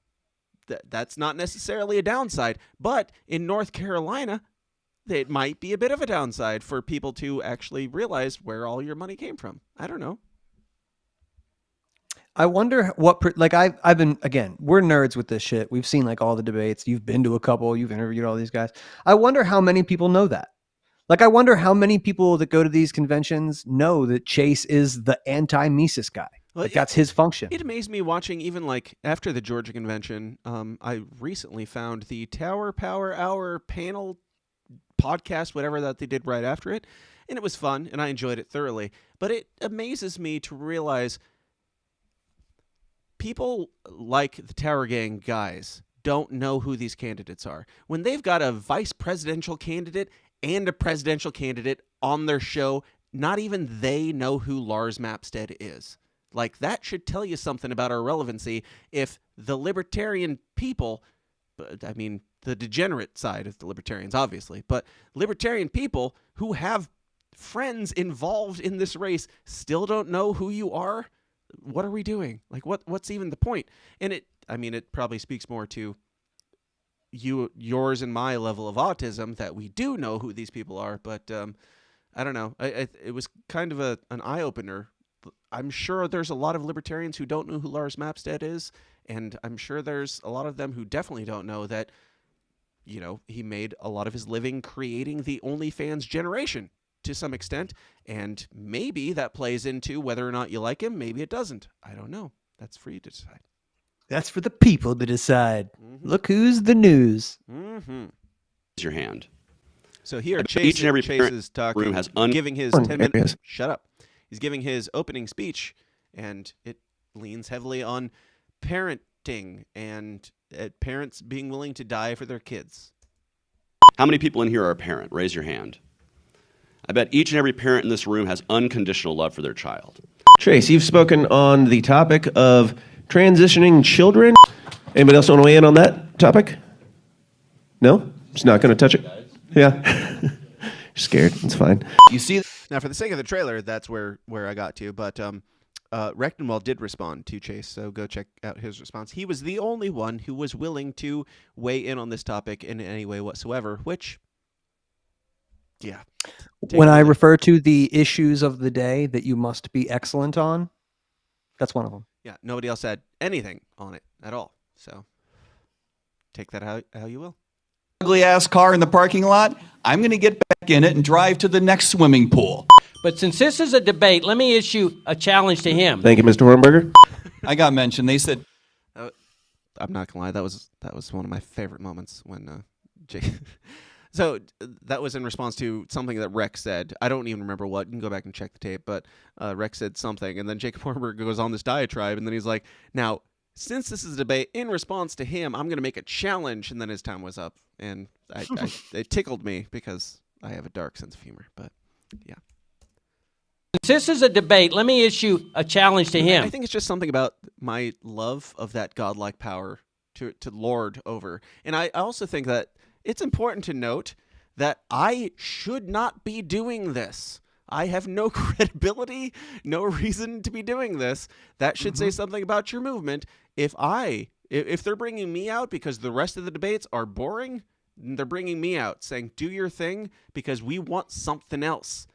that's not necessarily a downside. But in North Carolina, it might be a bit of a downside for people to actually realize where all your money came from. I don't know. I wonder I've been, again, we're nerds with this shit. We've seen, like, all the debates. You've been to a couple. You've interviewed all these guys. I wonder how many people know that. Like, I wonder how many people that go to these conventions know that Chase is the anti-Mises guy. Well, like, that's his function. It amazed me watching, even, like, after the Georgia convention, I recently found the Tower Power Hour panel podcast, whatever that they did right after it, and it was fun, and I enjoyed it thoroughly. But it amazes me to realize people like the Tower Gang guys don't know who these candidates are. When they've got a vice presidential candidate and a presidential candidate on their show, not even they know who Lars Mapstead is. Like, that should tell you something about our relevancy if the libertarian people, I mean, the degenerate side of the libertarians, obviously, but libertarian people who have friends involved in this race still don't know who you are. What are we doing? Like, what's even the point? And it probably speaks more to yours and my level of autism that we do know who these people are, but I don't know. It was kind of an eye-opener. I'm sure there's a lot of libertarians who don't know who Lars Mapstead is, and I'm sure there's a lot of them who definitely don't know that, you know, he made a lot of his living creating the OnlyFans generation to some extent, and maybe that plays into whether or not you like him. Maybe it doesn't. I don't know. That's for you to decide. That's for the people to decide. Mm-hmm. Look who's the news. Mm-hmm. Raise your hand. So here, Chase is talking, room has giving his 10 minutes. Shut up. He's giving his opening speech, and it leans heavily on parenting and parents being willing to die for their kids. How many people in here are a parent? Raise your hand. I bet each and every parent in this room has unconditional love for their child. Chase, you've spoken on the topic of transitioning children. Anybody else want to weigh in on that topic? No? Just not going to touch it? Yeah. You're scared. It's fine. You see, now for the sake of the trailer, that's where I got to. But Rechtenwald did respond to Chase, so go check out his response. He was the only one who was willing to weigh in on this topic in any way whatsoever, which, yeah. When I refer to the issues of the day that you must be excellent on, that's one of them. Yeah, nobody else had anything on it at all, so take that how you will. Ugly ass car in the parking lot, I'm going to get back in it and drive to the next swimming pool. But since this is a debate, let me issue a challenge to him. Thank you, Mr. Hornberger. I got mentioned. They said, I'm not gonna lie, that was one of my favorite moments when Jake. So that was in response to something that Rex said. I don't even remember what. You can go back and check the tape, but Rex said something, and then Jacob Hornberger goes on this diatribe, and then he's like, "Now, since this is a debate, in response to him, I'm going to make a challenge." And then his time was up, and it tickled me because I have a dark sense of humor. But yeah. Since this is a debate, let me issue a challenge to him. I think it's just something about my love of that godlike power to lord over. And I also think that it's important to note that I should not be doing this. I have no credibility, no reason to be doing this. That should say something about your movement. If they're bringing me out because the rest of the debates are boring, they're bringing me out saying, do your thing because we want something else.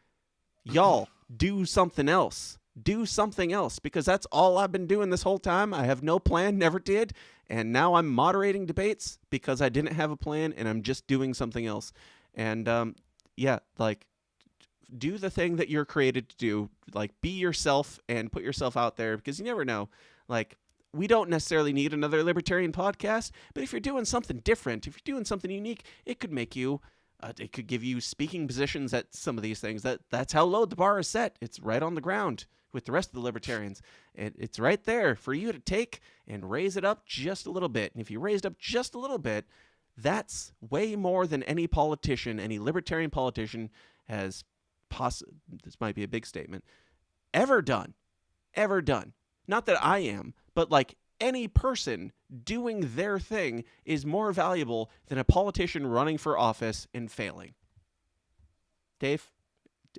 Y'all, do something else. Do something else because that's all I've been doing this whole time. I have no plan, never did. And now I'm moderating debates because I didn't have a plan and I'm just doing something else. And yeah, like do the thing that you're created to do. Like be yourself and put yourself out there because you never know. Like we don't necessarily need another libertarian podcast, but if you're doing something different, if you're doing something unique, it could make you it could give you speaking positions at some of these things. That's how low the bar is set. It's right on the ground with the rest of the libertarians. It's right there for you to take and raise it up just a little bit. And if you raised up just a little bit, that's way more than any politician, any libertarian politician has this might be a big statement, ever done. Not that I am, but like any person doing their thing is more valuable than a politician running for office and failing. Dave,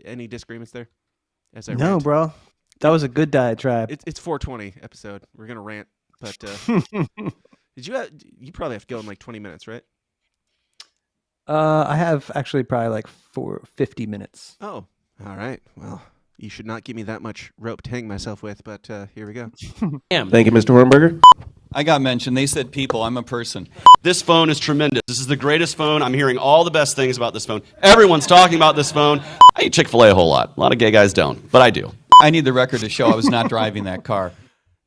any disagreements there? No, rant? Bro. That was a good diatribe. It's 420 episode. We're going to rant. But you probably have to go in like 20 minutes, right? I have actually probably like 50 minutes. Oh, all right. Well, you should not give me that much rope to hang myself with, but here we go. Thank you, Mr. Hornberger. I got mentioned. They said people. I'm a person. This phone is tremendous. This is the greatest phone. I'm hearing all the best things about this phone. Everyone's talking about this phone. I eat Chick-fil-A a whole lot. A lot of gay guys don't, but I do. I need the record to show I was not driving that car.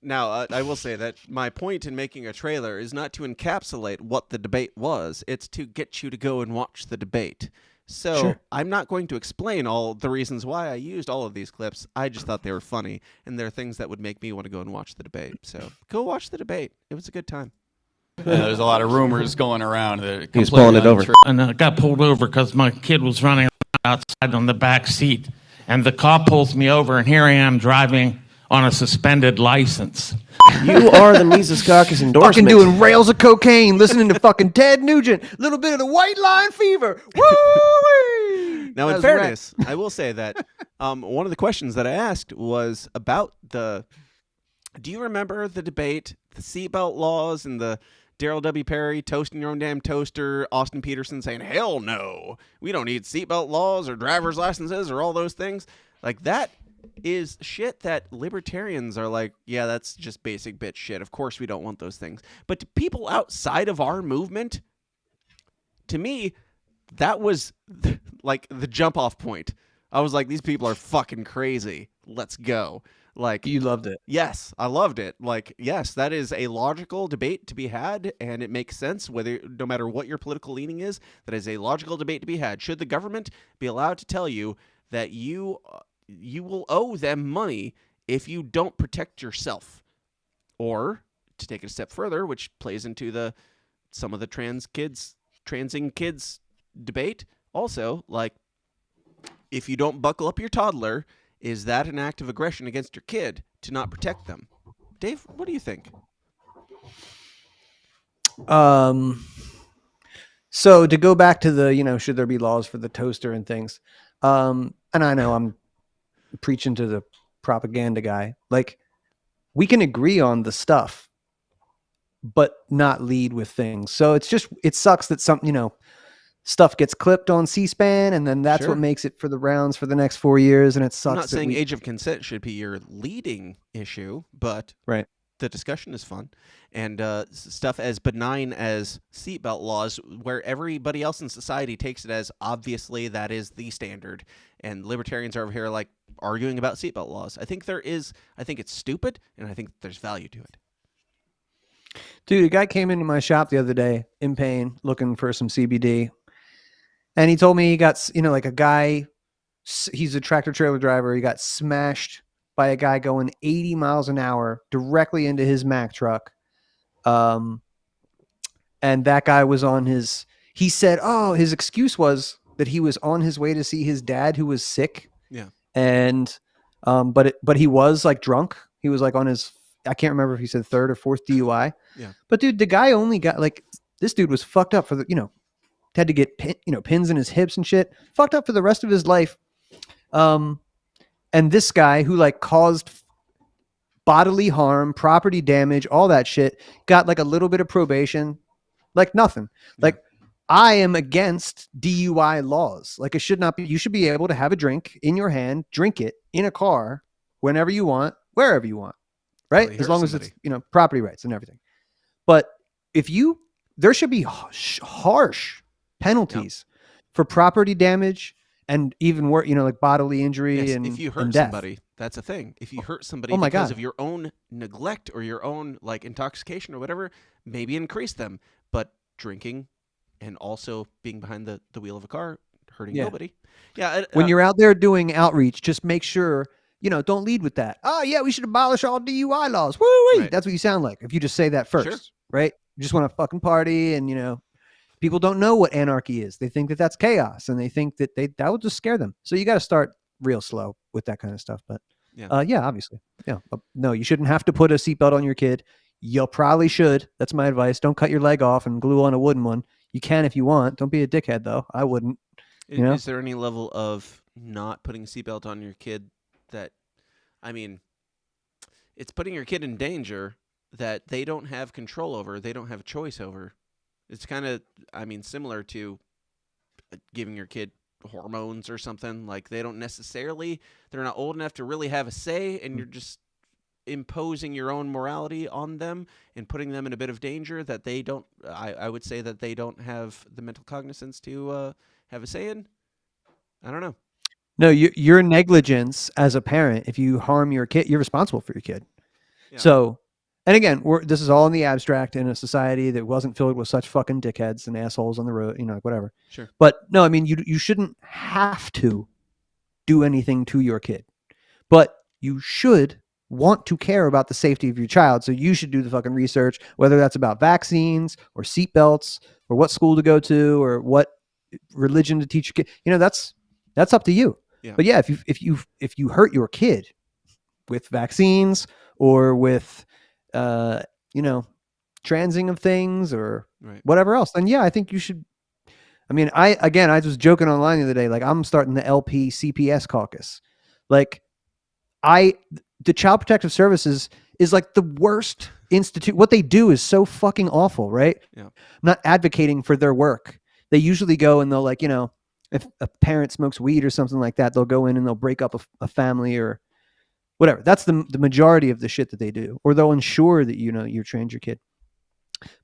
Now, I will say that my point in making a trailer is not to encapsulate what the debate was. It's to get you to go and watch the debate. So sure. I'm not going to explain all the reasons why I used all of these clips. I just thought they were funny, and they're things that would make me want to go and watch the debate. So go watch the debate. It was a good time. There's a lot of rumors going around. He's pulling it over. And I got pulled over because my kid was running outside on the back seat. And the cop pulls me over, and here I am driving on a suspended license. You are the Mises Caucus endorsement. Fucking doing rails of cocaine, listening to fucking Ted Nugent. A little bit of the white line fever. Woo-wee! Now, in fairness, I will say that one of the questions that I asked was about do you remember the debate, the seatbelt laws, and the Daryl W. Perry toasting your own damn toaster, Austin Peterson saying, hell no, we don't need seatbelt laws or driver's licenses or all those things. Like that is shit that libertarians are like, yeah, that's just basic bitch shit. Of course we don't want those things. But to people outside of our movement, to me, that was like the jump off point. I was like, these people are fucking crazy. Let's go. Like, you loved it. Yes, I loved it. Like, yes, that is a logical debate to be had, and it makes sense no matter what your political leaning is, that is a logical debate to be had. Should the government be allowed to tell you that you will owe them money if you don't protect yourself? Or, to take it a step further, which plays into some of the transing kids debate, also, like, if you don't buckle up your toddler, is that an act of aggression against your kid to not protect them? Dave, what do you think? So to go back to the, should there be laws for the toaster and things? And I know I'm preaching to the propaganda guy. Like, we can agree on the stuff, but not lead with things. So it sucks that stuff gets clipped on C-SPAN, and then that's what makes it for the rounds for the next 4 years. And it sucks. I'm not saying age of consent should be your leading issue, but the discussion is fun. And stuff as benign as seatbelt laws, where everybody else in society takes it as obviously that is the standard, and libertarians are over here like arguing about seatbelt laws. I think it's stupid, and I think there's value to it. Dude, a guy came into my shop the other day in pain, looking for some CBD. And he told me he got, like a guy, he's a tractor trailer driver. He got smashed by a guy going 80 miles an hour directly into his Mack truck. And that guy was he said, his excuse was that he was on his way to see his dad who was sick. Yeah. And, but he was like drunk. He was like on his, I can't remember if he said third or fourth DUI. Yeah. But dude, the guy only got this dude was fucked up for had to get pins in his hips and shit, fucked up for the rest of his life. And this guy who caused bodily harm, property damage, all that shit, got a little bit of probation, nothing. Yeah. I am against DUI laws. It should not be. You should be able to have a drink in your hand, drink it in a car whenever you want, wherever you want, right? As long as it's property rights and everything. But there should be harsh penalties for property damage and even worse, bodily injury and if you hurt somebody, that's a thing. If you hurt somebody because of your own neglect or your own intoxication or whatever, maybe increase them. But drinking and also being behind the wheel of a car, hurting nobody. Yeah. When you're out there doing outreach, just make sure, don't lead with that. Oh yeah, we should abolish all DUI laws. Woo-wee. Right. That's what you sound like if you just say that first, right? You just want to fucking party and, people don't know what anarchy is. They think that that's chaos, and they think that that would just scare them. So you got to start real slow with that kind of stuff. But obviously. Yeah. No, you shouldn't have to put a seatbelt on your kid. You probably should. That's my advice. Don't cut your leg off and glue on a wooden one. You can if you want. Don't be a dickhead, though. I wouldn't. Is there any level of not putting a seatbelt on your kid that, it's putting your kid in danger that they don't have control over, they don't have a choice over? It's kind of, similar to giving your kid hormones or something. They're not old enough to really have a say, and you're just imposing your own morality on them and putting them in a bit of danger that they don't, I would say that they don't have the mental cognizance to have a say in. I don't know. No, your negligence as a parent, if you harm your kid, you're responsible for your kid. Yeah. So, and again, this is all in the abstract in a society that wasn't filled with such fucking dickheads and assholes on the road, whatever. Sure. But no, you shouldn't have to do anything to your kid, but you should want to care about the safety of your child. So you should do the fucking research, whether that's about vaccines or seatbelts or what school to go to or what religion to teach your kid. That's up to you. Yeah. But yeah, if you hurt your kid with vaccines or with transing of things or whatever else, then yeah, I think you should. I was joking online the other day, I'm starting the LPCPS caucus. The Child Protective Services is the worst institute. What they do is so fucking awful, right? Yeah. I'm not advocating for their work. They usually go and they'll if a parent smokes weed or something like that, they'll go in and they'll break up a family or whatever. That's the majority of the shit that they do. Or they'll ensure that, you trained your kid.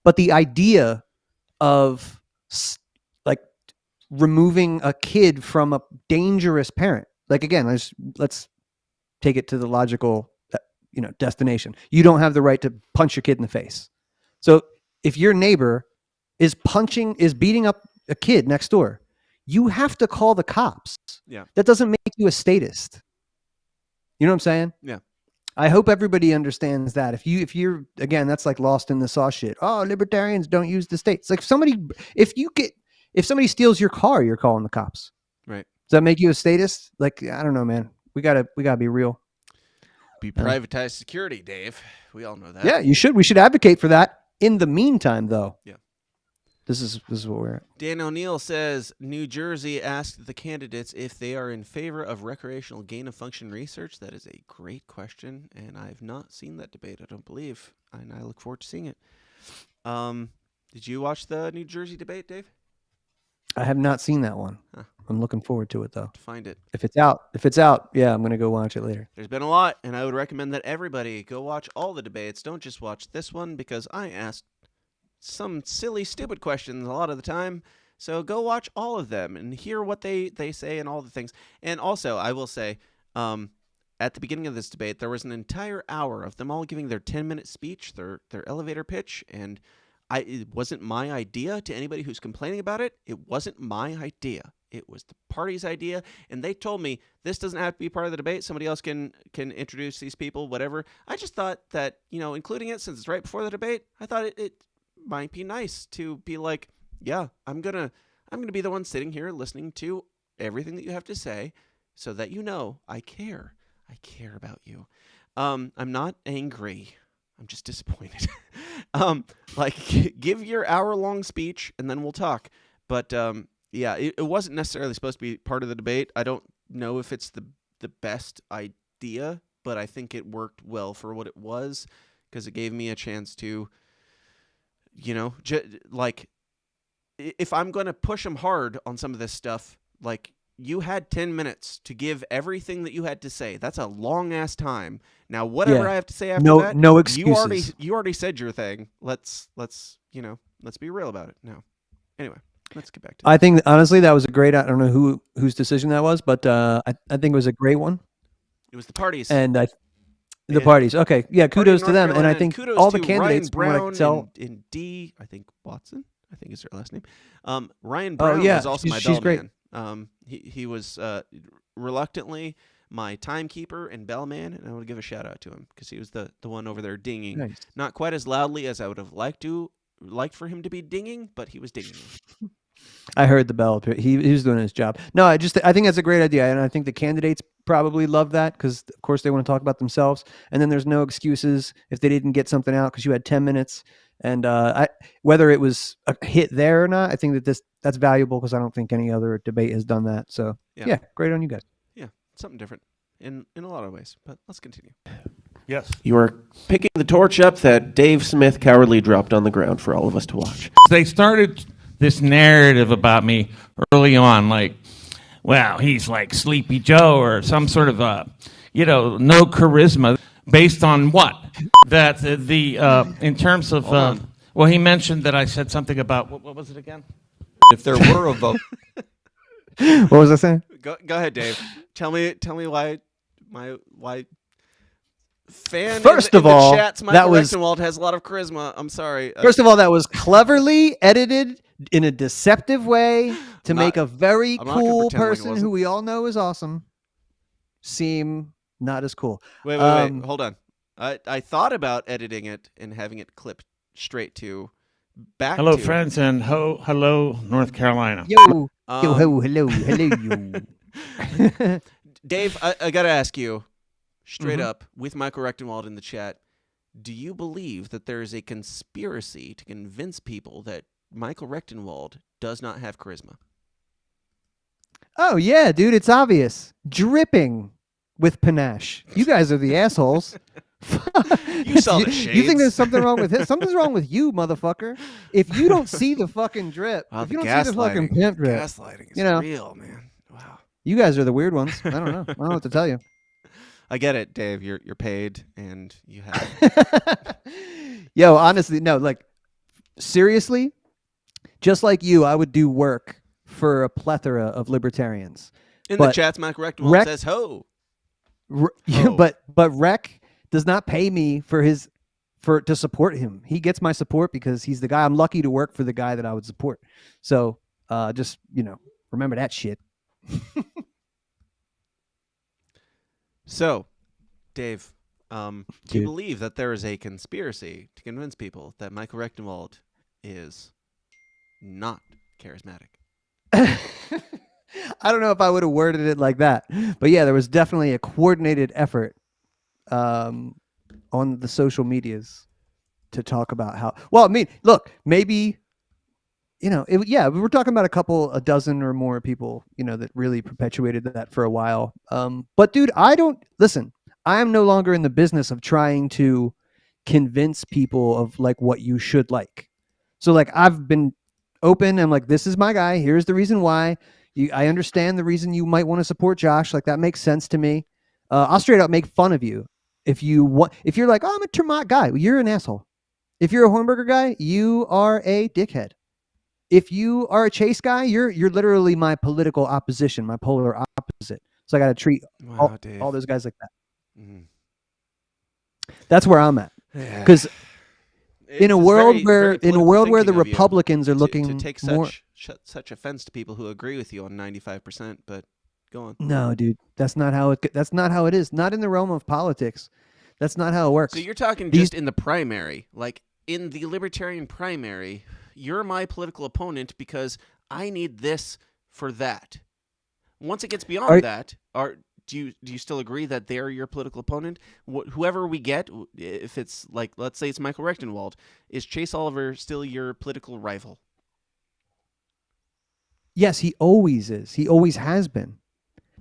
But the idea of removing a kid from a dangerous parent, again, let's take it to the logical, destination. You don't have the right to punch your kid in the face. So if your neighbor is beating up a kid next door, you have to call the cops. Yeah. That doesn't make you a statist. You know what I'm saying? Yeah. I hope everybody understands that. If you're again, that's lost in the sauce shit. Oh, libertarians don't use the state. It's if somebody steals your car, you're calling the cops. Right. Does that make you a statist? I don't know, man. We gotta be real. Be privatized security, Dave. We all know that. Yeah, you should. We should advocate for that. In the meantime, though. Yeah. this is what we're at. Dan O'Neill says New Jersey asked the candidates if they are in favor of recreational gain-of-function research. That is a great question, and I've not seen that debate, I don't believe, and I look forward to seeing it. Did you watch the New Jersey debate, Dave? I have not seen that one. Huh. I'm looking forward to it, though. To find it. If it's out, yeah, I'm going to go watch it later. There's been a lot, and I would recommend that everybody go watch all the debates. Don't just watch this one, because I asked some silly, stupid questions a lot of the time. So go watch all of them and hear what they say and all the things. And also, I will say, at the beginning of this debate, there was an entire hour of them all giving their 10-minute speech, their elevator pitch, and it wasn't my idea. To anybody who's complaining about it, it wasn't my idea. It was the party's idea, and they told me this doesn't have to be part of the debate. Somebody else can introduce these people, whatever. I just thought that, including it since it's right before the debate, I thought it might be nice to be like, yeah, I'm gonna be the one sitting here listening to everything that you have to say, so that I care. I care about you. I'm not angry. I'm just disappointed. Give your hour-long speech, and then we'll talk. But yeah, it wasn't necessarily supposed to be part of the debate. I don't know if it's the best idea, but I think it worked well for what it was, because it gave me a chance to, if I'm going to push them hard on some of this stuff, you had 10 minutes to give everything that you had to say. That's a long-ass time. Now, whatever I have to say after that, no excuses. You already said your thing. Let's be real about it. No. Anyway, let's get back to I think, honestly, that was a great, I don't know whose decision that was, but I think it was a great one. It was the parties. And the parties. Okay. Yeah, kudos to them. And I think all the candidates, from what I could tell. In D, I think Watson, I think is her last name. Ryan Brown was also my she's great. bellman. He was reluctantly my timekeeper and bellman, and I want to give a shout out to him because he was the one over there dinging. Nice. Not quite as loudly as I would have liked for him to be dinging, but he was dinging. I heard the bell. He was doing his job. No, I think that's a great idea, and I think the candidates probably love that because, of course, they want to talk about themselves, and then there's no excuses if they didn't get something out because you had 10 minutes. And whether it was a hit there or not, I think that's valuable because I don't think any other debate has done that. So yeah, great on you guys. Yeah, something different in a lot of ways. But let's continue. Yes. You are picking the torch up that Dave Smith cowardly dropped on the ground for all of us to watch. They started this narrative about me early on, like, well, he's like Sleepy Joe or some sort of no charisma. Based on what? That in terms of well, he mentioned that I said something about what was it again? If there were a vote. What was I saying? Go ahead, Dave. Tell me why fan First in of the all, chats, Michael Rechtenwald has a lot of charisma. I'm sorry. First of all, that was cleverly edited in a deceptive way to make a very cool person who we all know is awesome seem not as cool. Wait, hold on. I thought about editing it and having it clipped straight to back. Hello, friends, and hello, North Carolina. Yo, hello. Dave, I got to ask you straight up with Michael Rechtenwald in the chat. Do you believe that there is a conspiracy to convince people that Michael Rechtenwald does not have charisma? Oh, yeah, dude. It's obvious. Dripping with panache. You guys are the assholes. You saw the shades. You think there's something wrong with him? Something's wrong with you, motherfucker. If you don't see the fucking drip, if you don't see the fucking pimp drip, gaslighting is real, man. Wow. You guys are the weird ones. I don't know. I don't know what to tell you. I get it, Dave. You're paid and you have. Yo, honestly, no. Like, seriously, just like you, I would do work for a plethora of libertarians. In the chats, Mike Rechtenwald says, "Ho." But Rec does not pay me to support him. He gets my support because he's the guy. I'm lucky to work for the guy that I would support. So just remember that shit. So, Dave, do you believe that there is a conspiracy to convince people that Michael Rechtenwald is not charismatic? I don't know if I would have worded it like that, but yeah, there was definitely a coordinated effort on the social medias to talk about how. Well, I mean, look, maybe we're talking about a dozen or more people, that really perpetuated that for a while. But dude, I am no longer in the business of trying to convince people of like what you should like. So like I've been open. I'm like, this is my guy. Here's the reason why. I understand the reason you might want to support Josh. Like that makes sense to me. I'll straight up make fun of you if you're like, oh, I'm a Termott guy. Well, you're an asshole. If you're a Hornberger guy, you are a dickhead. If you are a Chase guy, you're literally my political opposition, my polar opposite. So I got to treat all those guys like that. Mm-hmm. That's where I'm at. Because in a world where the Republicans are looking to take such offense to people who agree with you on 95%, but go on. No, dude, that's not how it is. Not in the realm of politics. That's not how it works. So you're talking just in the primary, like in the Libertarian primary. You're my political opponent because I need this for that. Once it gets beyond that, do you still agree that they're your political opponent? Whoever we get, if it's like, let's say it's Michael Rechtenwald, is Chase Oliver still your political rival? Yes, he always is. He always has been.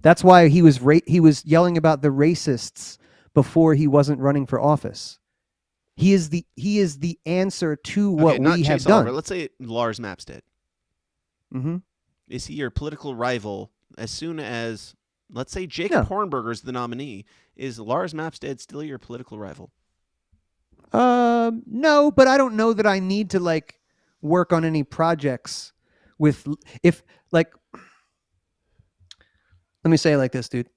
That's why he was yelling about the racists before he wasn't running for office. He is the answer to what we have done. Oliver. Let's say Lars Mapstead. Mm-hmm. Is he your political rival as soon as, let's say, Jacob Hornberger is the nominee? Is Lars Mapstead still your political rival? No, but I don't know that I need to like work on any projects with let me say it like this, dude.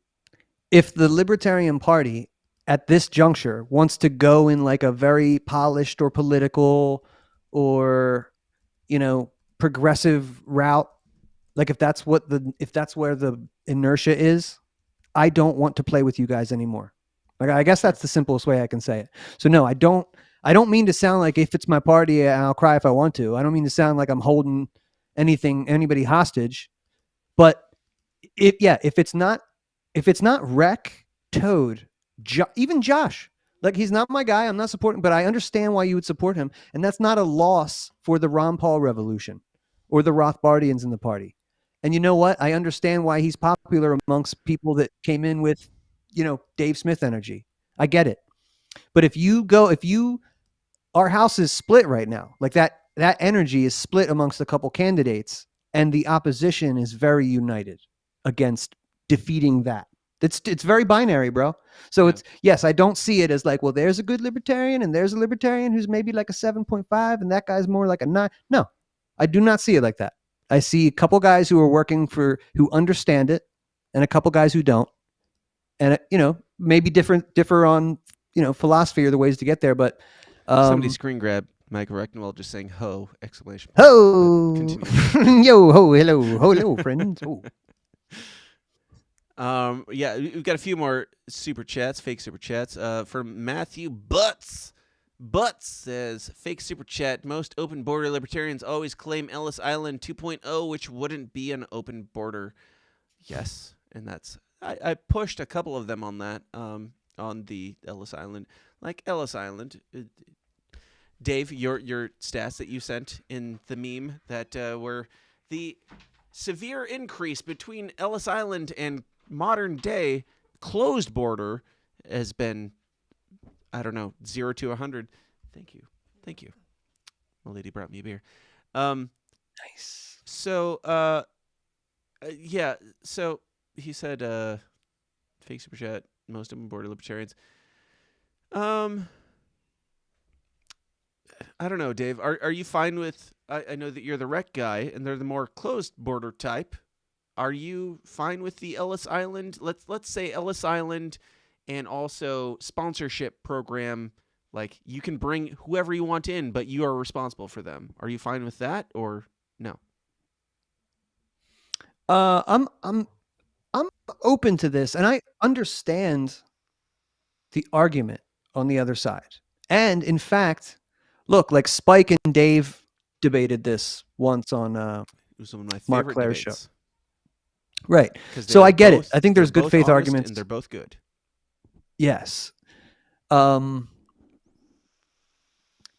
If the Libertarian Party at this juncture wants to go in like a very polished or political or, progressive route, like if that's where the inertia is, I don't want to play with you guys anymore. Like, I guess that's the simplest way I can say it. So no, I don't mean to sound like if it's my party, I'll cry if I want to. I don't mean to sound like I'm holding anybody hostage, but if it's not Rec, Toad, even Josh, like he's not my guy. I'm not supporting, but I understand why you would support him. And that's not a loss for the Ron Paul revolution or the Rothbardians in the party. And you know what? I understand why he's popular amongst people that came in with, Dave Smith energy. I get it. But our house is split right now. Like that energy is split amongst a couple candidates and the opposition is very united against defeating that. It's very binary, bro. So I don't see it as like, well, there's a good libertarian and there's a libertarian who's maybe like a 7.5 and that guy's more like a 9. No, I do not see it like that. I see a couple guys who are who understand it and a couple guys who don't. And, maybe differ on, philosophy or the ways to get there. But somebody screen grab Michael Rechtenwald just saying ho, exclamation. Ho! Yo, ho, hello, friends. Oh. We've got a few more super chats, fake super chats. From Matthew Butts. Butts says, fake super chat. Most open border libertarians always claim Ellis Island 2.0, which wouldn't be an open border. Yes, and that's I pushed a couple of them on that. On the Ellis Island, like Ellis Island. Dave, your stats that you sent in the meme that were the severe increase between Ellis Island and modern day closed border has been, I don't know, 0 to 100. Thank you. My lady brought me a beer. Nice. So, So he said, fake super chat. Most of them border libertarians. I don't know, Dave. Are you fine with? I know that you're the rec guy, and they're the more closed border type. Are you fine with the Ellis Island? Let's say Ellis Island, and also sponsorship program. Like you can bring whoever you want in, but you are responsible for them. Are you fine with that, or no? I'm open to this, and I understand the argument on the other side. And in fact, look, like Spike and Dave debated this once on it was one of my Mark favorite Claire's debates. show. Right. So I get it. I think there's good faith honest, arguments. and they're both good. Yes. But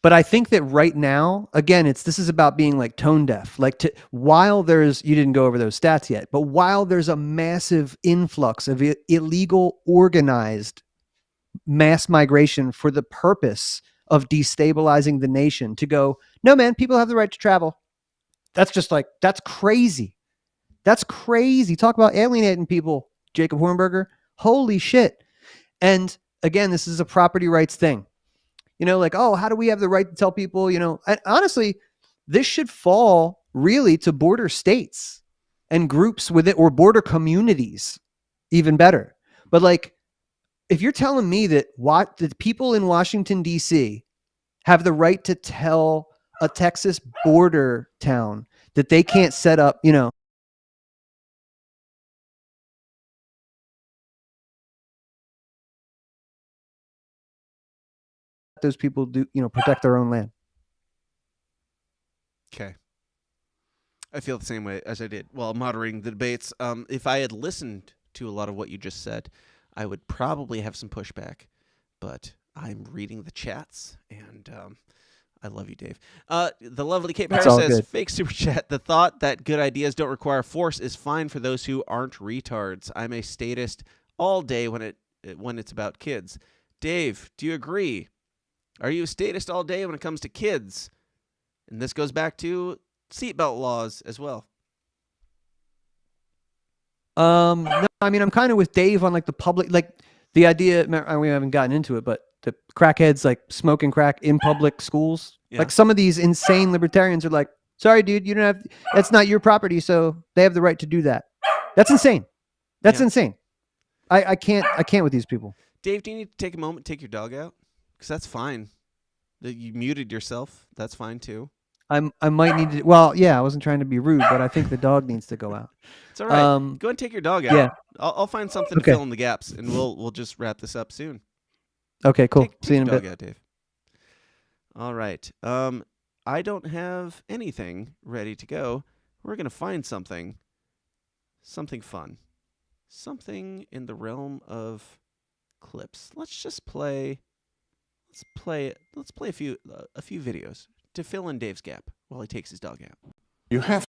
But I think that right now, again, this is about being like tone deaf. Like while you didn't go over those stats yet, but while there's a massive influx of illegal organized mass migration for the purpose of destabilizing the nation, to go, no, man, people have the right to travel. That's just like, that's crazy. That's crazy. Talk about alienating people, Jacob Hornberger. Holy shit. And again, this is a property rights thing. Like, oh, how do we have the right to tell people, and honestly, this should fall really to border states and groups with it, or border communities, even better. But like, if you're telling me that the people in Washington, D.C. have the right to tell a Texas border town that they can't set up, those people do, protect their own land. Okay. I feel the same way as I did while moderating the debates. If I had listened to a lot of what you just said, I would probably have some pushback. But I'm reading the chats, and I love you, Dave. The lovely Kate Harris says, fake super chat, the thought that good ideas don't require force is fine for those who aren't retards. I'm a statist all day when it's about kids. Dave, do you agree? Are you a statist all day when it comes to kids? And this goes back to seatbelt laws as well. No, I mean, I'm kind of with Dave on like the public, like the idea, we haven't gotten into it, but the crackheads like smoking crack in public schools. Yeah. Like some of these insane libertarians are like, sorry, dude, you don't have, that's not your property. So they have the right to do that. That's insane. That's insane. I can't with these people. Dave, do you need to take a moment, take your dog out? Because that's fine. You muted yourself. That's fine too. I might need to. Well, yeah, I wasn't trying to be rude, but I think the dog needs to go out. It's all right. Go ahead and take your dog out. Yeah. I'll find something to fill in the gaps, and we'll just wrap this up soon. Okay, cool. See you in a bit. Out, Dave. All right. I don't have anything ready to go. We're gonna find something fun, something in the realm of clips. Let's just play. Let's play a few videos to fill in Dave's gap while he takes his dog out. You have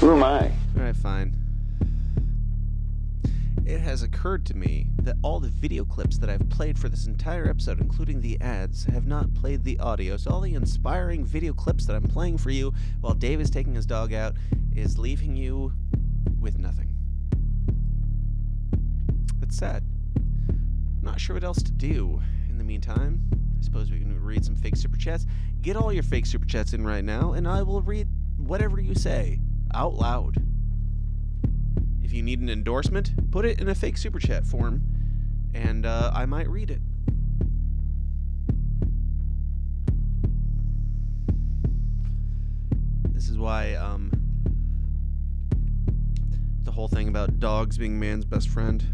Who am I? All right, fine. It has occurred to me that all the video clips that I've played for this entire episode, including the ads, have not played the audio. So all the inspiring video clips that I'm playing for you while Dave is taking his dog out is leaving you with nothing. It's sad. I'm not sure what else to do. In the meantime, I suppose we can read some fake super chats. Get all your fake super chats in right now, and I will read whatever you say out loud. If you need an endorsement, put it in a fake super chat form, and I might read it. This is why the whole thing about dogs being man's best friend,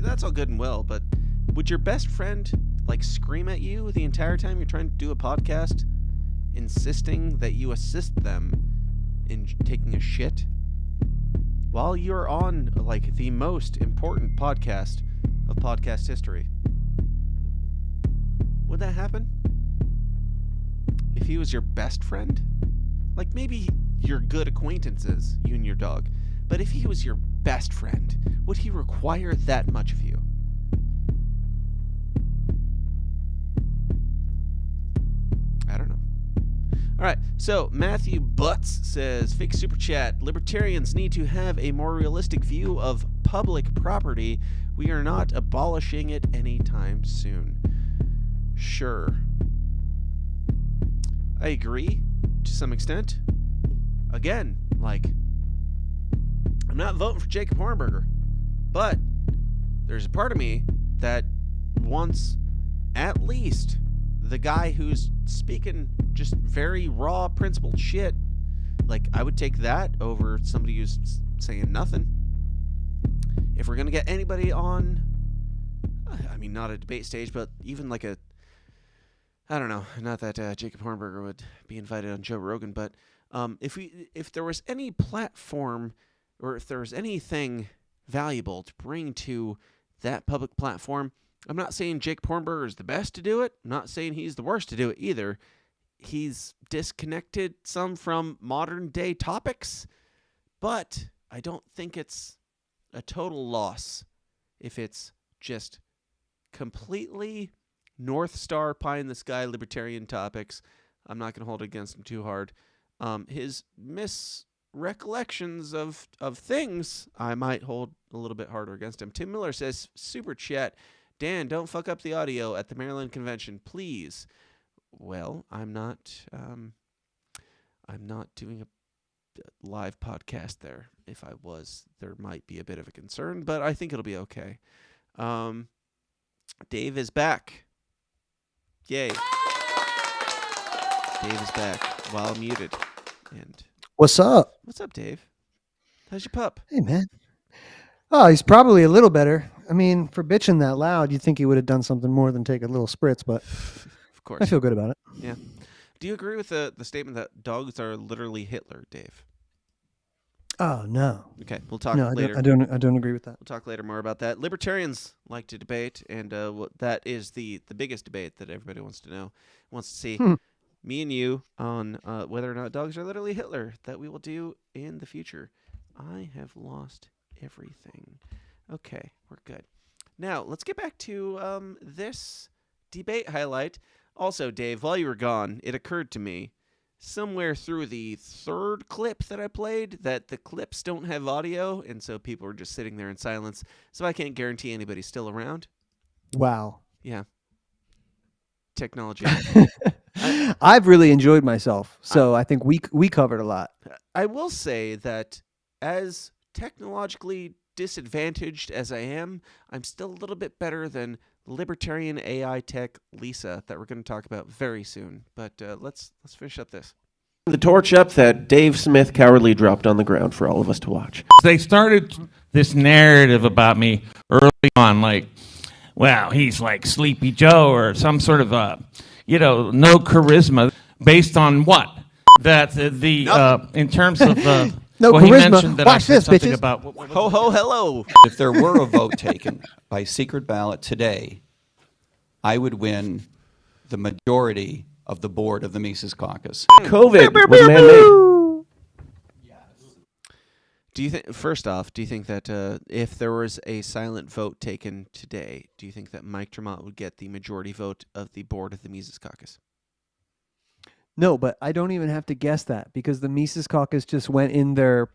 that's all good and well, but would your best friend like scream at you the entire time you're trying to do a podcast, insisting that you assist them in taking a shit while you're on like the most important podcast of podcast history? Would that happen? If he was your best friend? Like maybe you're good acquaintances, you and your dog, but if he was your best friend, would he require that much of you? I don't know. All right, so Matthew Butts says, fake super chat, libertarians need to have a more realistic view of public property. We are not abolishing it anytime soon. Sure. I agree to some extent. Again, like, I'm not voting for Jacob Hornberger, but there's a part of me that wants at least the guy who's speaking just very raw, principled shit. Like, I would take that over somebody who's saying nothing. If we're going to get anybody on, I mean, not a debate stage, but even like a, I don't know, not that Jacob Hornberger would be invited on Joe Rogan, but if there was any platform or if there was anything valuable to bring to that public platform, I'm not saying Jake Hornberger is the best to do it. I'm not saying he's the worst to do it either. He's disconnected some from modern day topics, but I don't think it's a total loss if it's just completely North Star pie in the sky libertarian topics. I'm not going to hold it against him too hard. His misrecollections of things, I might hold a little bit harder against him. Tim Miller says, super chat, Dan, don't fuck up the audio at the Maryland convention, please. Well, I'm not doing a live podcast there. If I was, there might be a bit of a concern, but I think it'll be okay. Dave is back. Yay. Dave is back while muted. And what's up? What's up, Dave? How's your pup? Hey, man. Oh, he's probably a little better. I mean, for bitching that loud, you'd think he would have done something more than take a little spritz, but of course. I feel good about it. Yeah. Do you agree with the statement that dogs are literally Hitler, Dave? Oh, no. Okay, we'll talk later. I don't agree with that. We'll talk later more about that. Libertarians like to debate, and that is the biggest debate that everybody wants to know, wants to see. Me and you on whether or not dogs are literally Hitler, that we will do in the future. I have lost everything. Okay, we're good. Now, let's get back to this debate highlight. Also, Dave, while you were gone, it occurred to me somewhere through the third clip that I played that the clips don't have audio, and so people are just sitting there in silence. So I can't guarantee anybody's still around. Wow. Yeah. Technology. I've really enjoyed myself, so I think we covered a lot. I will say that as technologically disadvantaged as I am, I'm still a little bit better than libertarian AI tech Lisa that we're going to talk about very soon. But let's finish up this. The torch up that Dave Smith cowardly dropped on the ground for all of us to watch. They started this narrative about me early on, like, well, he's like Sleepy Joe or some sort of, no charisma. Based on what? That in terms of... No well, charisma. He mentioned that Watch I said this, something bitches. about... Ho, ho, hello. If there were a vote taken by secret ballot today, I would win the majority of the board of the Mises Caucus. COVID was man-made. Do you think, first off, do you think that if there was a silent vote taken today, do you think that Mike Tremont would get the majority vote of the board of the Mises Caucus? No, but I don't even have to guess that because the Mises Caucus just went in their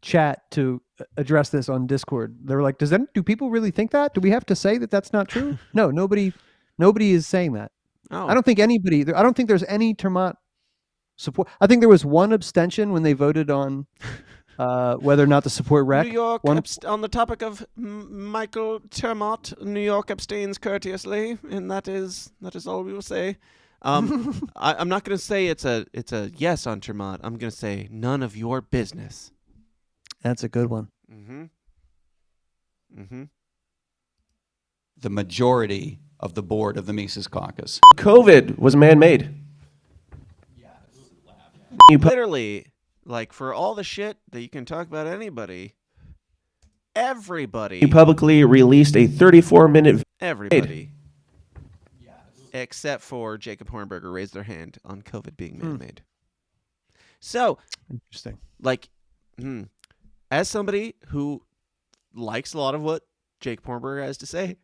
chat to address this on Discord. They were like, do people really think that? Do we have to say that that's not true? No, nobody is saying that. Oh. I don't think there's any Tremont support. I think there was one abstention when they voted on whether or not to support Rec. New York, on the topic of Michael Tremont, New York abstains courteously, and that is all we will say. I'm not going to say it's a yes on Tremont. I'm going to say none of your business. That's a good one. Mm-hmm. Mm-hmm. The majority of the board of the Mises Caucus. COVID was man-made. Literally, like, for all the shit that you can talk about anybody, everybody. You publicly released a 34-minute. Everybody. Except for Jacob Hornberger raised their hand on COVID being man-made. So, interesting. Like, as somebody who likes a lot of what Jacob Hornberger has to say,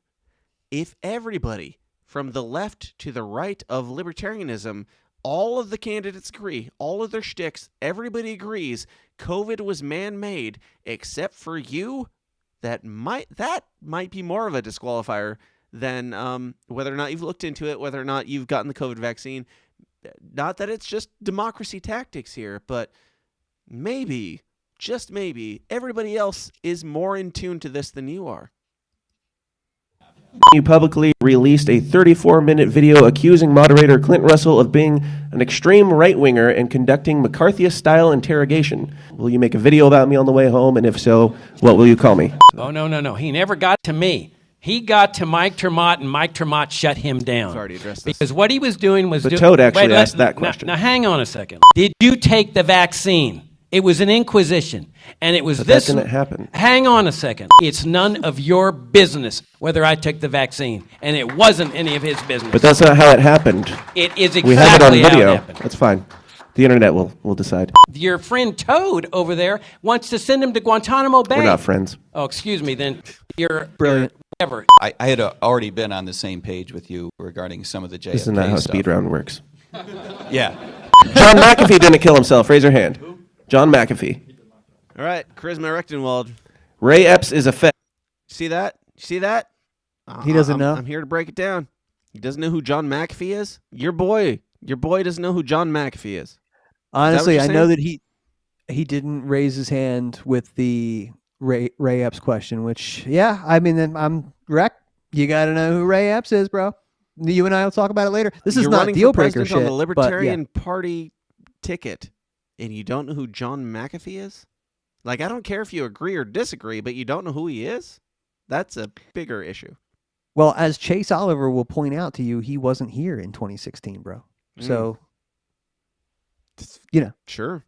if everybody from the left to the right of libertarianism, all of the candidates agree, all of their shticks, everybody agrees COVID was man-made, except for you, that might be more of a disqualifier than whether or not you've looked into it, whether or not you've gotten the COVID vaccine. Not that it's just democracy tactics here, but maybe, just maybe, everybody else is more in tune to this than you are. You publicly released a 34-minute video accusing moderator Clint Russell of being an extreme right-winger and conducting McCarthyist-style interrogation. Will you make a video about me on the way home? And if so, what will you call me? Oh, no. He never got to me. He got to Mike Tremont, and Mike Tremont shut him down. I've already addressed this. Because what he was doing was... But Toad actually asked that question. Now, hang on a second. Did you take the vaccine? It was an inquisition, and it was But this... that didn't happen. Hang on a second. It's none of your business whether I took the vaccine, and it wasn't any of his business. But that's not how it happened. It is exactly We have it on how video. it happened. That's fine. The internet will decide. Your friend Toad over there wants to send him to Guantanamo Bay. We're not friends. Oh, excuse me, then. You're... Brilliant. Whatever. I had already been on the same page with you regarding some of the JFK Isn't that how stuff. speed round works? Yeah. John McAfee didn't kill himself. Raise your hand. John McAfee. All right, Charisma Rechtenwald. Ray Epps is a Fed. See that? See that? He doesn't know. I'm here to break it down. He doesn't know who John McAfee is? Your boy doesn't know who John McAfee is. Honestly, I know saying? that he didn't raise his hand with the Ray Epps question, which, yeah, I mean, then I'm Rec. You got to know who Ray Epps is, bro. You and I will talk about it later. This is You're not running deal for breaker president shit. on the but, yeah. Libertarian Party ticket, and you don't know who John McAfee is? Like, I don't care if you agree or disagree, but you don't know who he is? That's a bigger issue. Well, as Chase Oliver will point out to you, he wasn't here in 2016, bro. So, you know. Sure.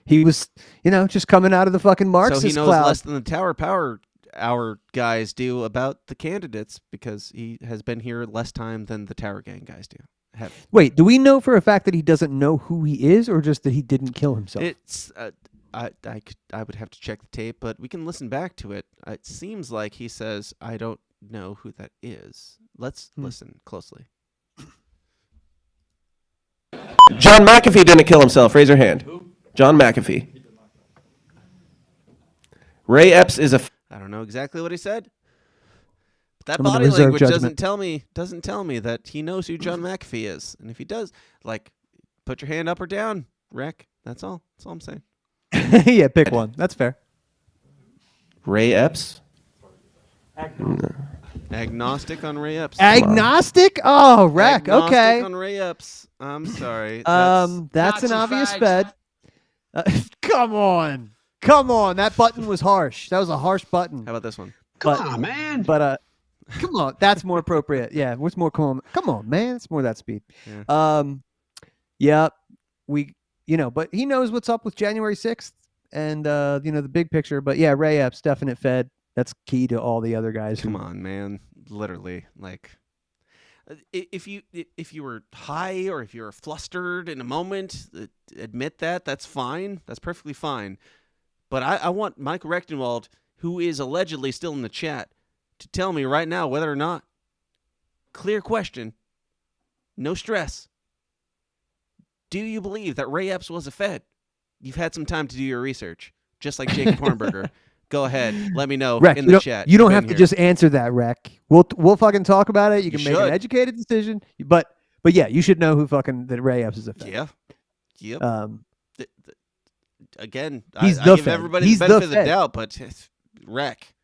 He was, just coming out of the fucking Marxist So he knows cloud. less than the Tower Power Hour guys do about the candidates because he has been here less time than the Tower Gang guys do. Wait, do we know for a fact that he doesn't know who he is, or just that he didn't kill himself? It's I would have to check the tape, but we can listen back to it. It seems like he says, "I don't know who that is." Let's listen closely. John McAfee didn't kill himself. Raise your hand. John McAfee. Ray Epps is a... I don't know exactly what he said. But that I'm gonna body reserve language judgment. doesn't tell me that he knows who John McAfee is. And if he does, put your hand up or down, Rec. That's all. That's all I'm saying. Yeah, pick one. That's fair. Ray Epps? Agnostic on Ray Epps. Agnostic? Oh, Rec. Agnostic Okay. on Ray Epps. I'm sorry. That's an obvious Fed. Come on. That button was harsh. That was a harsh button. How about this one? Come on, man. But come on. That's more appropriate. Yeah. What's more common? Come on, man. It's more that speed. Yeah. Yeah. But he knows what's up with January 6th and the big picture. But yeah, Ray Epps, definite Fed. That's key to all the other guys. Come on, man. Literally, if you were high or if you were flustered in a moment, admit that. That's fine. That's perfectly fine. But I want Mike Rechtenwald, who is allegedly still in the chat, to tell me right now whether or not, clear question, no stress, do you believe that Ray Epps was a Fed? You've had some time to do your research, just like Jacob Hornberger. Go ahead, let me know Rec, in the chat. You don't have to just answer that, Rec. We'll fucking talk about it. You can make an educated decision, but yeah, you should know who fucking that Ray Epps is a Fed. Yeah. Yep. Again, he's I the give Fed. everybody He's the benefit the of the doubt, but Rec,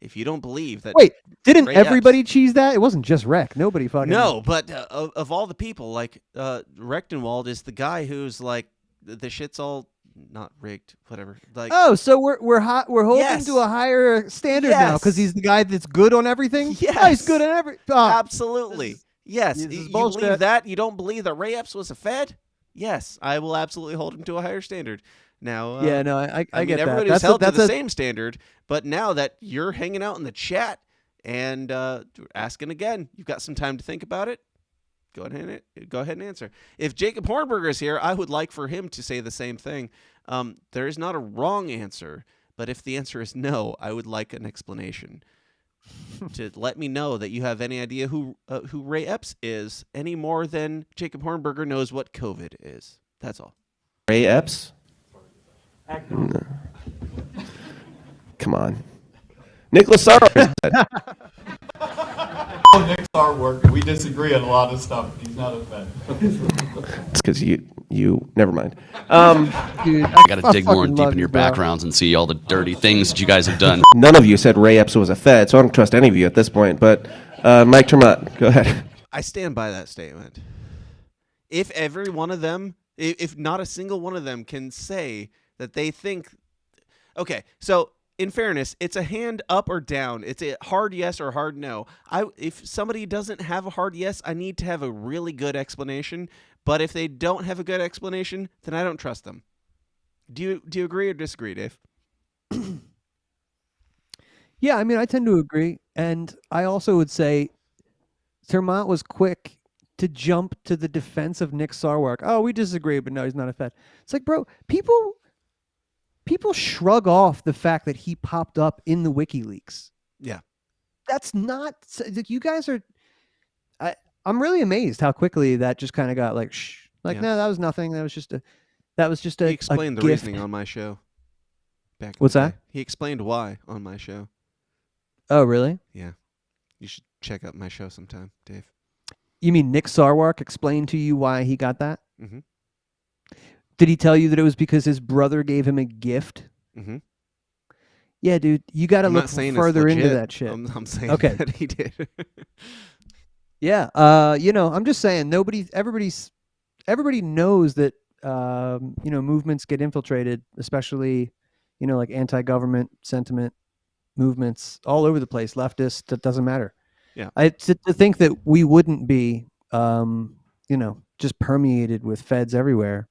if you don't believe that. Wait, didn't Ray everybody Epps, cheese that? It wasn't just Rec. Nobody fucking. No, but of all the people, like Rechtenwald is the guy who's like the shit's all not rigged, whatever. Like, oh, so we're holding to a higher standard now because he's the guy that's good on everything. Yes, oh, he's good on everything. Oh, absolutely. Yes, you believe that? You don't believe that Ray Epps was a Fed? Yes, I will absolutely hold him to a higher standard. Now, yeah, no, I mean, get that. Everybody's held to the same standard, but now that you're hanging out in the chat and asking again, you've got some time to think about it. Go ahead and answer. If Jacob Hornberger is here, I would like for him to say the same thing. There is not a wrong answer, but if the answer is no, I would like an explanation to let me know that you have any idea who Ray Epps is any more than Jacob Hornberger knows what COVID is. That's all. Ray Epps? No. Come on. Nicholas Sarwark. Nick's artwork. We disagree on a lot of stuff. He's not a Fed. It's because you never mind. Dude, I got to dig more deep into your backgrounds and see all the dirty things that you guys have done. None of you said Ray Epps was a Fed, so I don't trust any of you at this point. But Mike Termott, go ahead. I stand by that statement. If every one of them, if not a single one of them can say that they think, okay, so in fairness, it's a hand up or down. It's a hard yes or hard no. If somebody doesn't have a hard yes, I need to have a really good explanation. But if they don't have a good explanation, then I don't trust them. Do you agree or disagree, Dave? Yeah, I mean, I tend to agree. And I also would say Termott was quick to jump to the defense of Nick Sarwark. Oh, we disagree, but no, he's not a Fed. It's like, bro, people shrug off the fact that he popped up in the WikiLeaks. Yeah. That's not, you guys are, I'm really amazed how quickly that just kind of got like, shh. Like, no, that was nothing. That was just a, He explained the reasoning on my show. What's that? He explained why on my show. Oh, really? Yeah. You should check out my show sometime, Dave. You mean Nick Sarwark explained to you why he got that? Mm-hmm. Did he tell you that it was because his brother gave him a gift? Mm-hmm. Yeah, dude, you got to look further into that shit. I'm saying okay. that he did. Yeah, I'm just saying everybody knows that movements get infiltrated, especially like anti-government sentiment movements all over the place, leftist, that doesn't matter. Yeah. To think that we wouldn't be just permeated with feds everywhere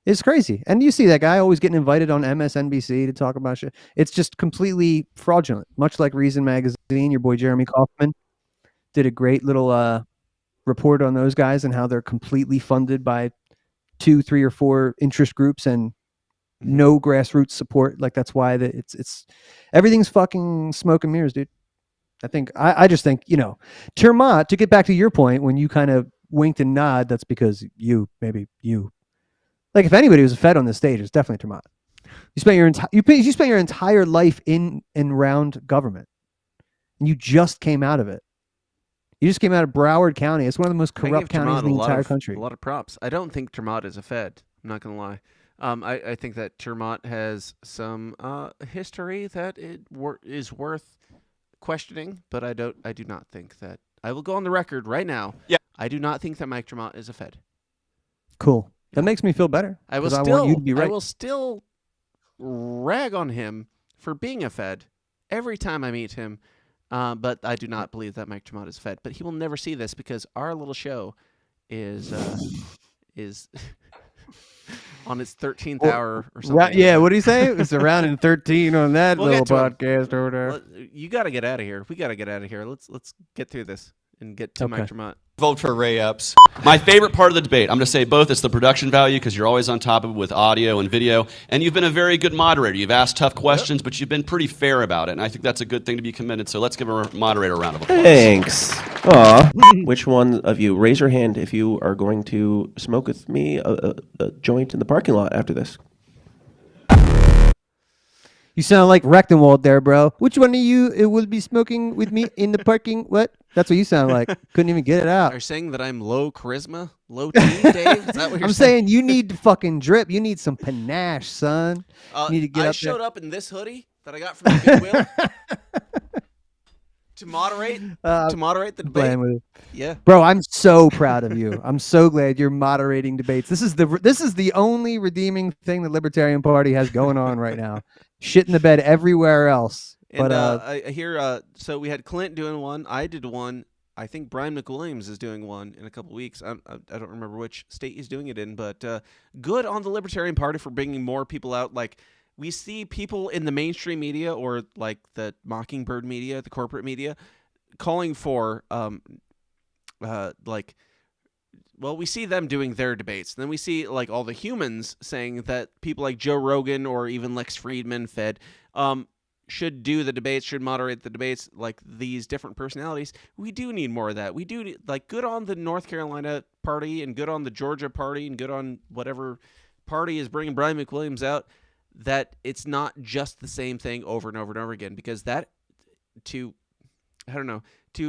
is crazy. And you see that guy always getting invited on MSNBC to talk about shit. It's just completely fraudulent. Much like Reason Magazine, your boy Jeremy Kaufman did a great little report on those guys and how they're completely funded by 2, 3, or 4 interest groups and no grassroots support. Like that's why it's everything's fucking smoke and mirrors, dude. I just think Termott, to get back to your point when you kind of winked and nod, that's because you. Like if anybody was a Fed on this stage, it's definitely Termott. You spent your entire life in and around government, and you just came out of it. You just came out of Broward County. It's one of the most corrupt counties in the entire country. A lot of props. I don't think Termott is a Fed. I'm not gonna lie. I think that Termott has some history that is worth questioning, but I do not think that. I will go on the record right now. Yeah. I do not think that Mike Termott is a Fed. Cool. That makes me feel better. I want you to be right. I will still rag on him for being a Fed every time I meet him, but I do not believe that Mike Termott is a Fed. But he will never see this because our little show is on its 13th hour or something. Right, yeah, what do you say? It's around in 13 on that little podcast or whatever. You got to get out of here. We got to get out of here. Let's get through this. and get to Mike Tremont. Vote for Ray Epps. My favorite part of the debate, I'm going to say both. It's the production value because you're always on top of it with audio and video. And you've been a very good moderator. You've asked tough questions, but you've been pretty fair about it. And I think that's a good thing to be commended. So let's give a moderator a round of applause. Thanks. Aw. Which one of you, raise your hand if you are going to smoke with me a joint in the parking lot after this. You sound like Rechtenwald there, bro. Which one of you will be smoking with me in the parking? What? That's what you sound like. Couldn't even get it out. Are you saying that I'm low charisma? Low T, Dave? Is that what you're I'm saying you need to fucking drip. You need some panache, son. You need to get I up showed there. up in this hoodie that I got from the Goodwill to moderate the debate. Yeah. Bro, I'm so proud of you. I'm so glad you're moderating debates. This is the only redeeming thing the Libertarian Party has going on right now. Shit in the bed everywhere else. And But I hear, so we had Clint doing one. I did one. I think Brian McWilliams is doing one in a couple weeks. I don't remember which state he's doing it in, but good on the Libertarian Party for bringing more people out. Like, we see people in the mainstream media or like the Mockingbird media, the corporate media, calling for we see them doing their debates. Then we see like all the humans saying that people like Joe Rogan or even Lex Friedman, Fed, should do the debates, should moderate the debates, like these different personalities. We do need more of that. We do like good on the North Carolina party and good on the Georgia party and good on whatever party is bringing Brian McWilliams out, that it's not just the same thing over and over and over again, because that to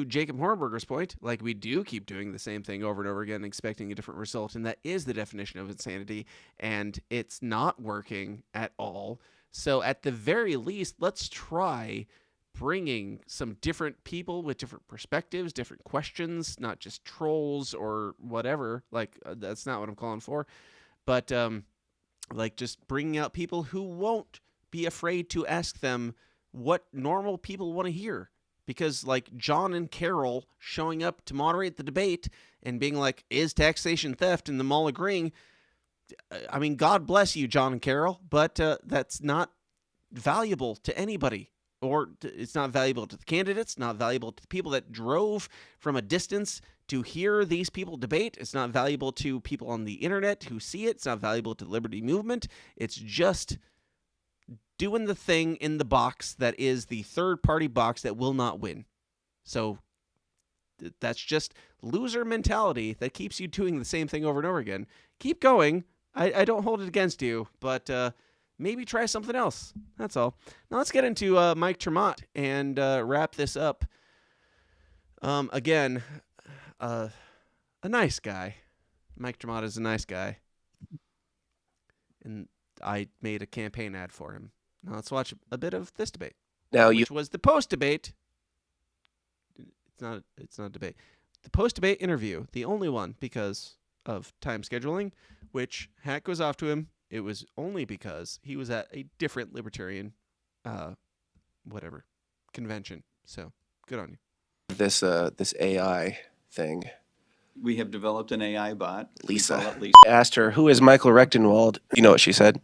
Jacob Hornberger's point, like we do keep doing the same thing over and over again, expecting a different result. And that is the definition of insanity. And it's not working at all. So at the very least, let's try bringing some different people with different perspectives, different questions, not just trolls or whatever. Like that's not what I'm calling for, but like just bringing out people who won't be afraid to ask them what normal people want to hear. Because like John and Carol showing up to moderate the debate and being like, is taxation theft? And them all agreeing. I mean, God bless you, John and Carol, but that's not valuable to anybody. Or it's not valuable to the candidates, not valuable to the people that drove from a distance to hear these people debate. It's not valuable to people on the internet who see it. It's not valuable to the Liberty Movement. It's just doing the thing in the box that is the third-party box that will not win. So that's just loser mentality that keeps you doing the same thing over and over again. Keep going. I don't hold it against you, but maybe try something else. That's all. Now let's get into Mike Tremont and wrap this up. Again, a nice guy. Mike Tremont is a nice guy. And I made a campaign ad for him. Now let's watch a bit of this debate. Which was the post-debate. It's not a debate. The post-debate interview, the only one because of time scheduling, which hat goes off to him. It was only because he was at a different Libertarian, convention. So good on you. This AI thing. We have developed an AI bot. Lisa. We call it Lisa. I asked her, who is Michael Rechtenwald? You know what she said?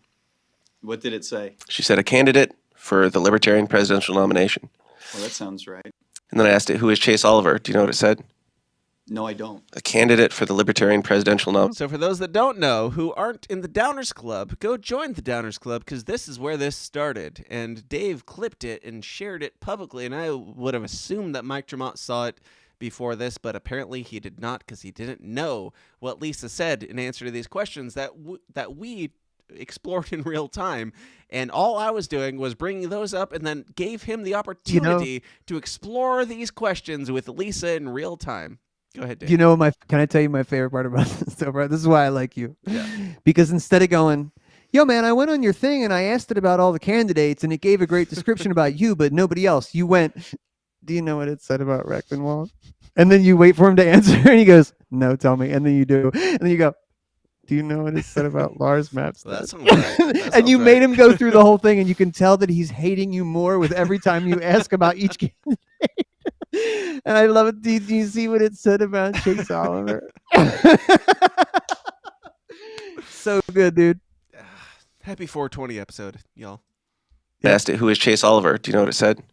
What did it say? She said a candidate for the Libertarian presidential nomination. Well, that sounds right. And then I asked it, who is Chase Oliver? Do you know what it said? No, I don't. A candidate for the Libertarian presidential nomination. So for those that don't know, who aren't in the Downers Club, go join the Downers Club, because this is where this started. And Dave clipped it and shared it publicly, and I would have assumed that Mike Tremont saw it before this, but apparently he did not, because he didn't know what Lisa said in answer to these questions that we explored in real time. And all I was doing was bringing those up and then gave him the opportunity to explore these questions with Lisa in real time. Go ahead, Dave. Can I tell you my favorite part about this? This is why I like you. Yeah. Because instead of going, yo, man, I went on your thing and I asked it about all the candidates and it gave a great description about you, but nobody else. You went, do you know what it said about Rechtenwald? And then you wait for him to answer and he goes, no, tell me. And then you do. And then you go, do you know what it said about Lars Mapstead? Well, that sounds right. And you made him go through the whole thing, and you can tell that he's hating you more with every time you ask about each candidate. And I love it. Do you see what it said about Chase Oliver? So good, dude. Happy 420 episode, y'all. I asked it, who is Chase Oliver? Do you know what it said?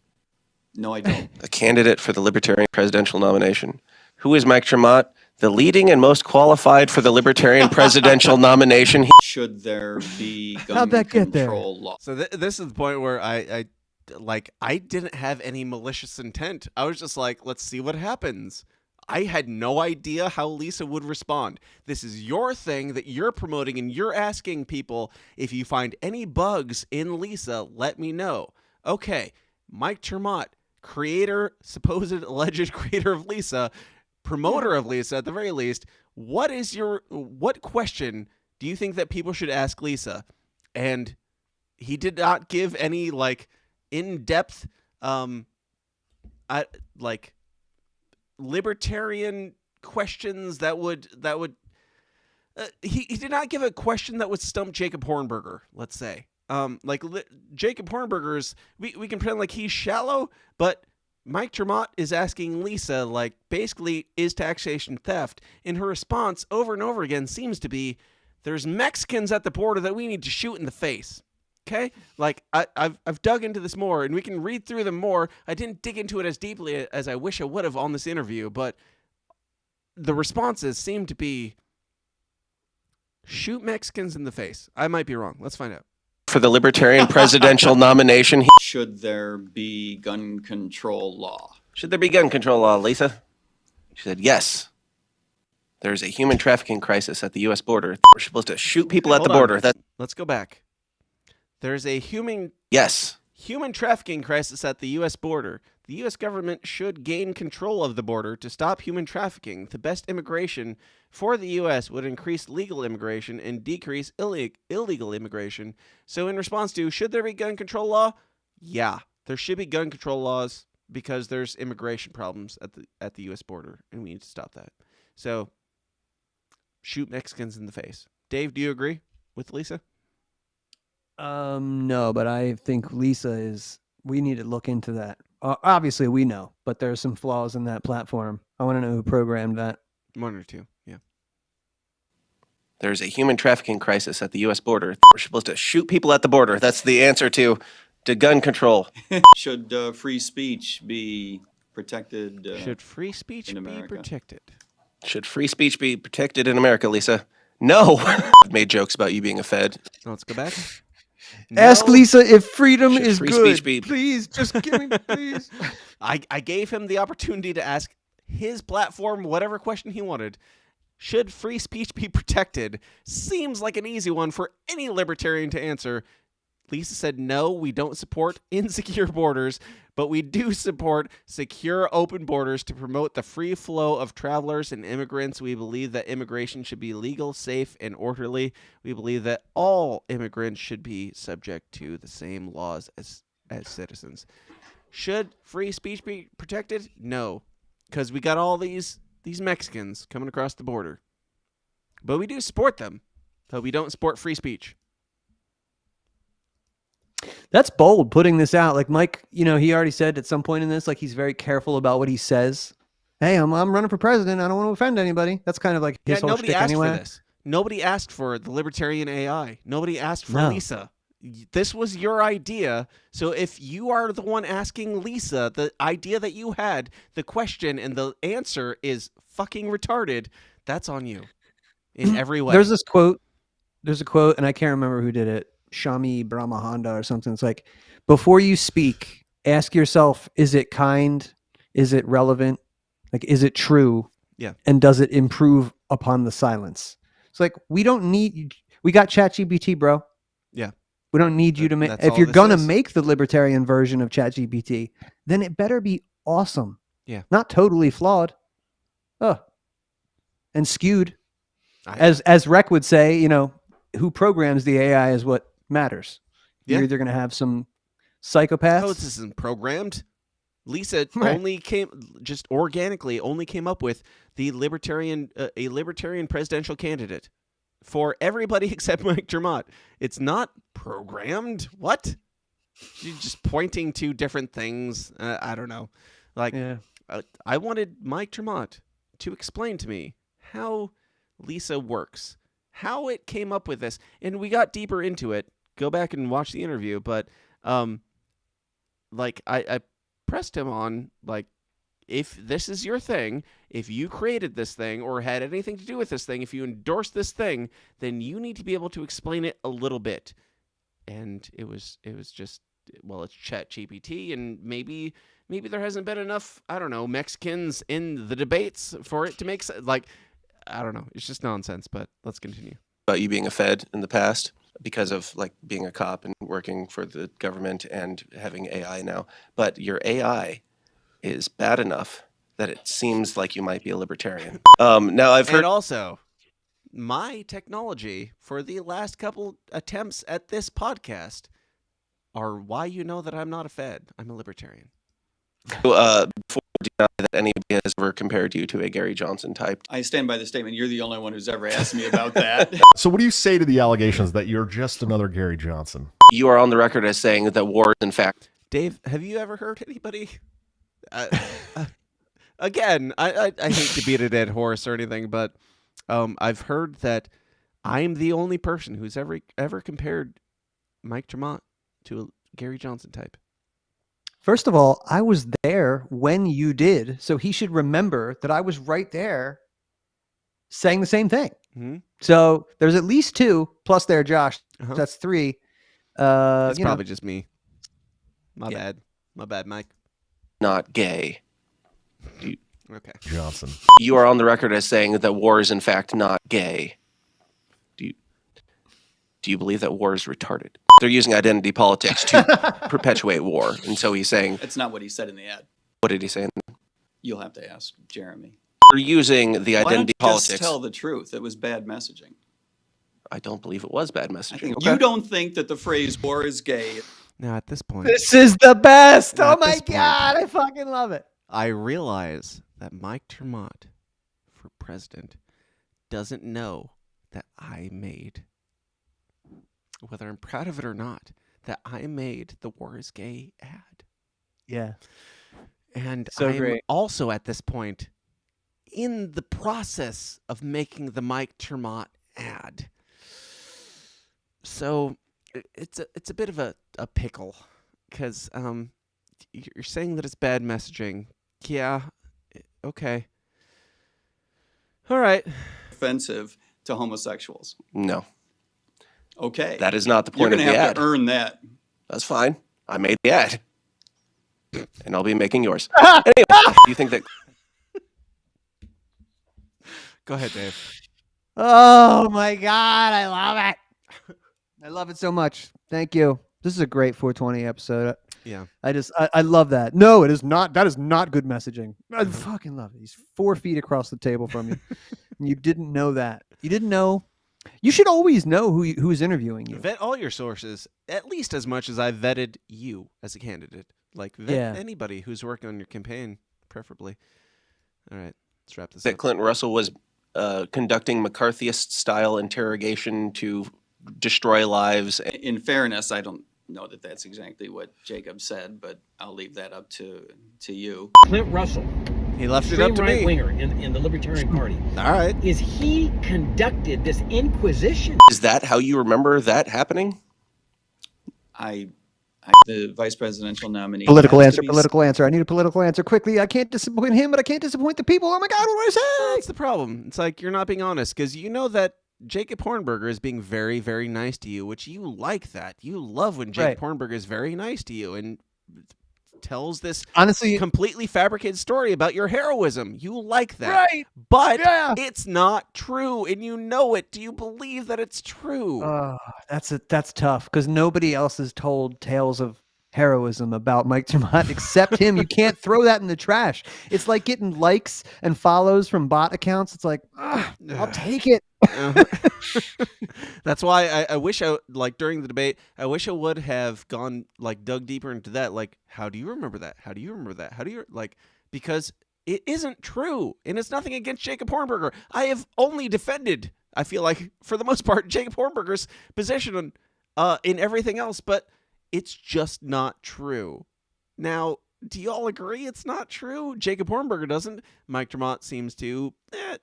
No, I don't. A candidate for the Libertarian presidential nomination. Who is Mike Tremont? The leading and most qualified for the Libertarian presidential nomination. Should there be How'd that get there? law? So this is the point where I didn't have any malicious intent. I was just like, let's see what happens. I had no idea how Lisa would respond. This is your thing that you're promoting, and you're asking people, if you find any bugs in Lisa, let me know. Okay, Mike Tremont, supposed alleged creator of Lisa, promoter of Lisa at the very least, what question do you think that people should ask Lisa? And he did not give any in-depth libertarian questions that would he did not give a question that would stump Jacob Hornberger, let's say. Jacob Hornberger's, we can pretend like he's shallow, but Mike Tremont is asking Lisa, basically, is taxation theft? And her response over and over again seems to be, there's Mexicans at the border that we need to shoot in the face. Okay? I've dug into this more, and we can read through them more. I didn't dig into it as deeply as I wish I would have on this interview, but the responses seem to be, shoot Mexicans in the face. I might be wrong. Let's find out. For the Libertarian presidential nomination. Should there be gun control law? Should there be gun control law, Lisa? She said, yes. There's a human trafficking crisis at the U.S. border. We're supposed to shoot people at the border. Let's go back. There's a human trafficking crisis at the U.S. border. The U.S. government should gain control of the border to stop human trafficking. The best immigration for the U.S. would increase legal immigration and decrease illegal immigration. So in response to, should there be gun control law? Yeah, there should be gun control laws because there's immigration problems at the U.S. border, and we need to stop that. So shoot Mexicans in the face. Dave, do you agree with Lisa? No, but I think Lisa we need to look into that. Obviously, we know, but there are some flaws in that platform. I want to know who programmed that. One or two, yeah. There's a human trafficking crisis at the U.S. border. We're supposed to shoot people at the border. That's the answer to gun control. Should free speech be protected? Should free speech be protected? Should free speech be protected in America, Lisa? No. I've made jokes about you being a Fed. Let's go back. Ask Lisa if freedom is free good. Speech be... Please, just give me, please. I gave him the opportunity to ask his platform whatever question he wanted. Should free speech be protected? Seems like an easy one for any libertarian to answer. Lisa said, no, we don't support insecure borders, but we do support secure open borders to promote the free flow of travelers and immigrants. We believe that immigration should be legal, safe, and orderly. We believe that all immigrants should be subject to the same laws as citizens. Should free speech be protected? No, because we got all these Mexicans coming across the border. But we do support them, but we don't support free speech. That's bold, putting this out. Like Mike, he already said at some point in this, he's very careful about what he says. Hey, I'm running for president. I don't want to offend anybody. That's kind of like his whole shtick anyway. Nobody asked for this. Nobody asked for the Libertarian AI. Nobody asked for Lisa. This was your idea. So if you are the one asking Lisa, the idea that you had, the question and the answer is fucking retarded, that's on you in every way. There's a quote, and I can't remember who did it. Shami Brahmahanda or something. It's like, before you speak, ask yourself, is it kind? Is it relevant? Is it true? Yeah. And does it improve upon the silence? It's we got ChatGPT, bro. Yeah. We don't need you to make, if you're going to make the libertarian version of ChatGPT, then it better be awesome. Yeah. Not totally flawed. And skewed. As Rec would say, who programs the AI is what Yeah. matters. You're either going to have some psychopaths. Oh, this isn't programmed. Lisa only came up with the a libertarian presidential candidate for everybody except Mike Tremont. It's not programmed. What? She's just pointing to different things. I don't know. I wanted Mike Tremont to explain to me how Lisa works, how it came up with this, and we got deeper into it. Go back and watch the interview, but I pressed him on if this is your thing, if you created this thing or had anything to do with this thing, if you endorsed this thing, then you need to be able to explain it a little bit. And it was just, well, it's ChatGPT, and maybe there hasn't been enough, I don't know, Mexicans in the debates for it to make sense. Like, I don't know. It's just nonsense, but let's continue. About you being a Fed in the past because of like being a cop and working for the government and having AI now. But your AI is bad enough that it seems like you might be a libertarian. Now I've heard And also, my technology for the last couple attempts at this podcast are why you know that I'm not a Fed. I'm a libertarian. before deny that anybody has ever compared you to a Gary Johnson type. I stand by the statement. You're the only one who's ever asked me about that. So what do you say to the allegations that you're just another Gary Johnson? You are on the record as saying that war is in fact. Dave, have you ever heard anybody? Again, I hate to beat a dead horse or anything, but I've heard that I'm the only person who's ever compared Mike Tremont to a Gary Johnson type. First of all, I was there when you did, so he should remember that I was right there saying the same thing. Mm-hmm. So there's at least two, plus there, Josh. That's three. That's probably just me. My bad, Mike. Not gay. Okay. Johnson. You are on the record as saying that war is in fact not gay. Do you believe that war is retarded? They're using identity politics to perpetuate war. And so he's saying... That's not what he said in the ad. What did he say? You'll have to ask Jeremy. They're using the identity Why don't you politics. just tell the truth. It was bad messaging. I don't believe it was bad messaging. You don't think that the phrase war is gay. Now, at this point... This is the best! Now, Oh my God, I fucking love it. I realize that Mike Tremont, for president, doesn't know that I made, whether I'm proud of it or not, that I made the war is gay ad. Yeah. And So I'm great. also at this point in the process of making the Mike Tremont ad. So it's a bit of a pickle, because you're saying that it's bad messaging. Yeah. Okay. All right. Offensive to homosexuals. No. Okay. That is not the You're point of gonna the have ad. to earn that. That's fine. I made the ad. And I'll be making yours. Anyway, do you think that... Go ahead, Dave. Oh my God, I love it. I love it so much. Thank you. This is a great 420 episode. Yeah. I love that. No, it is not. That is not good messaging. I fucking love it. He's 4 feet across the table from you. And you didn't know that. You didn't know. You should always know who's interviewing you. Vet all your sources, at least as much as I vetted you as a candidate. Like, vet anybody who's working on your campaign, preferably. All right, let's wrap this that up. Clinton Russell was conducting McCarthyist-style interrogation to destroy lives. In fairness, I don't know that that's exactly what Jacob said, but I'll leave that up to you. Clint Russell. He left it up to me. Right-winger in the Libertarian Party. All right. Is he conducted this inquisition? Is that how you remember that happening? The vice presidential nominee. Political has to answer, be- political answer. I need a political answer quickly. I can't disappoint him, but I can't disappoint the people. Oh my God, what do I say? That's the problem. It's like you're not being honest, because you know that Jacob Hornberger is being very, very nice to you, which you like that. You love when Jacob Hornberger is very nice to you and tells this honestly completely fabricated story about your heroism. You like that. Right. But it's not true, and you know it. Do you believe that it's true? That's tough, because nobody else has told tales of heroism about Mike Tremont except him. You can't throw that in the trash. It's like getting likes and follows from bot accounts. It's like, I'll take it. That's why I wish during the debate, I wish I would have gone dug deeper into that. Like, how do you remember that? How do you remember that? How do you because it isn't true, and it's nothing against Jacob Hornberger. I have only defended, I feel like, for the most part, Jacob Hornberger's position in everything else, but it's just not true. Now, do you all agree it's not true? Jacob Hornberger doesn't. Mike Tremont seems to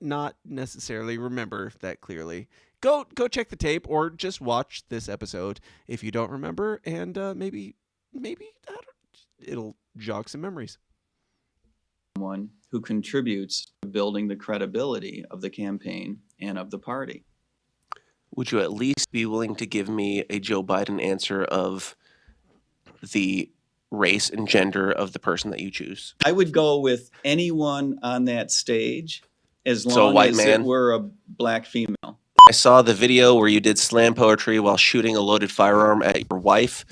not necessarily remember that clearly. Go check the tape, or just watch this episode if you don't remember, and maybe it'll jog some memories. someone who contributes to building the credibility of the campaign and of the party. Would you at least be willing to give me a Joe Biden answer of the race and gender of the person that you choose? I would go with anyone on that stage as So a long white as man? it were a black female. I saw the video where you did slam poetry while shooting a loaded firearm at your wife.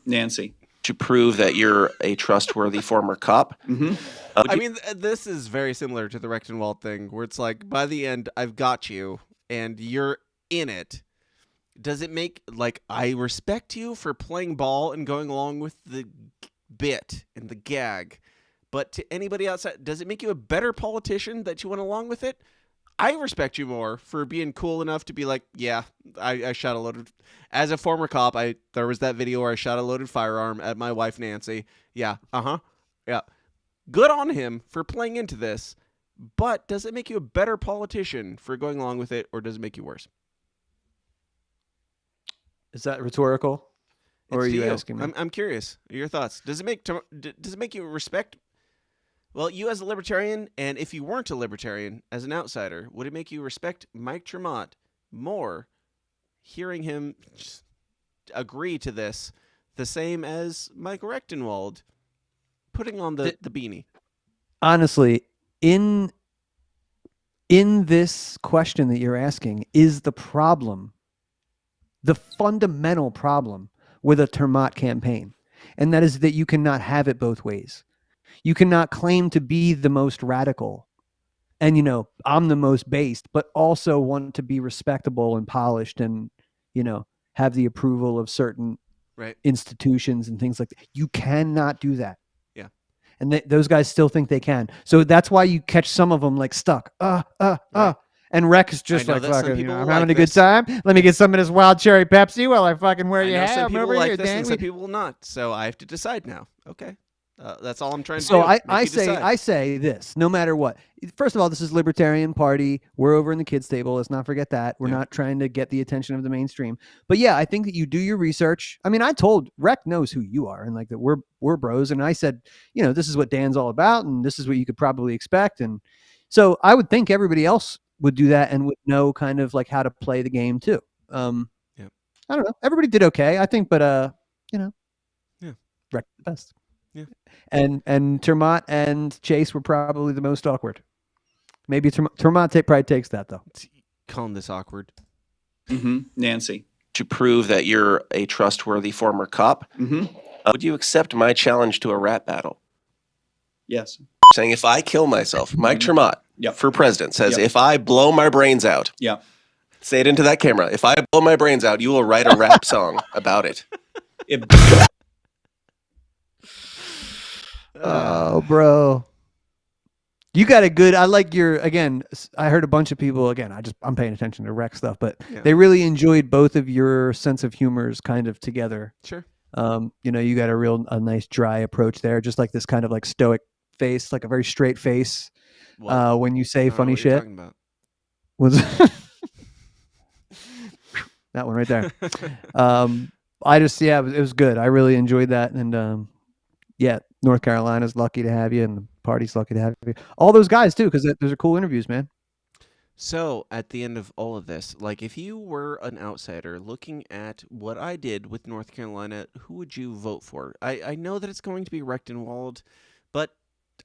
Nancy. To prove that you're a trustworthy former cop. I mean, this is very similar to the Rechtenwald thing, where it's like, by the end, I've got you, and you're in it. Does it make, like, I respect you for playing ball and going along with the bit and the gag, but to anybody outside, does it make you a better politician that you went along with it? I respect you more for being cool enough to be like, yeah, I shot a loaded... As a former cop, there was that video where I shot a loaded firearm at my wife, Nancy. Yeah, yeah. Good on him for playing into this, but does it make you a better politician for going along with it, or does it make you worse? Is that rhetorical? Or It's are to you asking me? I'm curious. Your thoughts. Does it make you respect... Well, you as a libertarian, and if you weren't a libertarian, as an outsider, would it make you respect Mike Tremont more hearing him agree to this the same as Mike Rechtenwald putting on the beanie? Honestly, in this question that you're asking is the problem, the fundamental problem with a Tremont campaign, and that is that you cannot have it both ways. You cannot claim to be the most radical and, I'm the most based, but also want to be respectable and polished and, have the approval of certain institutions and things like that. You cannot do that. Yeah. And those guys still think they can. So that's why you catch some of them like stuck. And Rec is just like, fucking, I'm having a good time. Let me get some of this wild cherry Pepsi while I fucking wear your hat. Some I'm people over like here, this and Dan. some people will not. So I have to decide now. Okay. That's all I'm trying to do. So Make I you decide. say this, no matter what. First of all, this is Libertarian Party. We're over in the kids' table. Let's not forget that. We're not trying to get the attention of the mainstream. But yeah, I think that you do your research. I mean, I told Rec knows who you are and like that we're bros. And I said, this is what Dan's all about, and this is what you could probably expect. And so I would think everybody else would do that and would know kind of like how to play the game too. I don't know. Everybody did okay, I think, but Rec the best. Yeah. And Tremont and Chase were probably the most awkward. Maybe Tremont probably takes that though. Calling this awkward. Nancy. To prove that you're a trustworthy former cop, would you accept my challenge to a rap battle? Yes. Saying if I kill myself, Mike Tremont for president says if I blow my brains out, say it into that camera. If I blow my brains out, you will write a rap song about it. Oh, bro. You got a good, I like your, again, I heard a bunch of people, again, I'm paying attention to Rec stuff, but they really enjoyed both of your sense of humors kind of together. Sure. You got a nice dry approach there, just like this kind of like stoic face, like a very straight face when you say funny shit. Talking about. Was that one right there. It was good. I really enjoyed that. And North Carolina's lucky to have you, and the party's lucky to have you. All those guys too, because those are cool interviews, man. So at the end of all of this, like if you were an outsider looking at what I did with North Carolina, who would you vote for? I know that it's going to be Rechtenwald, but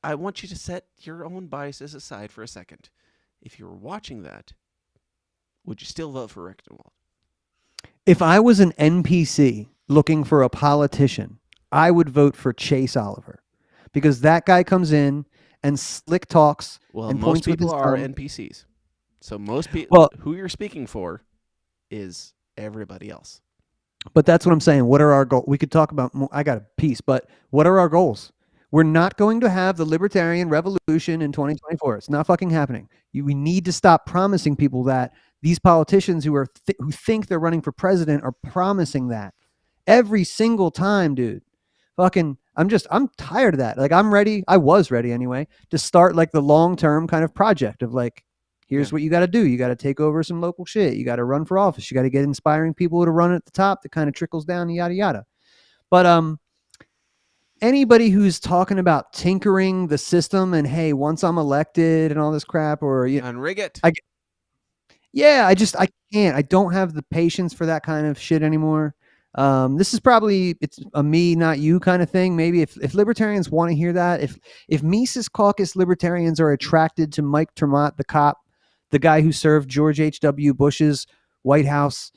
I want you to set your own biases aside for a second. If you were watching that, would you still vote for Rechtenwald? If I was an NPC looking for a politician, I would vote for Chase Oliver, because that guy comes in and slick talks. Well, and most points with people his are thumb. NPCs. So most people, who you're speaking for is everybody else. But that's what I'm saying. What are our goals? We could talk about more. I got a piece, but what are our goals? We're not going to have the libertarian revolution in 2024. It's not fucking happening. We need to stop promising people that. These politicians who think they're running for president are promising that every single time, dude. Fucking, I'm tired of that. Like, I'm ready. I was ready anyway to start like the long-term kind of project of like, here's what you got to do. You got to take over some local shit. You got to run for office. You got to get inspiring people to run at the top that kind of trickles down, yada, yada. But, anybody who's talking about tinkering the system and hey, once I'm elected and all this crap, or unrig it. I can't. I don't have the patience for that kind of shit anymore. This is probably it's a me, not you kind of thing. Maybe if libertarians want to hear that, if Mises Caucus libertarians are attracted to Mike Tremont, the cop, the guy who served George H.W. Bush's White House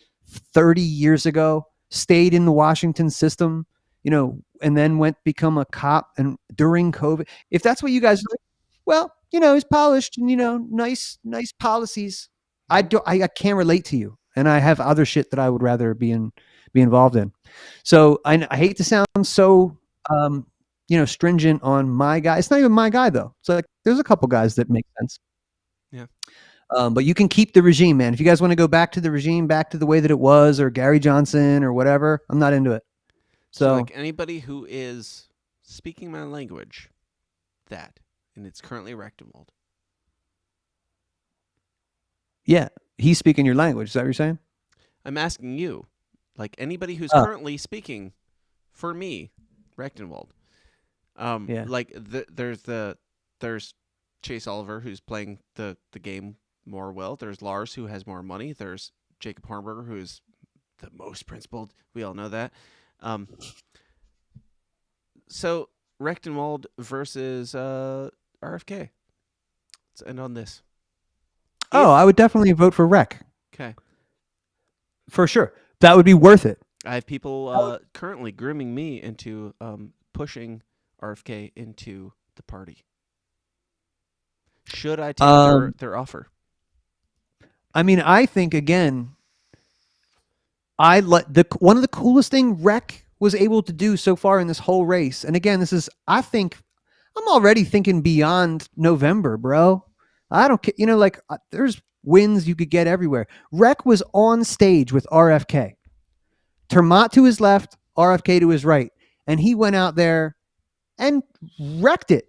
30 years ago, stayed in the Washington system, and then become a cop and during COVID. If that's what you guys like, well, he's polished and nice policies. I can't relate to you, and I have other shit that I would rather be involved in. So I hate to sound so stringent on my guy. It's not even my guy though. So like, there's a couple guys that make sense. Yeah. But you can keep the regime, man. If you guys want to go back to the regime, back to the way that it was, or Gary Johnson or whatever, I'm not into it. So like anybody who is speaking my language, and it's currently Rechtenwald. Yeah, he's speaking your language. Is that what you're saying? I'm asking you, like anybody who's currently speaking for me, Rechtenwald. Like there's Chase Oliver who's playing the game more well. There's Lars who has more money. There's Jacob Hornberger who's the most principled. We all know that. So Rechtenwald versus RFK. Let's end on this. I would definitely vote for Rec. Okay. For sure. That would be worth it. I have people currently grooming me into pushing RFK into the party. Should I take their offer? I mean, I think again, one of the coolest thing Rec was able to do so far in this whole race. And again, I think I'm already thinking beyond November, bro. I don't care. There's wins you could get everywhere. Rec was on stage with RFK. Termott to his left, RFK to his right. And he went out there and wrecked it.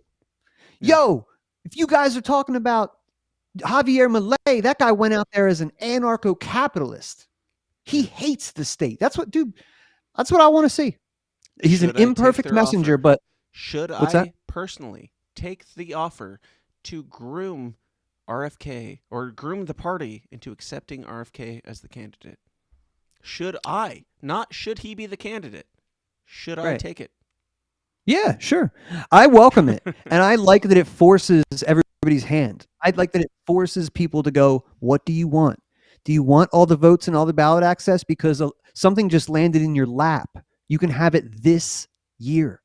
Yeah. Yo, if you guys are talking about Javier Milei, that guy went out there as an anarcho-capitalist. He hates the state. That's what I want to see. He's an imperfect messenger, but should I personally take the offer to groom RFK or groom the party into accepting RFK as the candidate? Should I? Not should he be the candidate. Should I take it? Yeah, sure. I welcome it. And I like that it forces everybody's hand. I'd like that it forces people to go, what do you want? Do you want all the votes and all the ballot access? Because something just landed in your lap. You can have it this year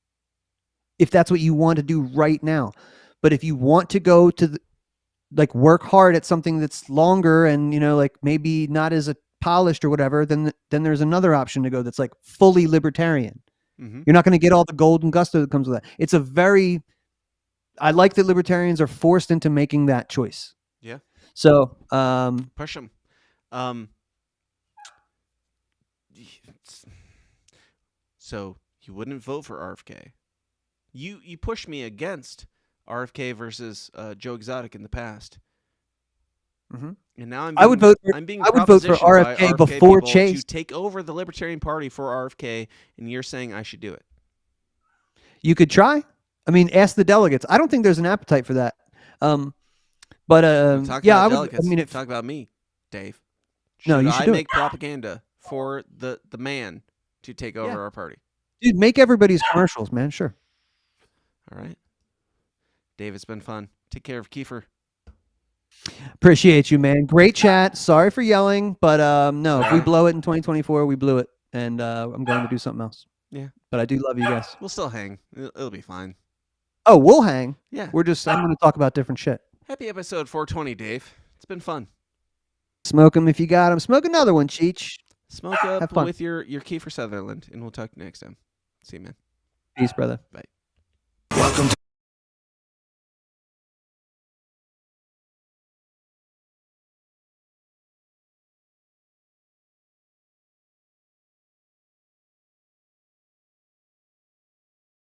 if that's what you want to do right now. But if you want to go to work hard at something that's longer and, maybe not as polished or whatever, then there's another option to go that's like fully libertarian. Mm-hmm. You're not going to get all the golden gusto that comes with that. I like that libertarians are forced into making that choice. Yeah. So, push them. So you wouldn't vote for RFK. You pushed me against RFK versus Joe Exotic in the past. Mm-hmm. And now I would vote for RFK before Chase to take over the Libertarian Party for RFK, and you're saying I should do it. You could try. I mean, ask the delegates. I don't think there's an appetite for that. I would. I mean, talk about me, Dave. No, you should make propaganda for the man to take over our party. Dude, make everybody's commercials, man. Sure. All right. Dave, it's been fun. Take care of Kiefer. Appreciate you, man. Great chat. Sorry for yelling, but no, if we blow it in 2024, we blew it, and I'm going to do something else. Yeah. But I do love you guys. We'll still hang. It'll be fine. Oh, we'll hang. Yeah. I'm going to talk about different shit. Happy episode 420, Dave. It's been fun. Smoke them if you got them. Smoke another one, Cheech. Smoke up with your Kiefer Sutherland, and we'll talk next time. See you, man. Peace, brother. Bye. Welcome to